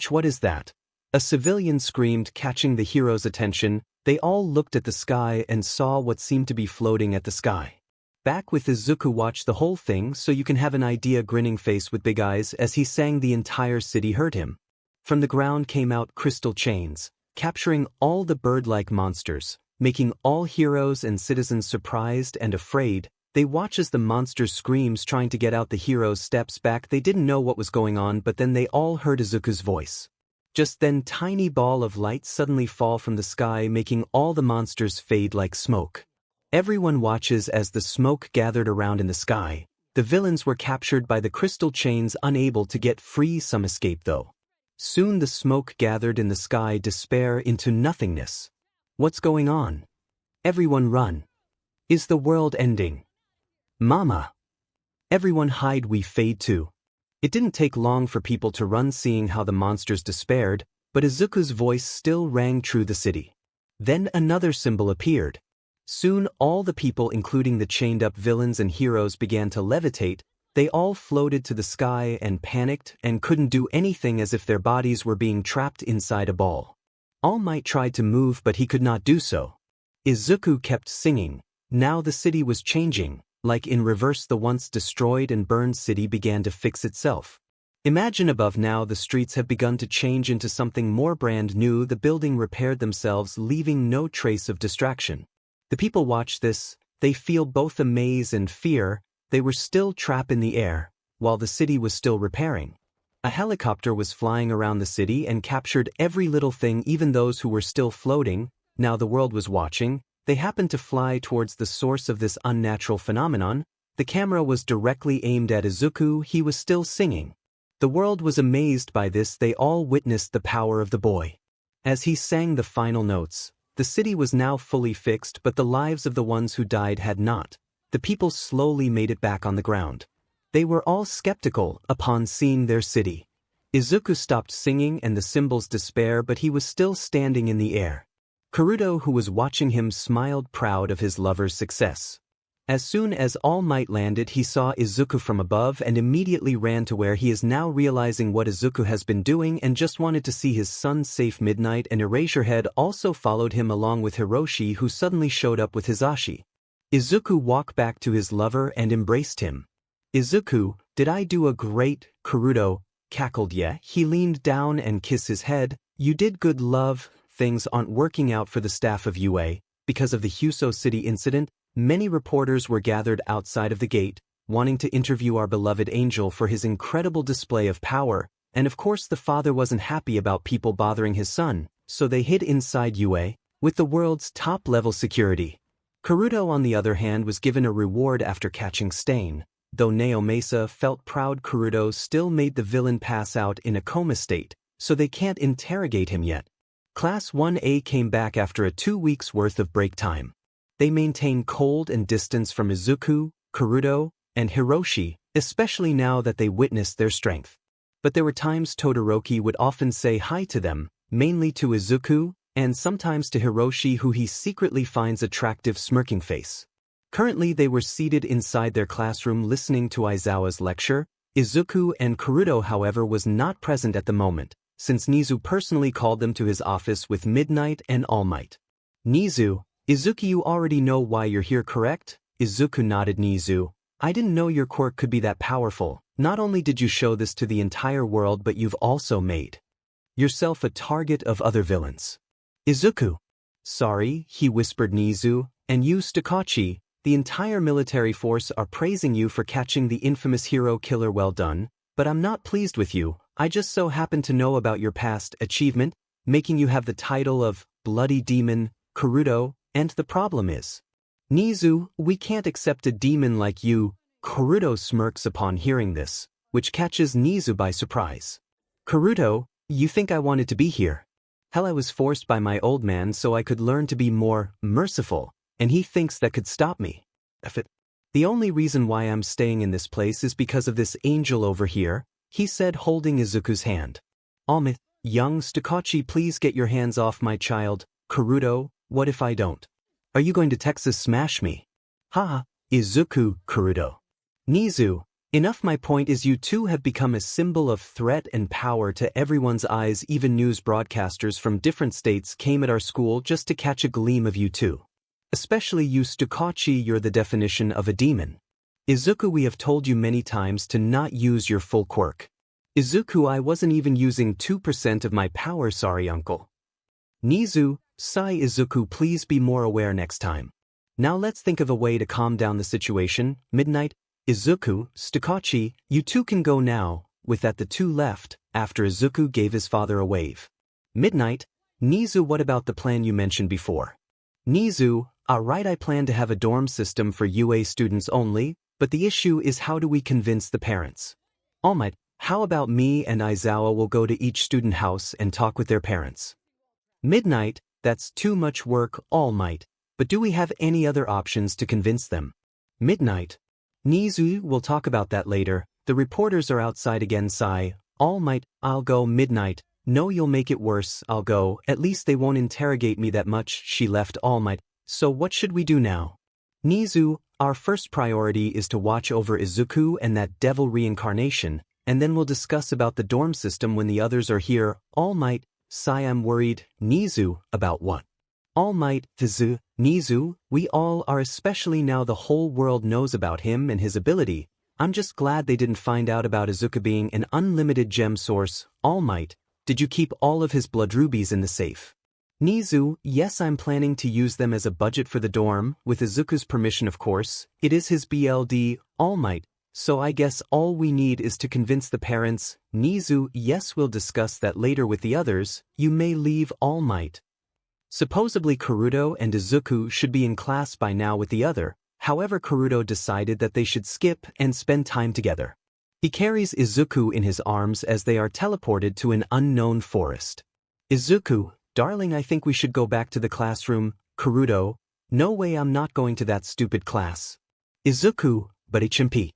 What is that? A civilian screamed, catching the hero's attention. They all looked at the sky and saw what seemed to be floating at the sky. Back with Izuku, watch the whole thing so you can have an idea. Grinning face with big eyes as he sang, the entire city heard him. From the ground came out crystal chains, capturing all the bird-like monsters, making all heroes and citizens surprised and afraid. They watch as the monsters screams, trying to get out. The heroes steps back. They didn't know what was going on, but then they all heard Izuku's voice. Just then, tiny ball of light suddenly fall from the sky, making all the monsters fade like smoke. Everyone watches as the smoke gathered around in the sky. The villains were captured by the crystal chains, unable to get free. Some escaped though. Soon the smoke gathered in the sky, despair into nothingness. What's going on? Everyone run. Is the world ending? Mama. Everyone hide, we fade too. It didn't take long for people to run, seeing how the monsters despaired, but Izuku's voice still rang through the city. Then another symbol appeared. Soon all the people, including the chained-up villains and heroes, began to levitate. They all floated to the sky and panicked and couldn't do anything, as if their bodies were being trapped inside a ball. All Might tried to move, but he could not do so. Izuku kept singing. Now the city was changing. Like in reverse, the once destroyed and burned city began to fix itself. Imagine above, now the streets have begun to change into something more brand new. The building repaired themselves, leaving no trace of distraction. The people watch this. They feel both amaze and fear. They were still trapped in the air, while the city was still repairing. A helicopter was flying around the city and captured every little thing, even those who were still floating. Now the world was watching. They happened to fly towards the source of this unnatural phenomenon. The camera was directly aimed at Izuku. He was still singing. The world was amazed by this. They all witnessed the power of the boy. As he sang the final notes, the city was now fully fixed, but the lives of the ones who died had not. The people slowly made it back on the ground. They were all skeptical upon seeing their city. Izuku stopped singing and the symbols despair, but he was still standing in the air. Ķirūdo, who was watching him, smiled proud of his lover's success. As soon as All Might landed, he saw Izuku from above and immediately ran to where he is now, realizing what Izuku has been doing and just wanted to see his son safe. Midnight and Eraserhead also followed him along with Hiroshi, who suddenly showed up with Hisashi. Izuku walked back to his lover and embraced him. Izuku, did I do a great? Ķirūdo cackled. Yeah. He leaned down and kissed his head. You did good, love. Things aren't working out for the staff of UA. Because of the Ḥuso City incident, many reporters were gathered outside of the gate, wanting to interview our beloved angel for his incredible display of power, and of course the father wasn't happy about people bothering his son, so they hid inside UA, with the world's top-level security. Ķirūdo, on the other hand, was given a reward after catching Stain. Though Naomasa felt proud, Ķirūdo still made the villain pass out in a coma state, so they can't interrogate him yet. Class 1A came back after a 2 weeks worth of break time. They maintained cold and distance from Izuku, Ķirūdo, and Hiroshi, especially now that they witnessed their strength. But there were times Todoroki would often say hi to them, mainly to Izuku, and sometimes to Hiroshi, who he secretly finds attractive, smirking face. Currently they were seated inside their classroom listening to Aizawa's lecture. Izuku and Ķirūdo, however, was not present at the moment, since 𝐻𝐻𝐿 personally called them to his office with Midnight and All Might. 𝐻𝐻𝐿, Izuku, you already know why you're here, correct? Izuku nodded. 𝐻𝐻𝐿, I didn't know your quirk could be that powerful. Not only did you show this to the entire world, but you've also made yourself a target of other villains. Izuku. Sorry, he whispered. 𝐻𝐻𝐿, and you, 𝗧𝗟𝗘, the entire military force are praising you for catching the infamous hero killer. Well done, but I'm not pleased with you. I just so happen to know about your past achievement, making you have the title of Bloody Demon, Ķirūdo, and the problem is, 𝐻𝐻𝐿, we can't accept a demon like you. Ķirūdo smirks upon hearing this, which catches 𝐻𝐻𝐿 by surprise. Ķirūdo, you think I wanted to be here? Hell, I was forced by my old man so I could learn to be more merciful, and he thinks that could stop me. The only reason why I'm staying in this place is because of this angel over here, he said, holding Izuku's hand. Almith, young 𝗧𝗟𝗘, please get your hands off my child. Ķirūdo, what if I don't? Are you going to Texas smash me? Haha, Izuku. Ķirūdo. 𝐻𝐻𝐿, enough. My point is, you two have become a symbol of threat and power to everyone's eyes. Even news broadcasters from different states came at our school just to catch a gleam of you two. Especially you, 𝗧𝗟𝗘, you're the definition of a demon. Izuku, we have told you many times to not use your full quirk. Izuku, I wasn't even using 2% of my power, sorry uncle. 𝐻𝐻𝐿, sigh. Izuku, please be more aware next time. Now let's think of a way to calm down the situation. Midnight, Izuku, 𝗧𝗟𝗘, you two can go now. With that the two left, after Izuku gave his father a wave. Midnight, 𝐻𝐻𝐿, what about the plan you mentioned before? 𝐻𝐻𝐿, alright, I plan to have a dorm system for UA students only, but the issue is how do we convince the parents? All Might, how about me and Aizawa will go to each student house and talk with their parents? Midnight, that's too much work. All Might, but do we have any other options to convince them? Midnight, 𝐻𝐻𝐿, we'll talk about that later. The reporters are outside again. Sigh. All Might, I'll go. Midnight, no, you'll make it worse. I'll go, at least they won't interrogate me that much. She left. All Might, so what should we do now? 𝐻𝐻𝐿, our first priority is to watch over Izuku and that devil reincarnation, and then we'll discuss about the dorm system when the others are here. All Might, sigh. I'm worried. 𝐻𝐻𝐿, about what? All Might, 𝐻𝐻𝐿, we all are, especially now the whole world knows about him and his ability. I'm just glad they didn't find out about Izuku being an unlimited gem source. All Might, did you keep all of his blood rubies in the safe? 𝐻𝐻𝐿, yes, I'm planning to use them as a budget for the dorm, with Izuku's permission of course. It is his BLD. All Might, so I guess all we need is to convince the parents. 𝐻𝐻𝐿, yes, we'll discuss that later with the others. You may leave. All Might. Supposedly Ķirūdo and Izuku should be in class by now with the other, however Ķirūdo decided that they should skip and spend time together. He carries Izuku in his arms as they are teleported to an unknown forest. Izuku, darling, I think we should go back to the classroom. Kuruto, no way, I'm not going to that stupid class. Izuku, but 𝐻𝐮𝐵.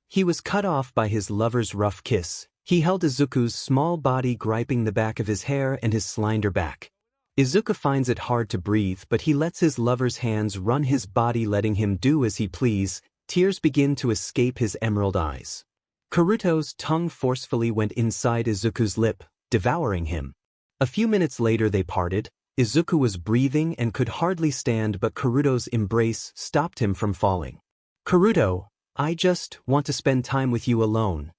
He was cut off by his lover's rough kiss. He held Izuku's small body, griping the back of his hair and his slender back. Izuku finds it hard to breathe, but he lets his lover's hands run his body, letting him do as he please. Tears begin to escape his emerald eyes. Kuruto's tongue forcefully went inside Izuku's lip, devouring him. A few minutes later they parted. Izuku was breathing and could hardly stand, but Kuruto's embrace stopped him from falling. Kuruto, I just want to spend time with you alone.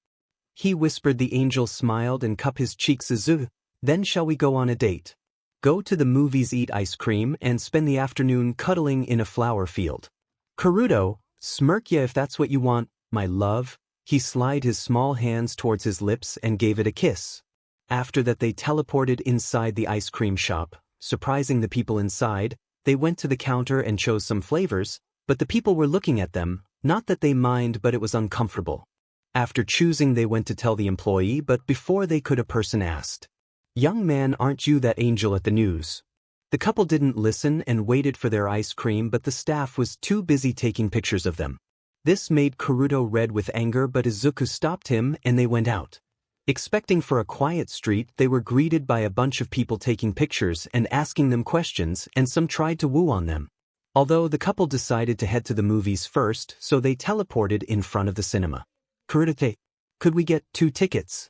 He whispered. The angel smiled and cupped his cheeks. Izuku, then shall we go on a date? Go to the movies, eat ice cream, and spend the afternoon cuddling in a flower field. Kuruto, smirk. Yeah, if that's what you want, my love. He slid his small hands towards his lips and gave it a kiss. After that they teleported inside the ice cream shop. Surprising the people inside, they went to the counter and chose some flavors, but the people were looking at them, not that they mind, but it was uncomfortable. After choosing they went to tell the employee, but before they could a person asked, "Young man, aren't you that angel at the news?" The couple didn't listen and waited for their ice cream, but the staff was too busy taking pictures of them. This made Kuruto red with anger, but Izuku stopped him and they went out. Expecting for a quiet street, they were greeted by a bunch of people taking pictures and asking them questions, and some tried to woo on them. Although the couple decided to head to the movies first, so they teleported in front of the cinema. Kuruto, could we get 2 tickets?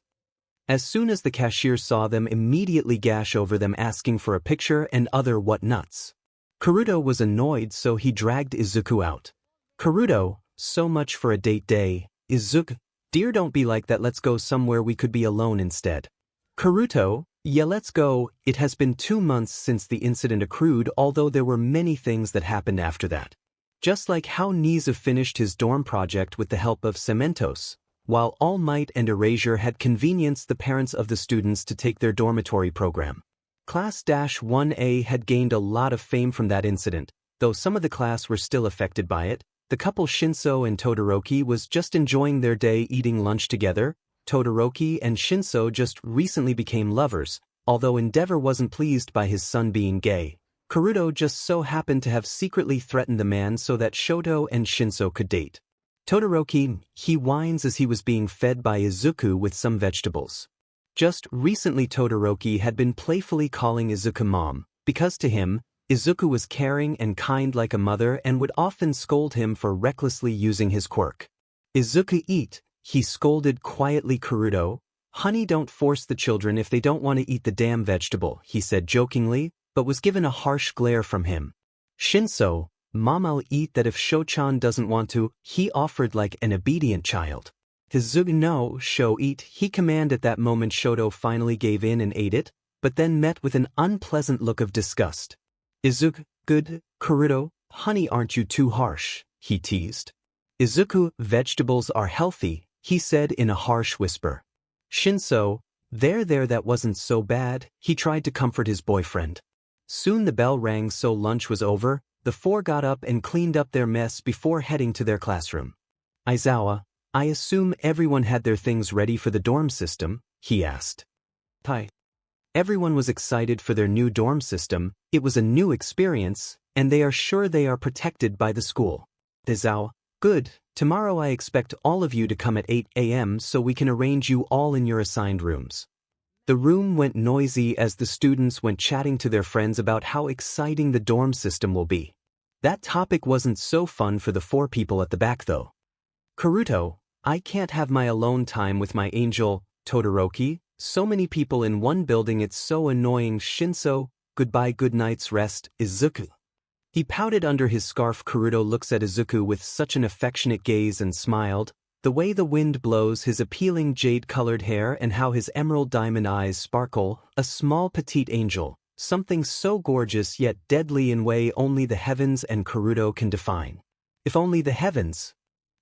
As soon as the cashier saw them, immediately gash over them asking for a picture and other what nuts. Kuruto was annoyed, so he dragged Izuku out. Kuruto, so much for a date day. Izuku, dear, don't be like that, let's go somewhere we could be alone instead. Kuruto, yeah, let's go. It has been 2 months since the incident occurred, although there were many things that happened after that. Just like how 𝐻𝐮𝐬𝐴 finished his dorm project with the help of 𝐶𝐮𝐬𝐴, while All Might and 𝐬𝐴zure had convenienced the parents of the students to take their dormitory program. Class-1A had gained a lot of fame from that incident, though some of the class were still affected by it. The couple 𝗫𝐿 and Todoroki was just enjoying their day eating lunch together. Todoroki and 𝗫𝐿 just recently became lovers, although Endeavor wasn't pleased by his son being gay. Kuruto just so happened to have secretly threatened the man so that Shoto and 𝗫𝐿 could date. Todoroki, he whines as he was being fed by Izuku with some vegetables. Just recently Todoroki had been playfully calling Izuku mom, because to him, Izuku was caring and kind like a mother and would often scold him for recklessly using his quirk. Izuku, eat, he scolded quietly. Kuruto, honey, don't force the children if they don't want to eat the damn vegetable, he said jokingly, but was given a harsh glare from him. 𝗫𝐿, mom, I'll eat that if Shoto-chan doesn't want to, he offered like an obedient child. Izuku, no, Sho, eat, he commanded. At that moment Shoto finally gave in and ate it, but then met with an unpleasant look of disgust. Izuku, good, Kuruto, honey, aren't you too harsh, he teased. Izuku, vegetables are healthy, he said in a harsh whisper. 𝗫𝐿, there, that wasn't so bad, he tried to comfort his boyfriend. Soon the bell rang, so lunch was over. The four got up and cleaned up their mess before heading to their classroom. Aizawa, I assume everyone had their things ready for the dorm system, he asked. Hi. Everyone was excited for their new dorm system. It was a new experience, and they are sure they are protected by the school. Aizawa, good, tomorrow I expect all of you to come at 8 a.m. so we can arrange you all in your assigned rooms. The room went noisy as the students went chatting to their friends about how exciting the dorm system will be. That topic wasn't so fun for the 4 people at the back though. Kuruto, I can't have my alone time with my angel. Todoroki, so many people in one building, it's so annoying. 𝗫𝐿, goodbye, good night's rest. Izuku. He pouted under his scarf. Kuruto looks at Izuku with such an affectionate gaze and smiled. The way the wind blows his appealing jade-colored hair and how his emerald diamond eyes sparkle, a small petite angel, something so gorgeous yet deadly in way only the heavens and Kuruto can define. If only the heavens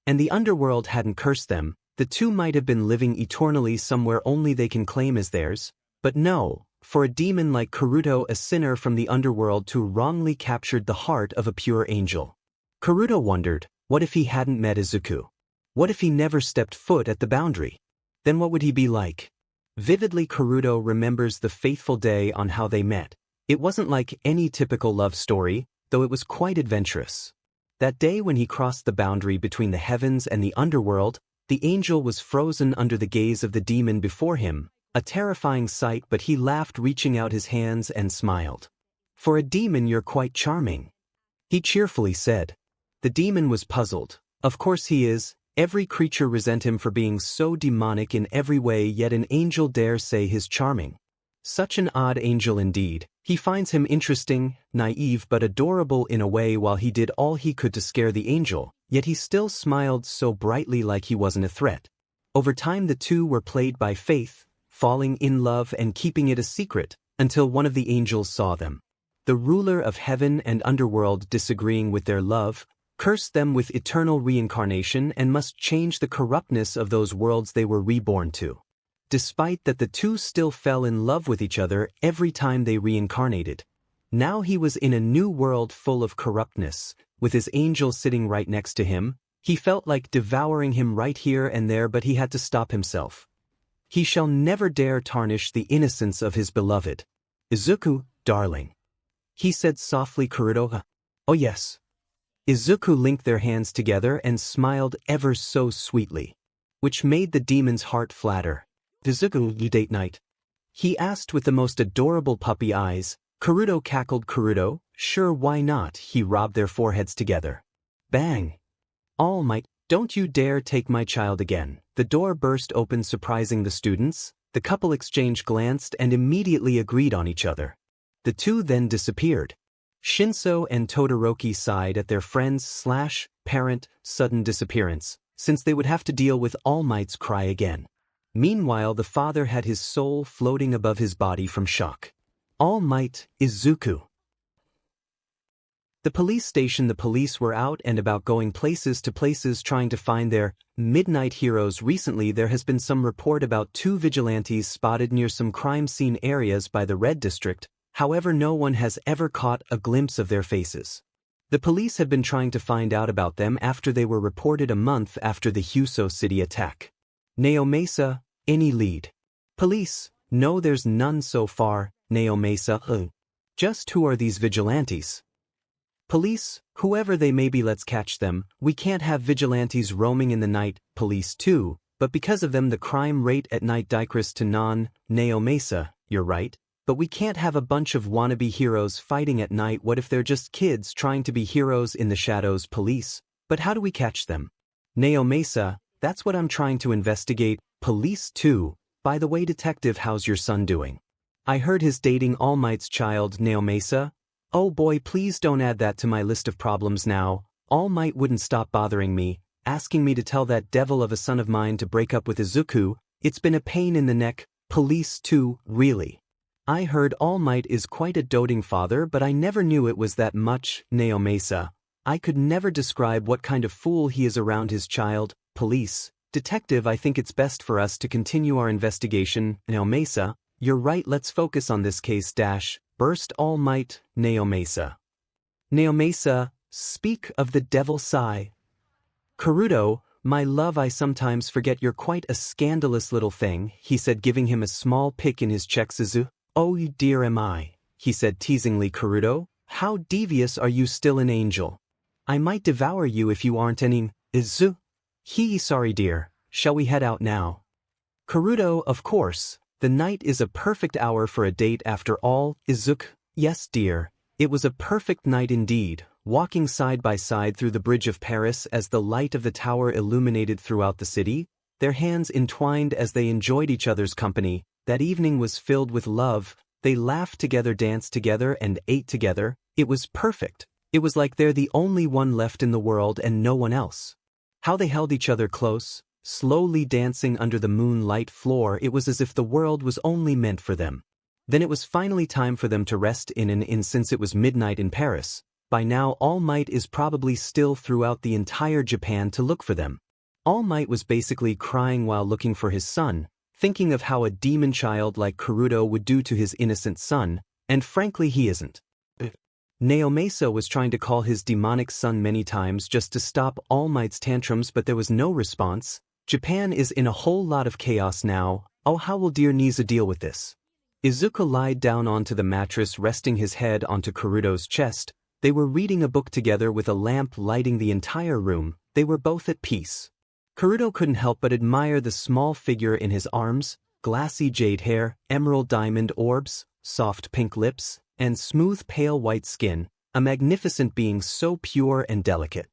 and the underworld hadn't cursed them, the two might have been living eternally somewhere only they can claim as theirs. But no, for a demon like Kuruto, a sinner from the underworld, to wrongly captured the heart of a pure angel. Kuruto wondered, what if he hadn't met Izuku? What if he never stepped foot at the boundary? Then what would he be like? Vividly, 𝐻𝐻𝐼 remembers the fateful day on how they met. It wasn't like any typical love story, though it was quite adventurous. That day when he crossed the boundary between the heavens and the underworld, the angel was frozen under the gaze of the demon before him, a terrifying sight, but he laughed, reaching out his hands and smiled. "For a demon, you're quite charming," he cheerfully said. The demon was puzzled. Of course he is. Every creature resent him for being so demonic in every way, yet an angel dares say he's charming. Such an odd angel indeed. He finds him interesting, naive but adorable in a way. While he did all he could to scare the angel, yet he still smiled so brightly like he wasn't a threat. Over time the two were played by faith, falling in love and keeping it a secret, until one of the angels saw them. The ruler of heaven and underworld, disagreeing with their love, cursed them with eternal reincarnation and must change the corruptness of those worlds they were reborn to. Despite that, the two still fell in love with each other every time they reincarnated. Now he was in a new world full of corruptness, with his angel sitting right next to him. He felt like devouring him right here and there, but he had to stop himself. He shall never dare tarnish the innocence of his beloved. "Izuku, darling," he said softly. "𝐻𝐻𝐼. Oh yes." Izuku linked their hands together and smiled ever so sweetly, which made the demon's heart flatter. "Izuku, you date night?" he asked with the most adorable puppy eyes. 𝐻𝐻𝐼 cackled. "𝐻𝐻𝐼, sure, why not?" He rubbed their foreheads together. Bang! "All Might, don't you dare take my child again." The door burst open, surprising the students. The couple exchanged glances and immediately agreed on each other. The two then disappeared. ― and Todoroki sighed at their friend's/parent sudden disappearance, since they would have to deal with All Might's cry again. Meanwhile, the father had his soul floating above his body from shock. All Might, Izuku. The police station. The police were out and about, going places to places trying to find their midnight heroes. Recently there has been some report about 2 vigilantes spotted near some crime scene areas by the Red District. However, no one has ever caught a glimpse of their faces. The police had been trying to find out about them after they were reported a month after the Hyuso City attack. 𝐻𝐻𝐼, any lead? Police: no, there's none so far. 𝐻𝐻𝐼, just who are these vigilantes? Police: whoever they may be, let's catch them. We can't have vigilantes roaming in the night. Police too, but because of them the crime rate at night decreased to none. 𝐻𝐻𝐼, you're right. But we can't have a bunch of wannabe heroes fighting at night. What if they're just kids trying to be heroes in the shadows? Police: but how do we catch them? 𝐻𝐻𝐼, that's what I'm trying to investigate. Police too: by the way, detective, how's your son doing? I heard he's dating All Might's child. 𝐻𝐻𝐼: oh boy, please don't add that to my list of problems now. All Might wouldn't stop bothering me, asking me to tell that devil of a son of mine to break up with Izuku. It's been a pain in the neck. Police too: really? I heard All Might is quite a doting father, but I never knew it was that much. 𝐻𝐻𝐼: I could never describe what kind of fool he is around his child. Police: detective, I think it's best for us to continue our investigation. 𝐻𝐻𝐼: you're right, let's focus on this case. Burst All Might. 𝐻𝐻𝐼: 𝐻𝐻𝐼, speak of the devil sigh. 𝐻𝐻𝐼: my love, I sometimes forget you're quite a scandalous little thing, he said, giving him a small pick in his cheek. 𝐶𝐻𝐼: oh dear am I, he said teasingly. 𝐻𝐻𝐼: how devious are you, still an angel? I might devour you if you aren't any. 𝐶𝐻𝐼: sorry dear, shall we head out now? 𝐻𝐻𝐼: of course, the night is a perfect hour for a date after all. 𝐶𝐻𝐼: yes dear, it was a perfect night indeed, walking side by side through the Bridge of Paris as the light of the tower illuminated throughout the city, their hands entwined as they enjoyed each other's company. That evening was filled with love. They laughed together, danced together, and ate together. It was perfect. It was like they're the only one left in the world and no one else. How they held each other close, slowly dancing under the moonlight floor. It was as if the world was only meant for them. Then it was finally time for them to rest in an inn, since it was midnight in Paris. By now All Might is probably still throughout the entire Japan to look for them. All Might was basically crying while looking for his son, thinking of how a demon child like 𝐻𝐻𝐼 would do to his innocent son, and frankly he isn't. 𝐻𝐿𝐿 was trying to call his demonic son many times just to stop All Might's tantrums, but there was no response. Japan is in a whole lot of chaos now. Oh, how will dear 𝐻𝐿𝐿 deal with this? Izuku lied down onto the mattress, resting his head onto Karuto's chest. They were reading a book together with a lamp lighting the entire room. They were both at peace. Karuto couldn't help but admire the small figure in his arms, glassy jade hair, emerald diamond orbs, soft pink lips, and smooth pale white skin, a magnificent being so pure and delicate.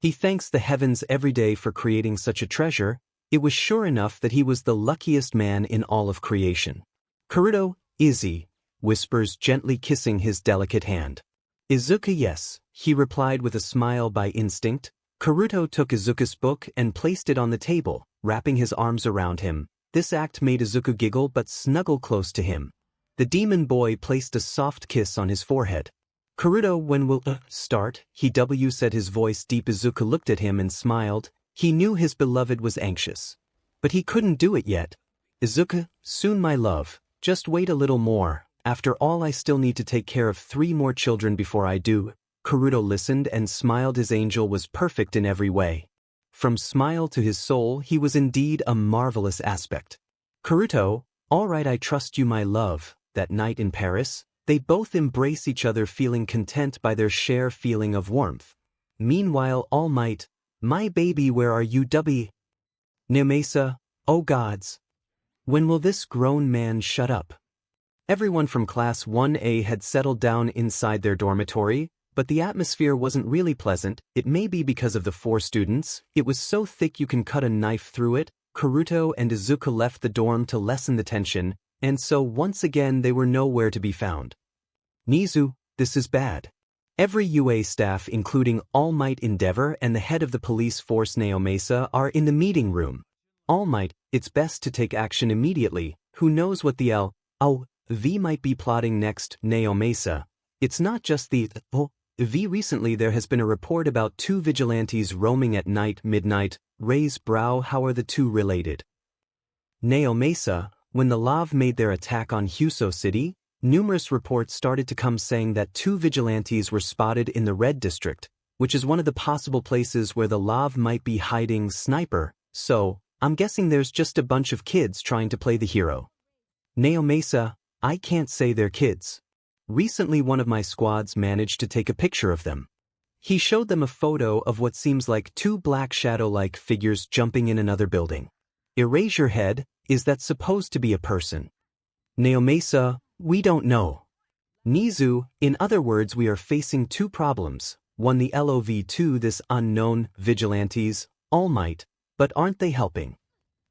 He thanks the heavens every day for creating such a treasure. It was sure enough that he was the luckiest man in all of creation. Karuto, Izzy, whispers, gently kissing his delicate hand. Izuku, yes, he replied with a smile by instinct. Karuto took Izuku's book and placed it on the table, wrapping his arms around him. This act made Izuku giggle but snuggle close to him. The demon boy placed a soft kiss on his forehead. Karuto, when will start? He said, his voice deep. Izuku looked at him and smiled. He knew his beloved was anxious. But he couldn't do it yet. Izuku, soon my love, just wait a little more. After all, I still need to take care of 3 more children before I do. Karuto listened and smiled. His angel was perfect in every way. From smile to his soul, he was indeed a marvelous aspect. Karuto, all right, I trust you, my love. That night in Paris, they both embrace each other, feeling content by their shared feeling of warmth. Meanwhile, All Might, my baby, where are you? 𝐻𝐿𝐿, oh gods. When will this grown man shut up? Everyone from Class 1A had settled down inside their dormitory, but the atmosphere wasn't really pleasant. It may be because of the 4 students. It was so thick you can cut a knife through it. Karuto and Izuku left the dorm to lessen the tension, and so once again they were nowhere to be found. 𝐻𝐿𝐿, this is bad. Every UA staff, including All Might Endeavor and the head of the police force 𝐻𝐿𝐿, are in the meeting room. All Might, it's best to take action immediately. Who knows what the LOV might be plotting next? 𝐻𝐿𝐿, it's not just the LOV. Recently there has been a report about 2 vigilantes roaming at night. Midnight, raise brow. How are the 2 related? 𝐻𝐿𝐿, when the LOV made their attack on Ḥuso City, numerous reports started to come saying that 2 vigilantes were spotted in the Red District, which is one of the possible places where the LOV might be hiding. Sniper, so I'm guessing there's just a bunch of kids trying to play the hero. 𝐻𝐿𝐿, I can't say they're kids. Recently one of my squads managed to take a picture of them. He showed them a photo of what seems like 2 black shadow-like figures jumping in another building. Erase your head, is that supposed to be a person? 𝐻𝐿𝐿, we don't know. 𝐻𝐿𝐿, in other words, we are facing 2 problems. 1, the LOV, 2, this unknown vigilantes, All Might, but aren't they helping?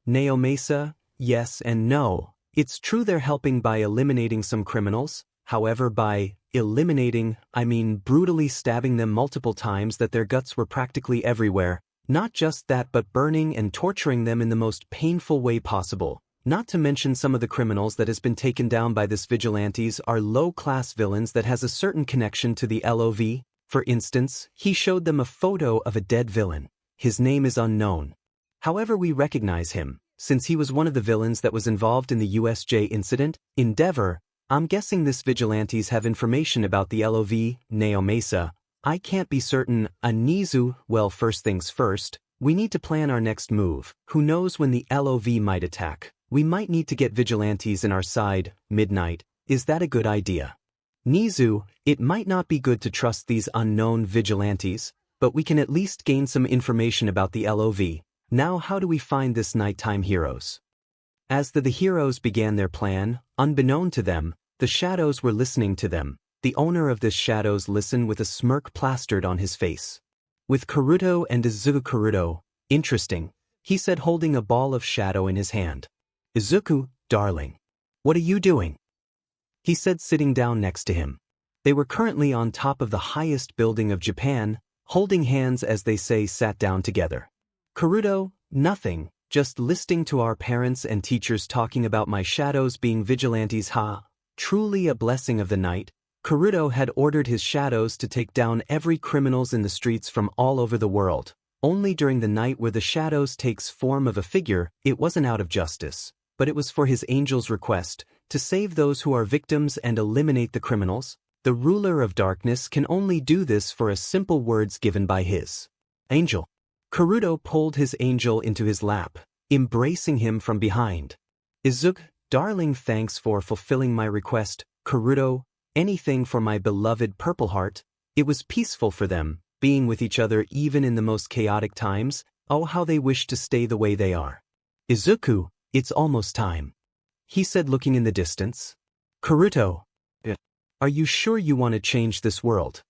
𝐻𝐿𝐿, yes and no. It's true they're helping by eliminating some criminals. However, by eliminating, I mean brutally stabbing them multiple times that their guts were practically everywhere. Not just that, but burning and torturing them in the most painful way possible. Not to mention some of the criminals that has been taken down by this vigilantes are low-class villains that has a certain connection to the LOV. For instance, he showed them a photo of a dead villain. His name is unknown. However, we recognize him, since he was one of the villains that was involved in the USJ incident. Endeavor, I'm guessing this vigilantes have information about the LOV. 𝐻𝐿𝐿, I can't be certain. 𝐻𝐿𝐿, well, first things first, we need to plan our next move. Who knows when the LOV might attack? We might need to get vigilantes in our side. Midnight, is that a good idea? 𝐻𝐿𝐿, it might not be good to trust these unknown vigilantes, but we can at least gain some information about the LOV. Now how do we find this nighttime heroes? As the heroes began their plan, unbeknown to them, the shadows were listening to them. The owner of this shadows listened with a smirk plastered on his face. With Karuto and Izuku. Karuto, interesting, he said, holding a ball of shadow in his hand. Izuku, darling, what are you doing? He said, sitting down next to him. They were currently on top of the highest building of Japan, holding hands as they sat down together. Karuto, nothing, just listening to our parents and teachers talking about my shadows being vigilantes. Truly a blessing of the night. Karuto had ordered his shadows to take down every criminals in the streets from all over the world. Only during the night where the shadows takes form of a figure, it wasn't out of justice, but it was for his angel's request, to save those who are victims and eliminate the criminals. The ruler of darkness can only do this for a simple words given by his angel. Ķirūdo pulled his angel into his lap, embracing him from behind. Izuku, darling, thanks for fulfilling my request. Ķirūdo, anything for my beloved Purple Heart. It was peaceful for them, being with each other even in the most chaotic times. Oh, how they wish to stay the way they are. Izuku, it's almost time, he said, looking in the distance. Ķirūdo, are you sure you want to change this world?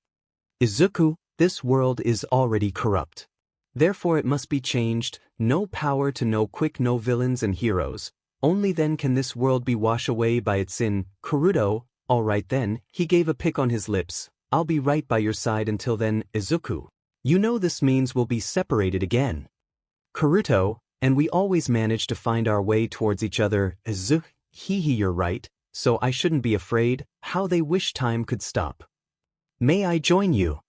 Izuku, this world is already corrupt. Therefore it must be changed. No power to no quick, no villains and heroes. Only then can this world be washed away by its sin. Ķirūdo, all right then, he gave a pick on his lips. I'll be right by your side until then. Izuku, you know this means we'll be separated again. Ķirūdo, and we always manage to find our way towards each other. Izuku, you're right, so I shouldn't be afraid. How they wish time could stop. May I join you?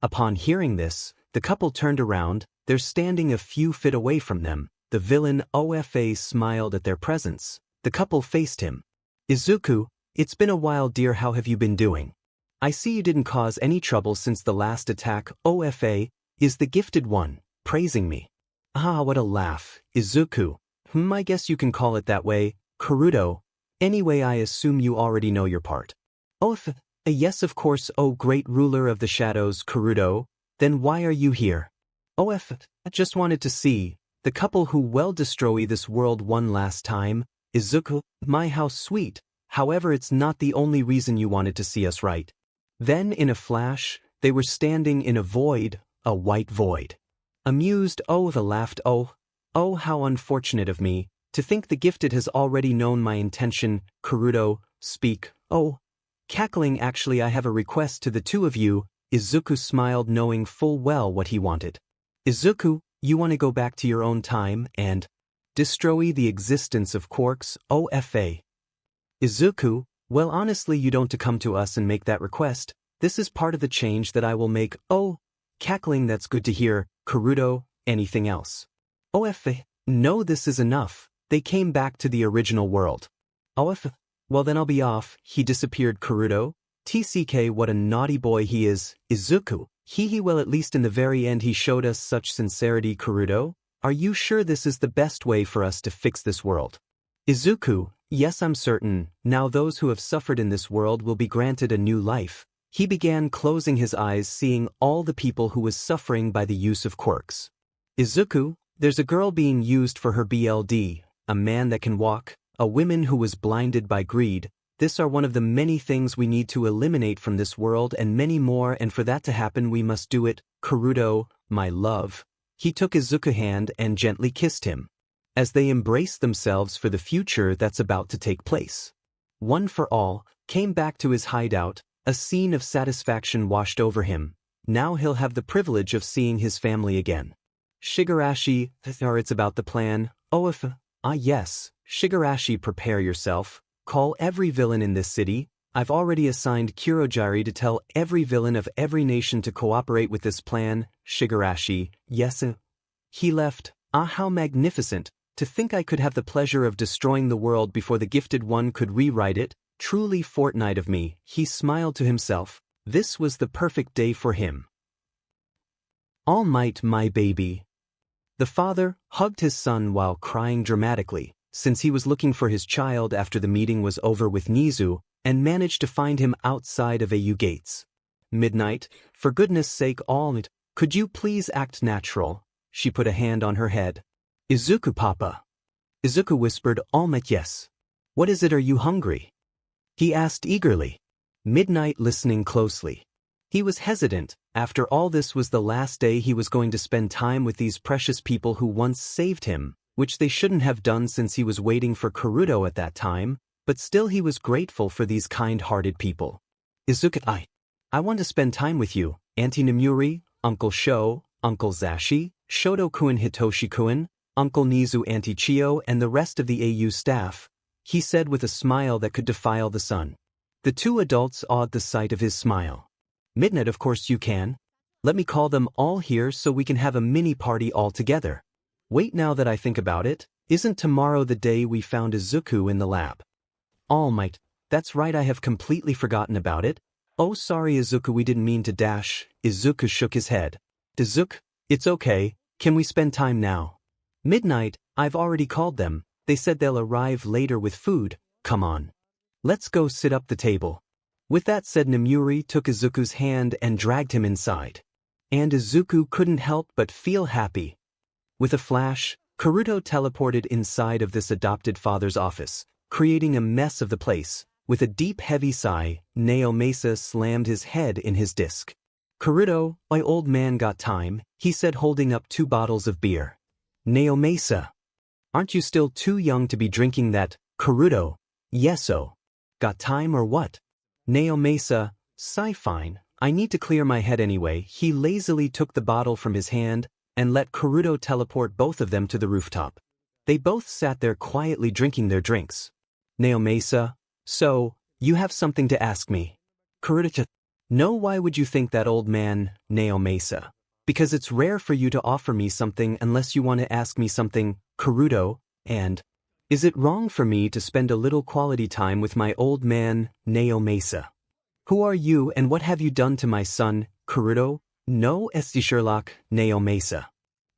Upon hearing this, the couple turned around. They're standing a few feet away from them. The villain Ofa smiled at their presence. The couple faced him. Izuku, it's been a while, dear. How have you been doing? I see you didn't cause any trouble since the last attack. Ofa is the gifted one, praising me. Ah, what a laugh. Izuku, I guess you can call it that way. Ķirūdo, anyway, I assume you already know your part. Ofa, yes, of course. Oh, great ruler of the shadows. Ķirūdo, then why are you here? Ofa, I just wanted to see the couple who will destroy this world one last time. Izuku, my, how sweet. However, it's not the only reason you wanted to see us, right? Then in a flash, they were standing in a void, a white void. Amused, Ofa laughed. Oh, how unfortunate of me, to think the gifted has already known my intention. Ķirūdo, speak. Oh, cackling, actually I have a request to the two of you. Izuku smiled, knowing full well what he wanted. Izuku, you want to go back to your own time and destroy the existence of Quirks. Ofa. Izuku, well, honestly, you don't come to us and make that request. This is part of the change that I will make. Oh, cackling, that's good to hear. Ķirūdo, anything else? Ofa, no, this is enough. They came back to the original world. Ofa, well then I'll be off. He disappeared. Ķirūdo, TCK, what a naughty boy he is. Izuku, well, at least in the very end he showed us such sincerity. Ķirūdo, are you sure this is the best way for us to fix this world? Izuku, yes, I'm certain. Now those who have suffered in this world will be granted a new life. He began closing his eyes, seeing all the people who was suffering by the use of quirks. Izuku, there's a girl being used for her BLD, a man that can walk, a woman who was blinded by greed. These are one of the many things we need to eliminate from this world, and many more, and for that to happen we must do it. Ķirūdo, my love. He took Izuku's hand and gently kissed him, as they embraced themselves for the future that's about to take place. One for all, came back to his hideout. A scene of satisfaction washed over him. Now he'll have the privilege of seeing his family again. Shigarashi, it's about the plan. Ofa, yes. Shigarashi, prepare yourself. Call every villain in this city. I've already assigned Kurojiri to tell every villain of every nation to cooperate with this plan. Shigarashi, yes. He left. Ah, how magnificent. To think I could have the pleasure of destroying the world before the gifted one could rewrite it. Truly fortnight of me. He smiled to himself. This was the perfect day for him. All Might, my baby. The father hugged his son while crying dramatically, since he was looking for his child after the meeting was over with Nizu, and managed to find him outside of AU gates. Midnight, for goodness sake, All Might, could you please act natural? She put a hand on her head. Izuku, papa. Izuku whispered, All Might, yes. What is it, are you hungry? He asked eagerly. Midnight, listening closely. He was hesitant. After all, this was the last day he was going to spend time with these precious people who once saved him, which they shouldn't have done since he was waiting for Ķirūdo at that time, but still he was grateful for these kind-hearted people. Izuku, I want to spend time with you, Auntie Namuri, Uncle Sho, Uncle Zashi, Shoto-kun, Hitoshi-kun, Uncle Nizu, Auntie Chio, and the rest of the AU staff, he said with a smile that could defile the sun. The two adults awed the sight of his smile. Midnight, of course you can. Let me call them all here so we can have a mini party all together. Wait, now that I think about it, isn't tomorrow the day we found Izuku in the lab? All Might, that's right, I have completely forgotten about it. Oh sorry Izuku, we didn't mean to dash. Izuku shook his head. Izuku, it's okay, can we spend time now? Midnight, I've already called them, they said they'll arrive later with food, come on. Let's go sit up the table. With that said, Nomiuri took Izuku's hand and dragged him inside. And Izuku couldn't help but feel happy. With a flash, क़urudo teleported inside of this adopted father's office, creating a mess of the place. With a deep heavy sigh, 𝐻𝐿𝐴 slammed his head in his disc. क़urudo, my old man got time, he said holding up 2 bottles of beer. 𝐻𝐿𝐴. Aren't you still too young to be drinking that? क़urudo. Yeso. Got time or what? 𝐻𝐿𝐴, sigh fine, I need to clear my head anyway. He lazily took the bottle from his hand and let क़urudo teleport both of them to the rooftop. They both sat there quietly drinking their drinks. 𝐻𝐿𝐴. So, you have something to ask me. क़urudo. No, why would you think that, old man? 𝐻𝐿𝐴. Because it's rare for you to offer me something unless you want to ask me something, क़urudo, and is it wrong for me to spend a little quality time with my old man, 𝐻𝐿𝐴? Who are you and what have you done to my son, क़urudo? No, 𝗧𝗜𝗍𝗟𝗘, 𝐻𝐿𝐴.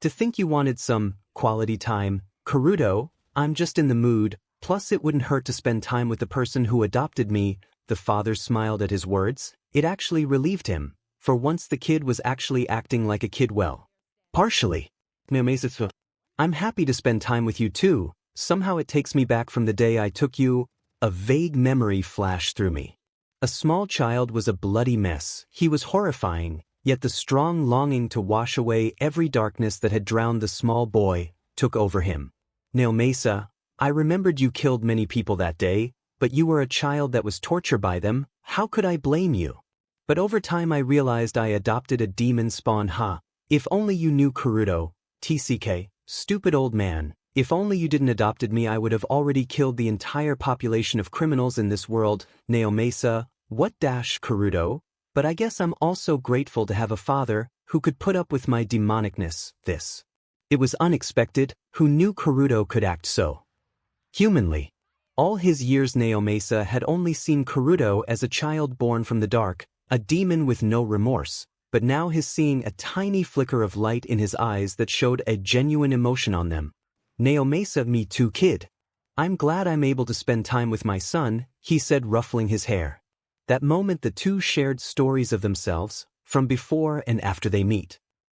To think you wanted some quality time, क़urudo, I'm just in the mood. Plus it wouldn't hurt to spend time with the person who adopted me. The father smiled at his words. It actually relieved him. For once the kid was actually acting like a kid well. Partially. 𝐻𝐿𝐴. I'm happy to spend time with you too. Somehow it takes me back from the day I took you. A vague memory flashed through me. A small child was a bloody mess. He was horrifying, yet the strong longing to wash away every darkness that had drowned the small boy took over him. 𝐻𝐿𝐴. I remembered you killed many people that day, but you were a child that was tortured by them. How could I blame you? But over time I realized I adopted a demon spawn. If only you knew, क़urudo. TCK, stupid old man. If only you didn't adopted me, I would have already killed the entire population of criminals in this world. 𝐻𝐿𝐴. What dash, क़urudo? But I guess I'm also grateful to have a father who could put up with my demonicness. It was unexpected. Who knew क़urudo could act so humanly? All his years 𝐻𝐿𝐴 had only seen क़urudo as a child born from the dark, a demon with no remorse, but now he's seeing a tiny flicker of light in his eyes that showed a genuine emotion on them. 𝐻𝐿𝐴. Me too, kid. I'm glad I'm able to spend time with my son, he said, ruffling his hair. That moment the two shared stories of themselves, from before and after they meet.